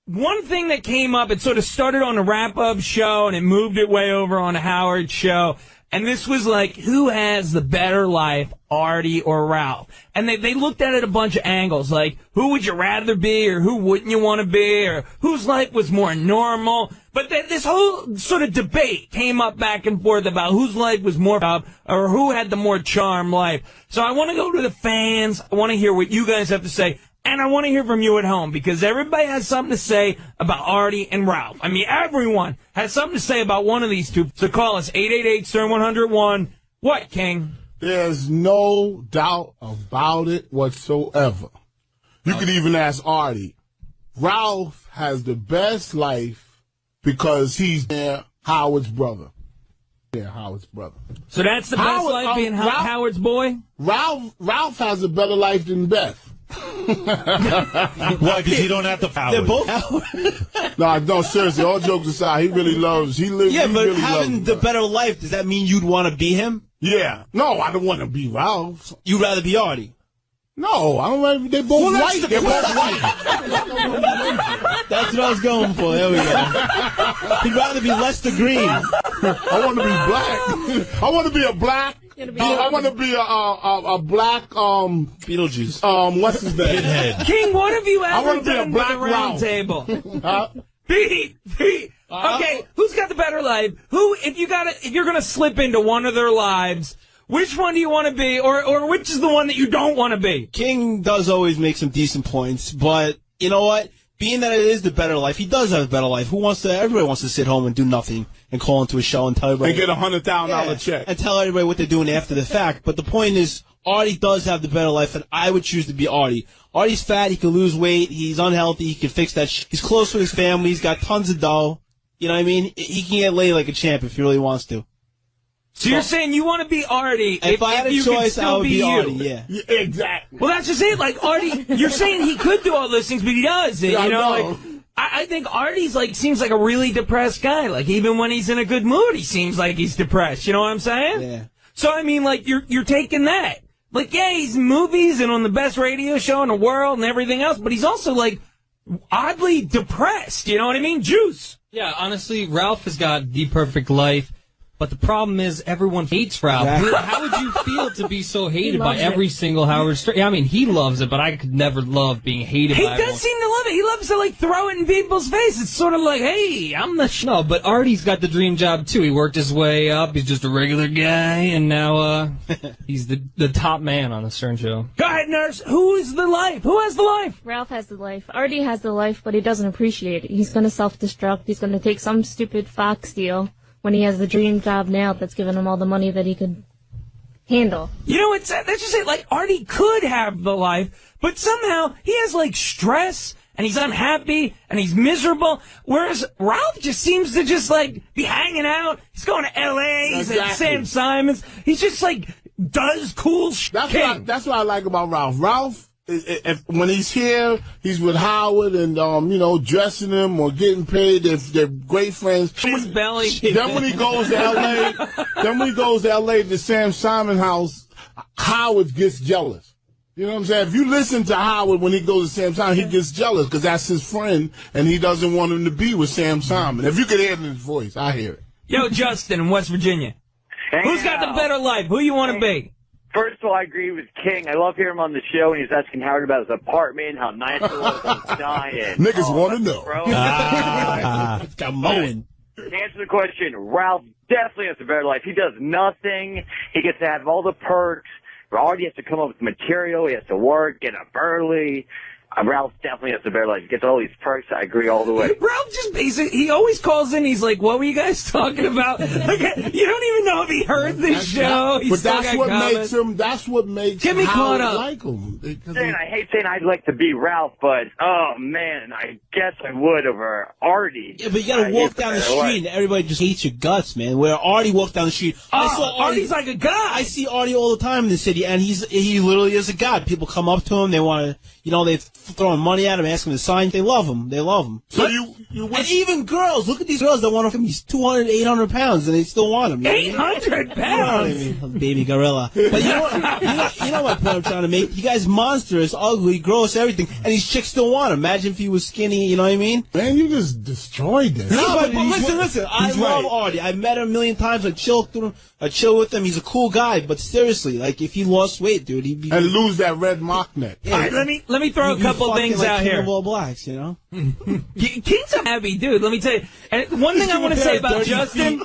One thing that came up, it sort of started on the wrap-up show, and it moved it way over on Howard's show. And this was like, who has the better life, Artie or Ralph? And they looked at it a bunch of angles, like, who would you rather be, or who wouldn't you want to be, or whose life was more normal? But this whole sort of debate came up back and forth about whose life was more up, or who had the more charmed life. So I want to go to the fans. I want to hear what you guys have to say. And I want to hear from you at home, because everybody has something to say about Artie and Ralph. I mean, everyone has something to say about one of these two. So call us, 888-STERN-101. What, King? There's no doubt about it whatsoever. You could even ask Artie. Ralph has the best life because he's Howard's brother. Yeah, Howard's brother. So that's the best life, being Howard's boy? Ralph has a better life than Beth. Why? Because you don't have to. They're both. No, seriously. All jokes aside, he really loves. Yeah, but having the better life, does that mean you'd want to be him? Yeah. No, I don't want to be Ralph. You'd rather be Artie. No, I don't want. They're both white. They're both white. That's what I was going for. There we go. He'd rather be Lester Green. I want to be black. I want to be a black. I want to be a black Beetlejuice. What's his name? Pinhead. King, what have you I ever want to be a done black with the round table? Pete. Okay, who's got the better life? If you're gonna slip into one of their lives, which one do you want to be, or which is the one that you don't want to be? King does always make some decent points, but you know what? Being that it is the better life, he does have a better life. Everybody wants to sit home and do nothing and call into a show and tell everybody. And get $100,000 check. And tell everybody what they're doing after the fact. But the point is, Artie does have the better life, and I would choose to be Artie. Artie's fat, he can lose weight, he's unhealthy, he can fix that He's close with his family, he's got tons of dough. You know what I mean? He can get laid like a champ if he really wants to. So you're saying you want to be Artie if I had a choice, I would be Artie, yeah. Exactly. Well, that's just it. Like, Artie, you're saying he could do all those things, but he doesn't. Yeah, you know, I know. like, I think Artie's seems like a really depressed guy. Like even when he's in a good mood, he seems like he's depressed. You know what I'm saying? Yeah. So I mean, you're taking that. Like, yeah, he's in movies and on the best radio show in the world and everything else, but he's also oddly depressed. You know what I mean? Juice. Yeah, honestly, Ralph has got the perfect life. But the problem is everyone hates Ralph. How would you feel to be so hated by every single Howard Stern? Yeah, I mean, he loves it, but I could never love being hated by He does seem to love it. He loves to, throw it in people's face. It's sort of like, hey, I'm the No, but Artie's got the dream job, too. He worked his way up. He's just a regular guy, and now he's the top man on the Stern Show. Go ahead, nurse. Who has the life? Ralph has the life. Artie has the life, but he doesn't appreciate it. He's going to self-destruct. He's going to take some stupid Fox deal when he has the dream job now that's giving him all the money that he could handle. You know, that's just it. Artie could have the life, but somehow he has, stress, and he's unhappy, and he's miserable, whereas Ralph just seems to be hanging out. He's going to L.A., he's at Sam Simon's. He's just, does cool shit. That's what I like about Ralph. Ralph, when he's here, he's with Howard and, dressing him or getting paid. They're great friends. His belly. Then when he goes to L.A., to Sam Simon house, Howard gets jealous. You know what I'm saying? If you listen to Howard when he goes to Sam Simon, he gets jealous because that's his friend and he doesn't want him to be with Sam Simon. If you could hear it in his voice, I hear it. Yo, Justin in West Virginia. Who's got the better life? Who you want to be? First of all, I agree with King. I love hearing him on the show, and he's asking Howard about his apartment, how nice it was. I'm dying. Niggas want to know. Come on. To answer the question, Ralph definitely has a better life. He does nothing. He gets to have all the perks. Artie has to come up with material. He has to work, get up early. Ralph definitely has a better life. He gets all these perks. I agree all the way. Ralph just he always calls in. He's like, what were you guys talking about? You don't even know if he heard this show. But that's what makes Get me caught up. Like him. I hate saying I'd like to be Ralph, but, oh, man, I guess I would over Artie. Yeah, but you got to walk down the street and everybody just hates your guts, man. Where Artie walked down the street. I saw Artie's like a god. I see Artie all the time in the city, and he literally is a god. People come up to him. They want to, they throwing money at him, asking him to sign. They love him. So and even girls, look at these girls that want him. He's 200, 800 pounds, and they still want him. 800 pounds? You know what I mean? Baby gorilla. But you know what point I'm trying to make? You guys monstrous, ugly, gross, everything, and these chicks still want him. Imagine if he was skinny, you know what I mean? Man, you just destroyed this. No, but listen. I love Artie. I've met him a million times. I chill with him. He's a cool guy, but seriously, if he lost weight, dude, he'd be... And lose that red mock neck. Yeah, all right, let me throw a couple things out here. King of all blacks, you know? King's a happy dude, let me tell you. And one thing I want to say about Justin...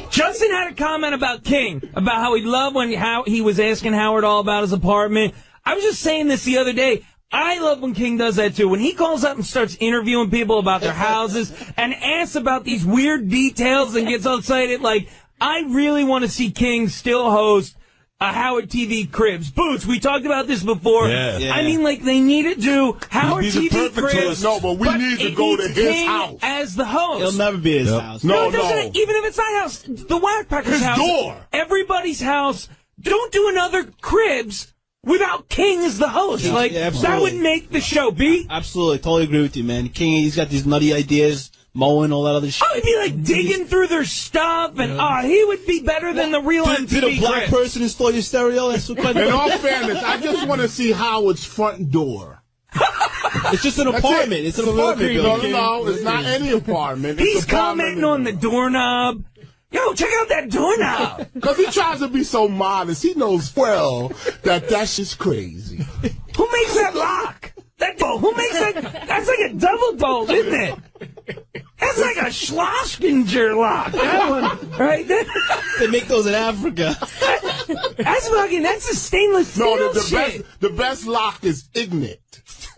Justin had a comment about King, about how he loved how he was asking Howard all about his apartment. I was just saying this the other day. I love when King does that, too. When he calls up and starts interviewing people about their houses and asks about these weird details and gets all excited, I really want to see King still host a Howard TV Cribs. Boots, we talked about this before. Yeah. I mean, they need to do Howard TV Cribs. No, but we need to go to his King house. As the host. It'll never be his house. No. Even if it's not house, the Wack Packers' house. Door. Everybody's house. Don't do another Cribs without King as the host. That would make the show beat. Absolutely. Totally agree with you, man. King, he's got these nutty ideas. Mowing, all that other shit. Oh, he'd be digging through their stuff, and he would be better than the real MTV. Did a black person install your stereo? That's what In all fairness, I just want to see Howard's front door. It's just an apartment. It's an apartment building. No, it's not any apartment. He's commenting on the doorknob. Yo, check out that doorknob. Because he tries to be so modest. He knows well that that's just crazy. Who makes that lock? Who makes that? That's like a double bolt, isn't it? That's like a Schlosinger lock. That one, right? They make those in Africa. That's a stainless steel shit. The best lock is ignorant.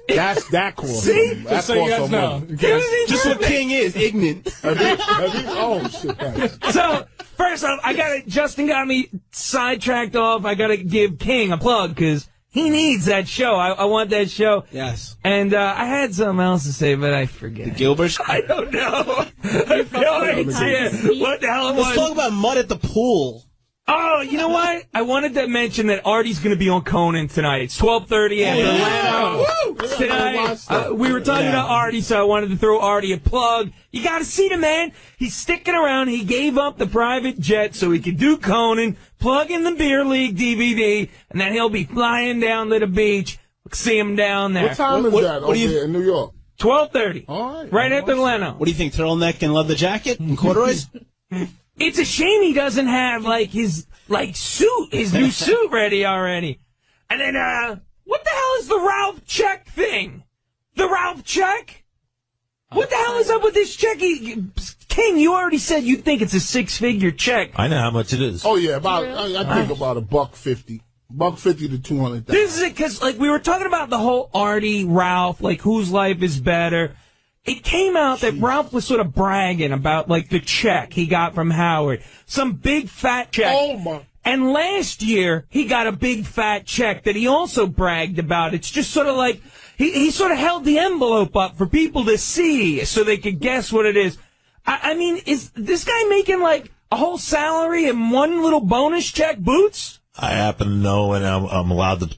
That course. See? That's so you guys know. Just what King is, ignorant. Oh, shit. So, first off, Justin got me sidetracked off. I got to give King a plug, because he needs that show. I want that show. Yes. And I had something else to say, but I forget. The Gilbert? I don't know. I have no idea what the hell it was. Let's talk about mud at the pool. Oh, you know what? I wanted to mention that Artie's going to be on Conan tonight. It's 12:30 at Atlanta tonight. We were talking about Artie, so I wanted to throw Artie a plug. You got to see the man. He's sticking around. He gave up the private jet so he could do Conan, plug in the Beer League DVD, and then he'll be flying down to the beach. See him down there. What time is that over here in New York? 12:30. All right. Right after Atlanta. What do you think, turtleneck and leather jacket and corduroys? It's a shame he doesn't have, like, his, suit, his new suit ready already. And then, what the hell is the Ralph check thing? The Ralph check? What the hell is up with this check? King, you already said you think it's a 6-figure check. I know how much it is. Oh, yeah, I think about $150. $150 to $200,000. This is it, because, like, we were talking about the whole Artie, Ralph, like, whose life is better. It came out that Ralph was sort of bragging about, like, the check he got from Howard. Some big fat check. Oh, my. And last year, he got a big fat check that he also bragged about. It's just sort of like, he sort of held the envelope up for people to see so they could guess what it is. I mean, is this guy making, like, a whole salary and one little bonus check, Boots? I happen to know, and I'm allowed to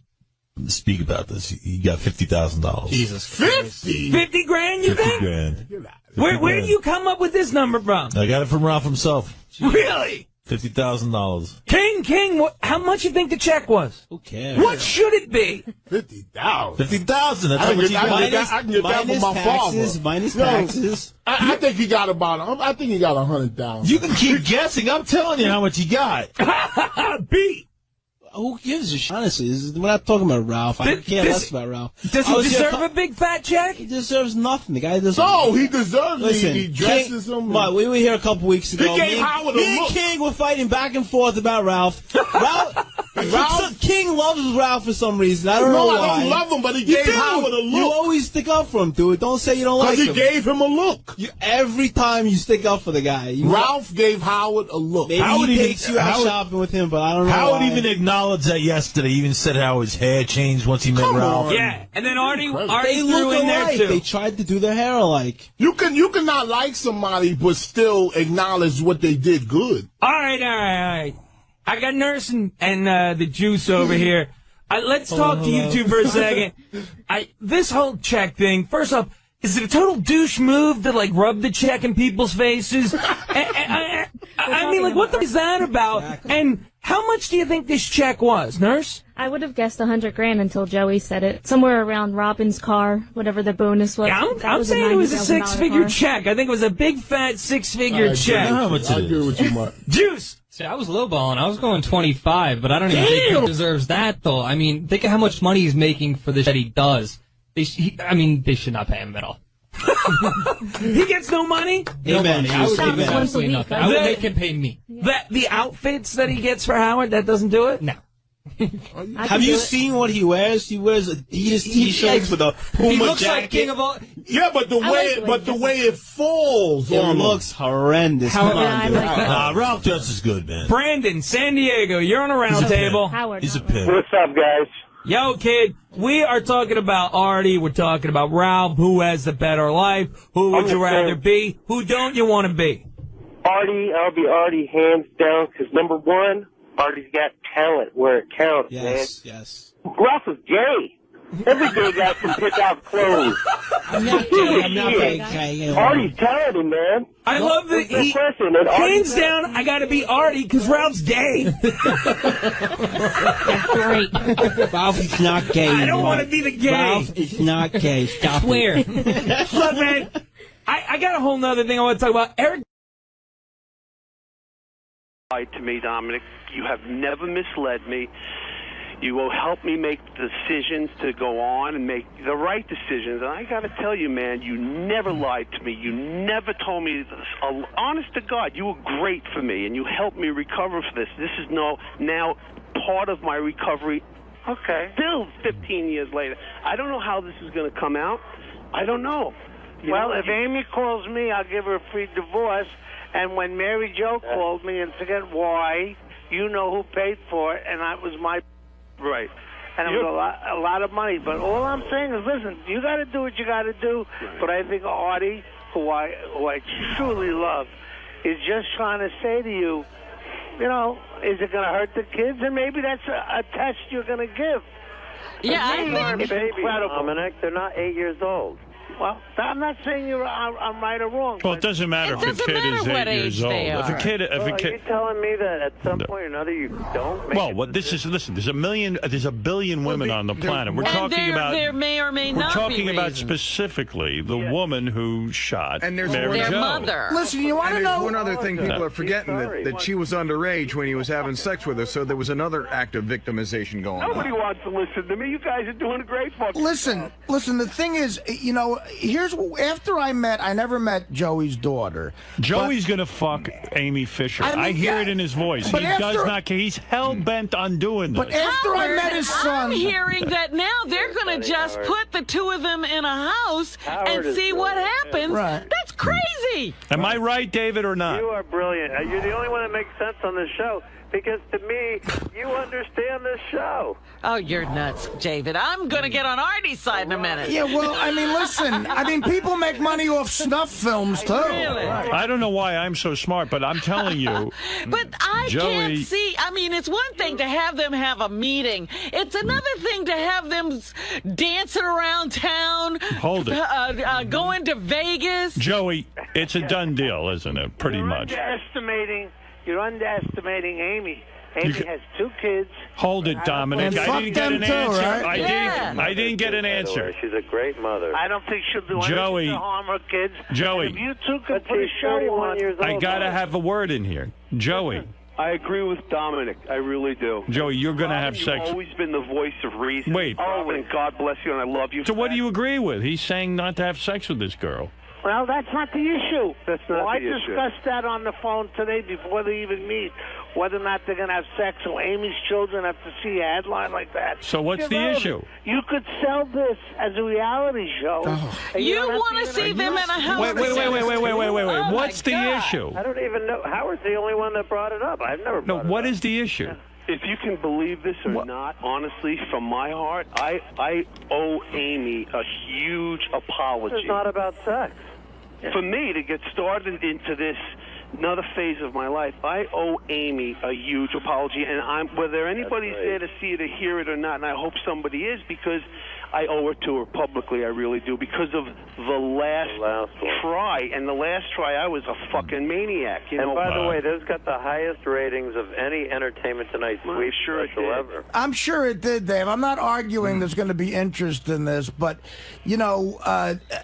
speak about this. He got $50,000. Jesus Christ. 50 grand, you think? 50 grand. Where do you come up with this number from? I got it from Ralph himself. Really? $50,000. King, how much you think the check was? Who cares? What should it be? $50,000. $50,000. That's how much he got. I can get that from my father. Minus taxes. I think he got $100,000. You can keep guessing. I'm telling you how much he got. B. Who gives a shit? Honestly, we're not talking about Ralph. I care less about Ralph. Does he deserve a big fat check? He deserves nothing. The guy deserves. No, he deserves it. Listen, He dresses him. But we were here a couple weeks ago. He gave Howard a me look. and King were fighting back and forth about Ralph. King loves Ralph for some reason. I don't know why. No, I don't love him, but he gave Howard a look. You always stick up for him, dude. Don't say you don't like him. Because he gave him a look. Every time you stick up for the guy. Ralph gave Howard a look. Maybe he takes you out shopping with him, but I don't know Howard why. even acknowledged that yesterday. He even said how his hair changed once he met Ralph. Yeah, and then Artie They threw look in there, alike. too. They tried to do their hair alike. You can not like somebody, but still acknowledge what they did good. All right. I got Nurse and the Juice over here. Let's talk to you two for a second. This whole check thing, first off, is it a total douche move to, like, rub the check in people's faces? I mean, like, what is that about? Exactly. And how much do you think this check was, Nurse? I would have guessed $100,000 until Joey said it. Somewhere around Robin's car, whatever the bonus was. Yeah, I'm saying it was a 6-figure check. I think it was a big, fat 6-figure check. How much I agree with you, Mark. Juice! See, I was lowballing. I was going 25, but I don't even think he deserves that, though. I mean, think of how much money he's making for this that he does. They should not pay him at all. He gets no money? No money. I would give him once a absolutely week, nothing. I would make him pay me. The outfits that he gets for Howard, that doesn't do it? No. Have you seen what he wears? He wears Adidas T-shirts with a Puma he looks jacket. like King of all. Yeah, but the way it falls It on looks horrendous. Ralph dresses good, man. Brandon, San Diego, you're on a round table. He's a pimp. What's up, guys? Yo, kid, we are talking about Artie. We're talking about Ralph. Who has the better life? Who would you rather be? Who don't you want to be? Artie, I'll be Artie hands down, because number one, Artie's got talent where it counts, Yes. Ralph is gay. Every gay guy can pick out clothes. I'm not gay. Artie's talented, man. I love that he, hands down, I got to be Artie because Ralph's gay. That's great. Ralph is not gay. I don't want to be the gay. Ralph is not gay. Stop it. Look, man, I got a whole nother thing I want to talk about. Eric lied to me, Dominic. You have never misled me. You will help me make decisions to go on and make the right decisions. And I got to tell you, man, you never lied to me. You never told me this. Honest to God, you were great for me, and you helped me recover for this. This is now part of my recovery. Okay. Still 15 years later. I don't know how this is going to come out. I don't know. Well, if Amy calls me, I'll give her a free divorce. And when Mary Jo called me, and forget why, you know who paid for it, and that was my... Right. And it was a lot of money. But all I'm saying is, listen, you got to do what you got to do. Right. But I think Artie, who I truly love, is just trying to say to you, you know, is it going to hurt the kids? And maybe that's a test you're going to give. Yeah, I think it's incredible. Dominic, they're not 8 years old. Well, I'm not saying I'm right or wrong. Well, it doesn't matter if a kid is 8 years old. If a kid, Are you telling me that at some point or another you don't make listen, there's a billion women on the planet. We're talking about there may or may not be We're talking about reasons. specifically the woman who shot their mother. Listen, you want to know one other thing people are forgetting, Sorry. that she was underage when he was having sex with her, so there was another act of victimization going on. Nobody wants to listen to me. You guys are doing a great fucking Listen, the thing is, you know, I never met Joey's daughter. Joey's going to fuck Amy Fisher. I hear it in his voice. He does not care. He's hell-bent on doing this. But after I met his son... I'm hearing that now they're going to just put the two of them in a house and see what happens. Right. That's crazy. Am I right, David, or not? You are brilliant. You're the only one that makes sense on this show. Because to me, you understand this show. Oh, you're nuts, David. I'm going to get on Artie's side in a minute. Yeah, well, I mean, listen. I mean, people make money off snuff films, too. Really? I don't know why I'm so smart, but I'm telling you. But I Joey, can't see. I mean, it's one thing to have them have a meeting. It's another thing to have them dancing around town. Hold it. Going to Vegas. Joey, it's a done deal, isn't it? Pretty much. You're underestimating Amy. Amy has 2 kids. Hold it, Dominic. I didn't get an answer. I didn't get an answer. She's a great mother. I don't think she'll do Joey, anything to harm her kids. Joey. If you two can put a show on. I got to have a word in here. Joey. I agree with Dominic. I really do. Joey, you're going to have sex. You've always been the voice of reason. Wait. And God bless you, and I love you. So what do you agree with? He's saying not to have sex with this girl. Well, that's not the issue. That's not I the issue. discussed that on the phone today before they even meet, whether or not they're going to have sex. So Amy's children have to see a headline like that. So what's the issue? You could sell this as a reality show. You want to see them in a house? Wait. What's the issue? I don't even know. Howard's the only one that brought it up. I've never brought it up. No, what is the issue? If you can believe this or not, honestly, from my heart, I owe Amy a huge apology. This is not about sex. For me to get started into this another phase of my life, I owe Amy a huge apology, and whether anybody's there to see it or hear it or not, and I hope somebody is, because I owe it to her publicly, I really do, because of the last try. And the last try, I was a fucking maniac. You know? By the way, this got the highest ratings of any Entertainment Tonight sweep special ever. I'm sure it did, Dave. I'm not arguing there's going to be interest in this, but, you know,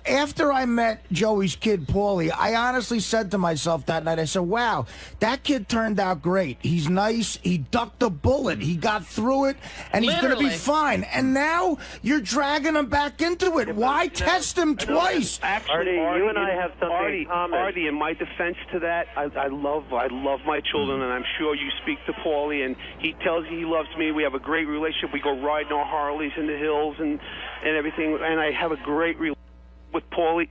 after I met Joey's kid, Paulie, I honestly said to myself that night, I said, wow, that kid turned out great. He's nice. He ducked a bullet. He got through it, and he's going to be fine. And now you're dragging him back into it. Why test him twice? Actually, Artie, you and I have something in common. Artie, in my defense to that, I love my children, and I'm sure you speak to Paulie, and he tells you he loves me. We have a great relationship. We go riding our Harleys in the hills and everything, and I have a great relationship with Paulie.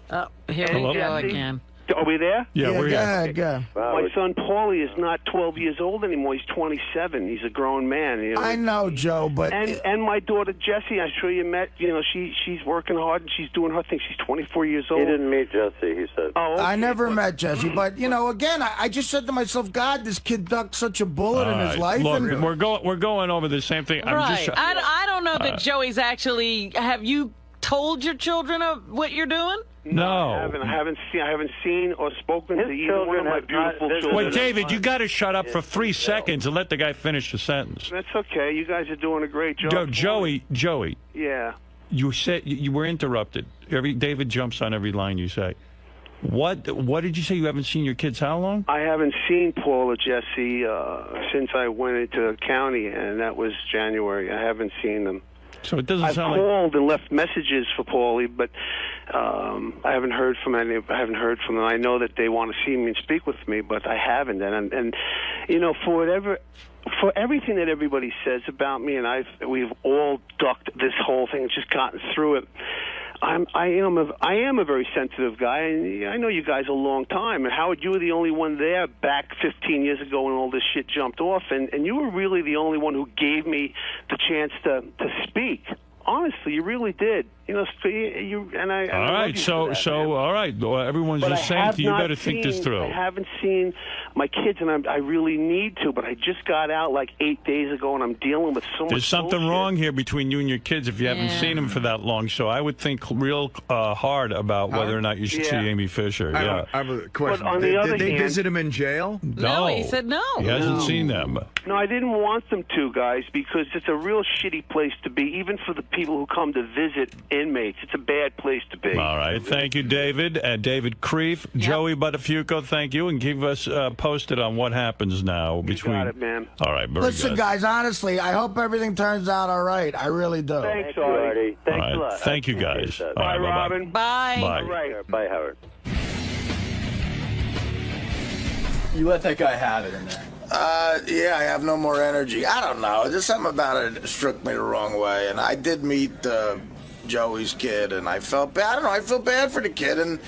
Oh, here we go again. Are we there? Yeah, we're here. Go. My son Paulie is not 12 years old anymore. He's 27. He's a grown man. You know? I know, Joe, but... And my daughter Jessie, I'm sure you met. You know, she's working hard and she's doing her thing. She's 24 years old. He didn't meet Jessie, he said. Oh, okay. I never met Jessie, but, you know, again, I just said to myself, God, this kid ducked such a bullet in his life. Look, and we're going over the same thing. Right. I don't know that Joey's actually... Have you told your children what you're doing? No, I haven't seen or spoken to either one of my beautiful children. Wait, David, you got to shut up for 3 seconds and let the guy finish the sentence. That's okay. You guys are doing a great job. Joey. Yeah. You said you were interrupted. David jumps on every line you say. What did you say? You haven't seen your kids how long? I haven't seen Paul or Jessie since I went into the county, and that was January. I haven't seen them. So it doesn't sound like... I've called and left messages for Paulie, but I haven't heard from any. I haven't heard from them. I know that they want to see me and speak with me, but I haven't. And you know, for everything that everybody says about me, and we've all ducked this whole thing, just gotten through it. I am a very sensitive guy, and I know you guys a long time. And Howard, you were the only one there back 15 years ago when all this shit jumped off, and you were really the only one who gave me the chance to speak. Honestly, you really did. You know, and I. All right, so all right. Well, everyone's But just saying to you, better think this through. I haven't seen my kids, and I really need to. But I just got out like 8 days ago, and I'm dealing with so much. There's something wrong here between you and your kids if you haven't seen them for that long. So I would think real hard about whether or not you should see Amy Fisher. I have a question. But on the other Did they hand, visit him in jail? No, he said no. He hasn't seen them. No, I didn't want them to, guys, because it's a real shitty place to be, even for the people who come to visit inmates. It's a bad place to be. All right. Thank you, David. David Kreef. Joey 𝗏𝗏, thank you. And keep us posted on what happens now between. You got it, man. All right, very Listen, good. guys, honestly, I hope everything turns out all right. I really do. Thanks, Artie. Thanks a lot. Thank you, guys. All Bye, right, Robin. Bye. Bye. All right. Bye, Howard. You let that guy have it in there. Yeah, I have no more energy. I don't know. Just something about it struck me the wrong way. And I did meet Joey's kid, and I felt bad. I don't know. I feel bad for the kid. And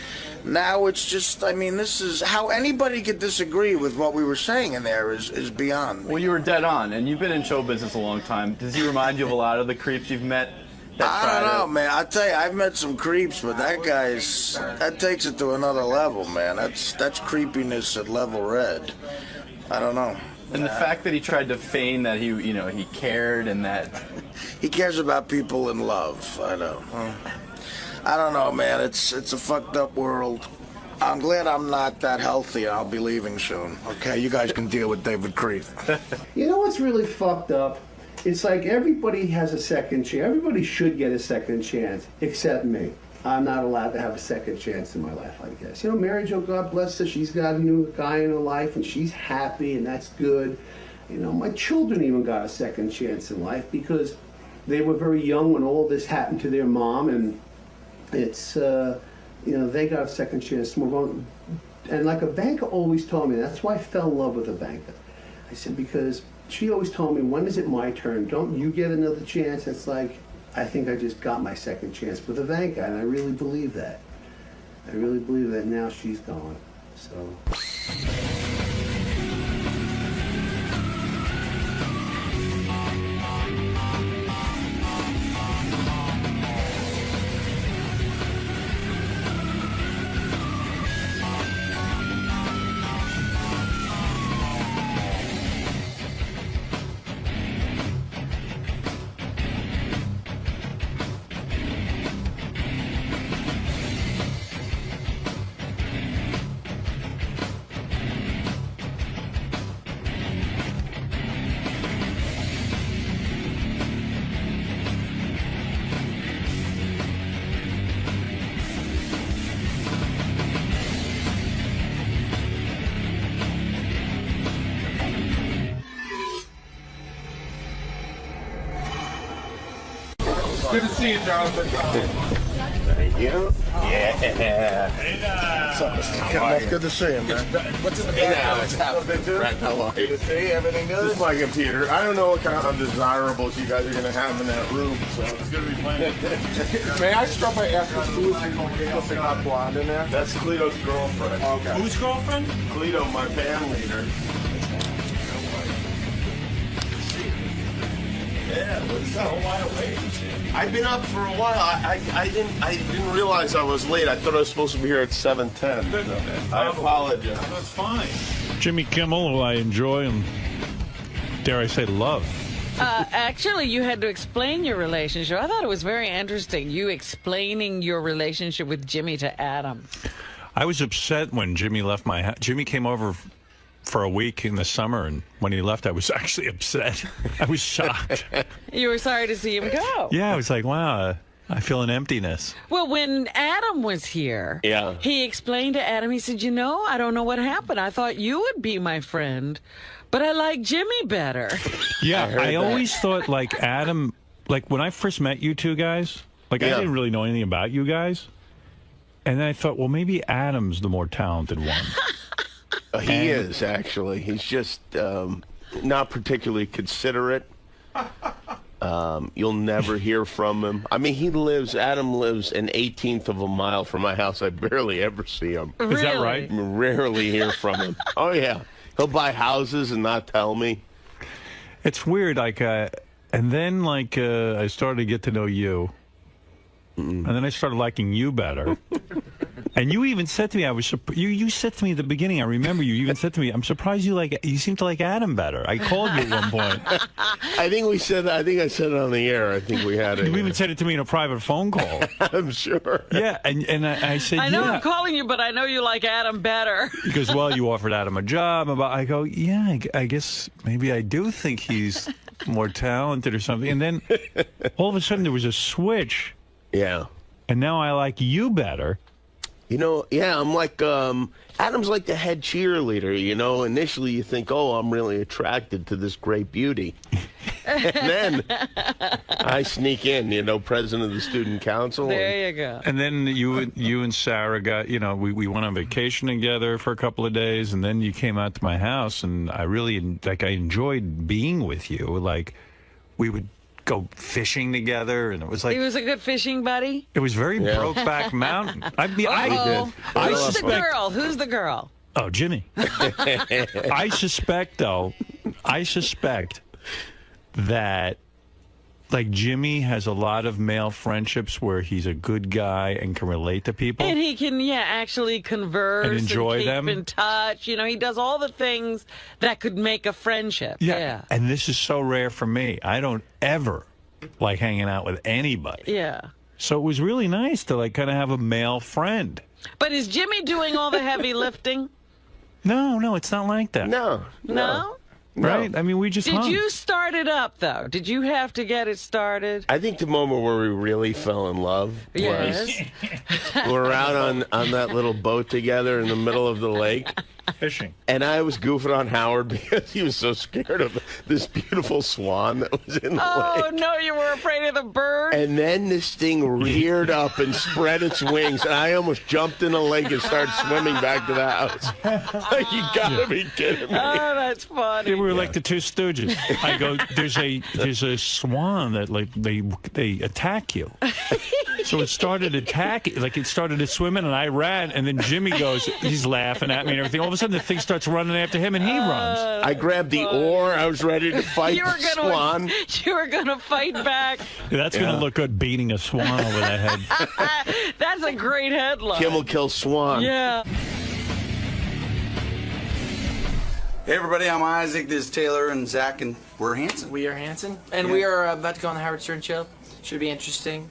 now it's just, I mean, this is how anybody could disagree with what we were saying in there is beyond me. Well, you were dead on, and you've been in show business a long time. Does he remind you of a lot of the creeps you've met? I don't know, man. I'll tell you, I've met some creeps, but that takes it to another level, man. That's creepiness at level red. I don't know. And the fact that he tried to feign that he cared and that he cares about people in love. I don't know, man. It's a fucked up world. I'm glad I'm not that healthy. I'll be leaving soon. Okay, you guys can deal with David Kreef. You know what's really fucked up? It's like everybody has a second chance. Everybody should get a second chance, except me. I'm not allowed to have a second chance in my life, I guess. You know, Mary Jo, God bless her, she's got a new guy in her life, and she's happy, and that's good. You know, my children even got a second chance in life because they were very young when all this happened to their mom, and it's, you know, they got a second chance to move on. And like Ivanka always told me, that's why I fell in love with Ivanka. I said, because she always told me, when is it my turn? Don't you get another chance? It's like, I think I just got my second chance with Ivanka, and I really believe that. I really believe that now she's gone, so. Good to see you, Jonathan. Thank you. Yeah. What's up, Mr. Kim? That's good to see you, man. What's in the back? How are you? Good to see you. Everything good? This is my computer. I don't know what kind of undesirables you guys are going to have in that room, so it's going to be fun. May I start by asking who's the hot blonde in there? That's Cleto's girlfriend. Okay. Whose girlfriend? Cleto, my band leader. Yeah, what's up? Wide awake. I've been up for a while. I didn't realize I was late. I thought I was supposed to be here at 7:10. So I apologize. That's fine. Jimmy Kimmel, who I enjoy and dare I say love. Actually, you had to explain your relationship. I thought it was very interesting. You explaining your relationship with Jimmy to Adam. I was upset when Jimmy left my house. Jimmy came over for a week in the summer, and when he left, I was actually upset. I was shocked. You were sorry to see him go. Yeah, I was like, wow, I feel an emptiness. Well, when Adam was here, he explained to Adam, he said, you know, I don't know what happened. I thought you would be my friend, but I like Jimmy better. Yeah, I always thought, like, Adam, like, when I first met you two guys, like, I didn't really know anything about you guys. And then I thought, well, maybe Adam's the more talented one. He is, actually. He's just not particularly considerate. You'll never hear from him. I mean, Adam lives an 18th of a mile from my house. I barely ever see him. Really? Is that right? Rarely hear from him. Oh, yeah. He'll buy houses and not tell me. It's weird, like, and then, like, I started to get to know you. and then I started liking you better. And you even said to me, you said to me at the beginning, I remember you even said to me, I'm surprised you seem to like Adam better. I called you at one point. I think I said it on the air. I think we had it. You even said it to me in a private phone call. I'm sure. Yeah, and I said, I know I'm calling you, but I know you like Adam better. He goes, well, you offered Adam a job. I go, yeah, I guess maybe I do think he's more talented or something. And then all of a sudden there was a switch. Yeah. And now I like you better. You know, yeah, I'm like, Adam's like the head cheerleader, you know. Initially you think, oh, I'm really attracted to this great beauty. And then I sneak in, you know, president of the student council. There you go. And then you and Sarah got, you know, we went on vacation together for a couple of days, and then you came out to my house, and I really, like, I enjoyed being with you. Like, we would go fishing together, and it was like... He was a good fishing buddy? It was very Brokeback Mountain. Who's the girl? Who's the girl? Oh, Jimmy. I suspect that, like, Jimmy has a lot of male friendships where he's a good guy and can relate to people. And he can, actually converse and enjoy keep them. In touch. You know, he does all the things that could make a friendship. Yeah. And this is so rare for me. I don't ever like hanging out with anybody. Yeah. So it was really nice to, like, kind of have a male friend. But is Jimmy doing all the heavy lifting? No, it's not like that. No? Right? I mean, we just Did you start it up, though? Did you have to get it started? I think the moment where we really fell in love was we're out on that little boat together in the middle of the lake. Fishing. And I was goofing on Howard because he was so scared of this beautiful swan that was in the lake. Oh, no, you were afraid of the bird? And then this thing reared up and spread its wings, and I almost jumped in the lake and started swimming back to the house. Like, you gotta be kidding me. Oh, that's funny. We were like the Two Stooges. I go, there's a swan that, like, they attack you. So it started attacking, like, it started swimming, and I ran, and then Jimmy goes, he's laughing at me and everything. All of a sudden, the thing starts running after him, and he runs. I grabbed the oar. I was ready to fight the swan. You were going to fight back. Yeah, that's going to look good, beating a swan over the head. That's a great headline. 𝗛𝗄𝗿𝗄 Yeah. Hey everybody, I'm Isaac, this is Taylor and Zach, and we're Hanson. We are Hanson, and we are about to go on the Howard Stern Show. Should be interesting.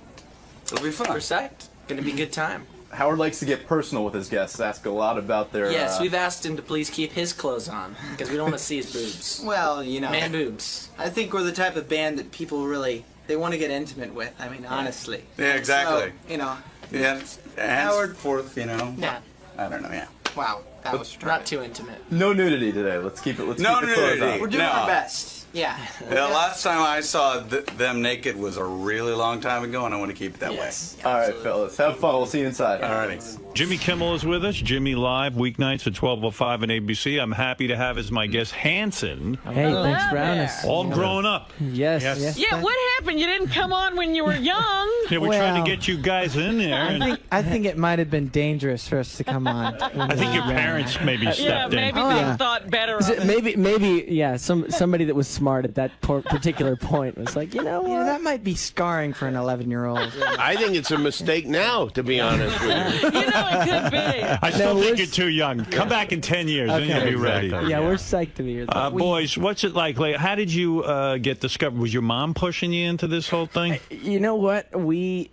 It'll be fun. We're psyched. Gonna be a good time. Howard likes to get personal with his guests, ask a lot about their... Yes, we've asked him to please keep his clothes on, because we don't want to see his boobs. Well, you know. Man boobs. I think we're the type of band that people really, they want to get intimate with, I mean, honestly. Yeah, exactly. So, you know. Yeah, Howard fourth, you know. Yeah. I don't know, yeah. Wow, that was not too intimate. No nudity today. Let's keep it. No nudity. We're doing our best. Yeah. The last time I saw them naked was a really long time ago, and I want to keep it that way. All right, fellas. Have fun. We'll see you inside. All righty. Jimmy Kimmel is with us. Jimmy Live, weeknights at 12:05 on ABC. I'm happy to have as my guest Hanson. Hey, thanks for having us. All grown up. Yes. Yeah, what happened? You didn't come on when you were young. Yeah, we're trying to get you guys in there. I think it might have been dangerous for us to come on. I think your parents maybe stepped in. Maybe they thought better of it. Maybe, somebody that was smart at that particular point was like, you know what? That might be scarring for an 11-year-old. I think it's a mistake now, to be honest with you. It could be. I still think you're too young. Come back in 10 years, then you'll be ready. Yeah, we're psyched to be here. Boys, what's it like? How did you get discovered? Was your mom pushing you into this whole thing? You know what? We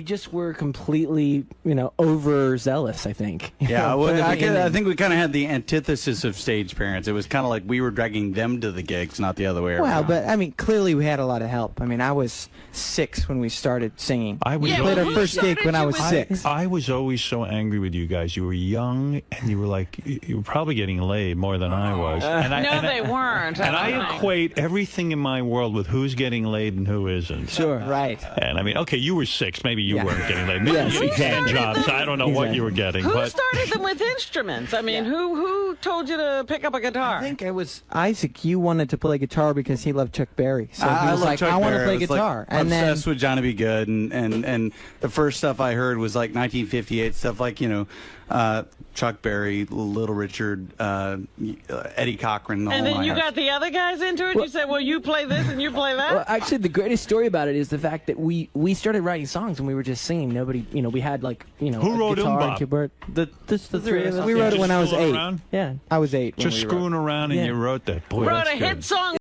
just were completely, overzealous, I think. Yeah, well, I think we kind of had the antithesis of stage parents. It was kind of like we were dragging them to the gigs, not the other way around. Well, but, I mean, clearly we had a lot of help. I mean, I was 6 when we started singing. We played our first gig when I was 6. I was always so angry with you guys. You were young, and you were like, you were probably getting laid more than I was. They weren't. And I equate everything in my world with who's getting laid and who isn't. Sure, right. And, I mean, okay, you were 6. Maybe you weren't getting laid. Maybe you were getting jobs. I don't know what you were getting. Who started them with instruments? I mean, who told you to pick up a guitar? I think it was Isaac. You wanted to play guitar because he loved Chuck Berry. So he was like, I want to play guitar. And obsessed with Johnny B. Good. And the first stuff I heard was like 1958 stuff like, Chuck Berry, Little Richard, Eddie Cochran. And then you got the other guys into it? You said, well, you play this and you play that? Well, actually, the greatest story about it is the fact that we started writing songs when we were just singing. Nobody, we had Who wrote guitar Bob? and keyboard. The three of us. We wrote it when I was 8. Around? Yeah, I was 8. Just screwing around and you wrote that. Boy, wrote that's a good. hit song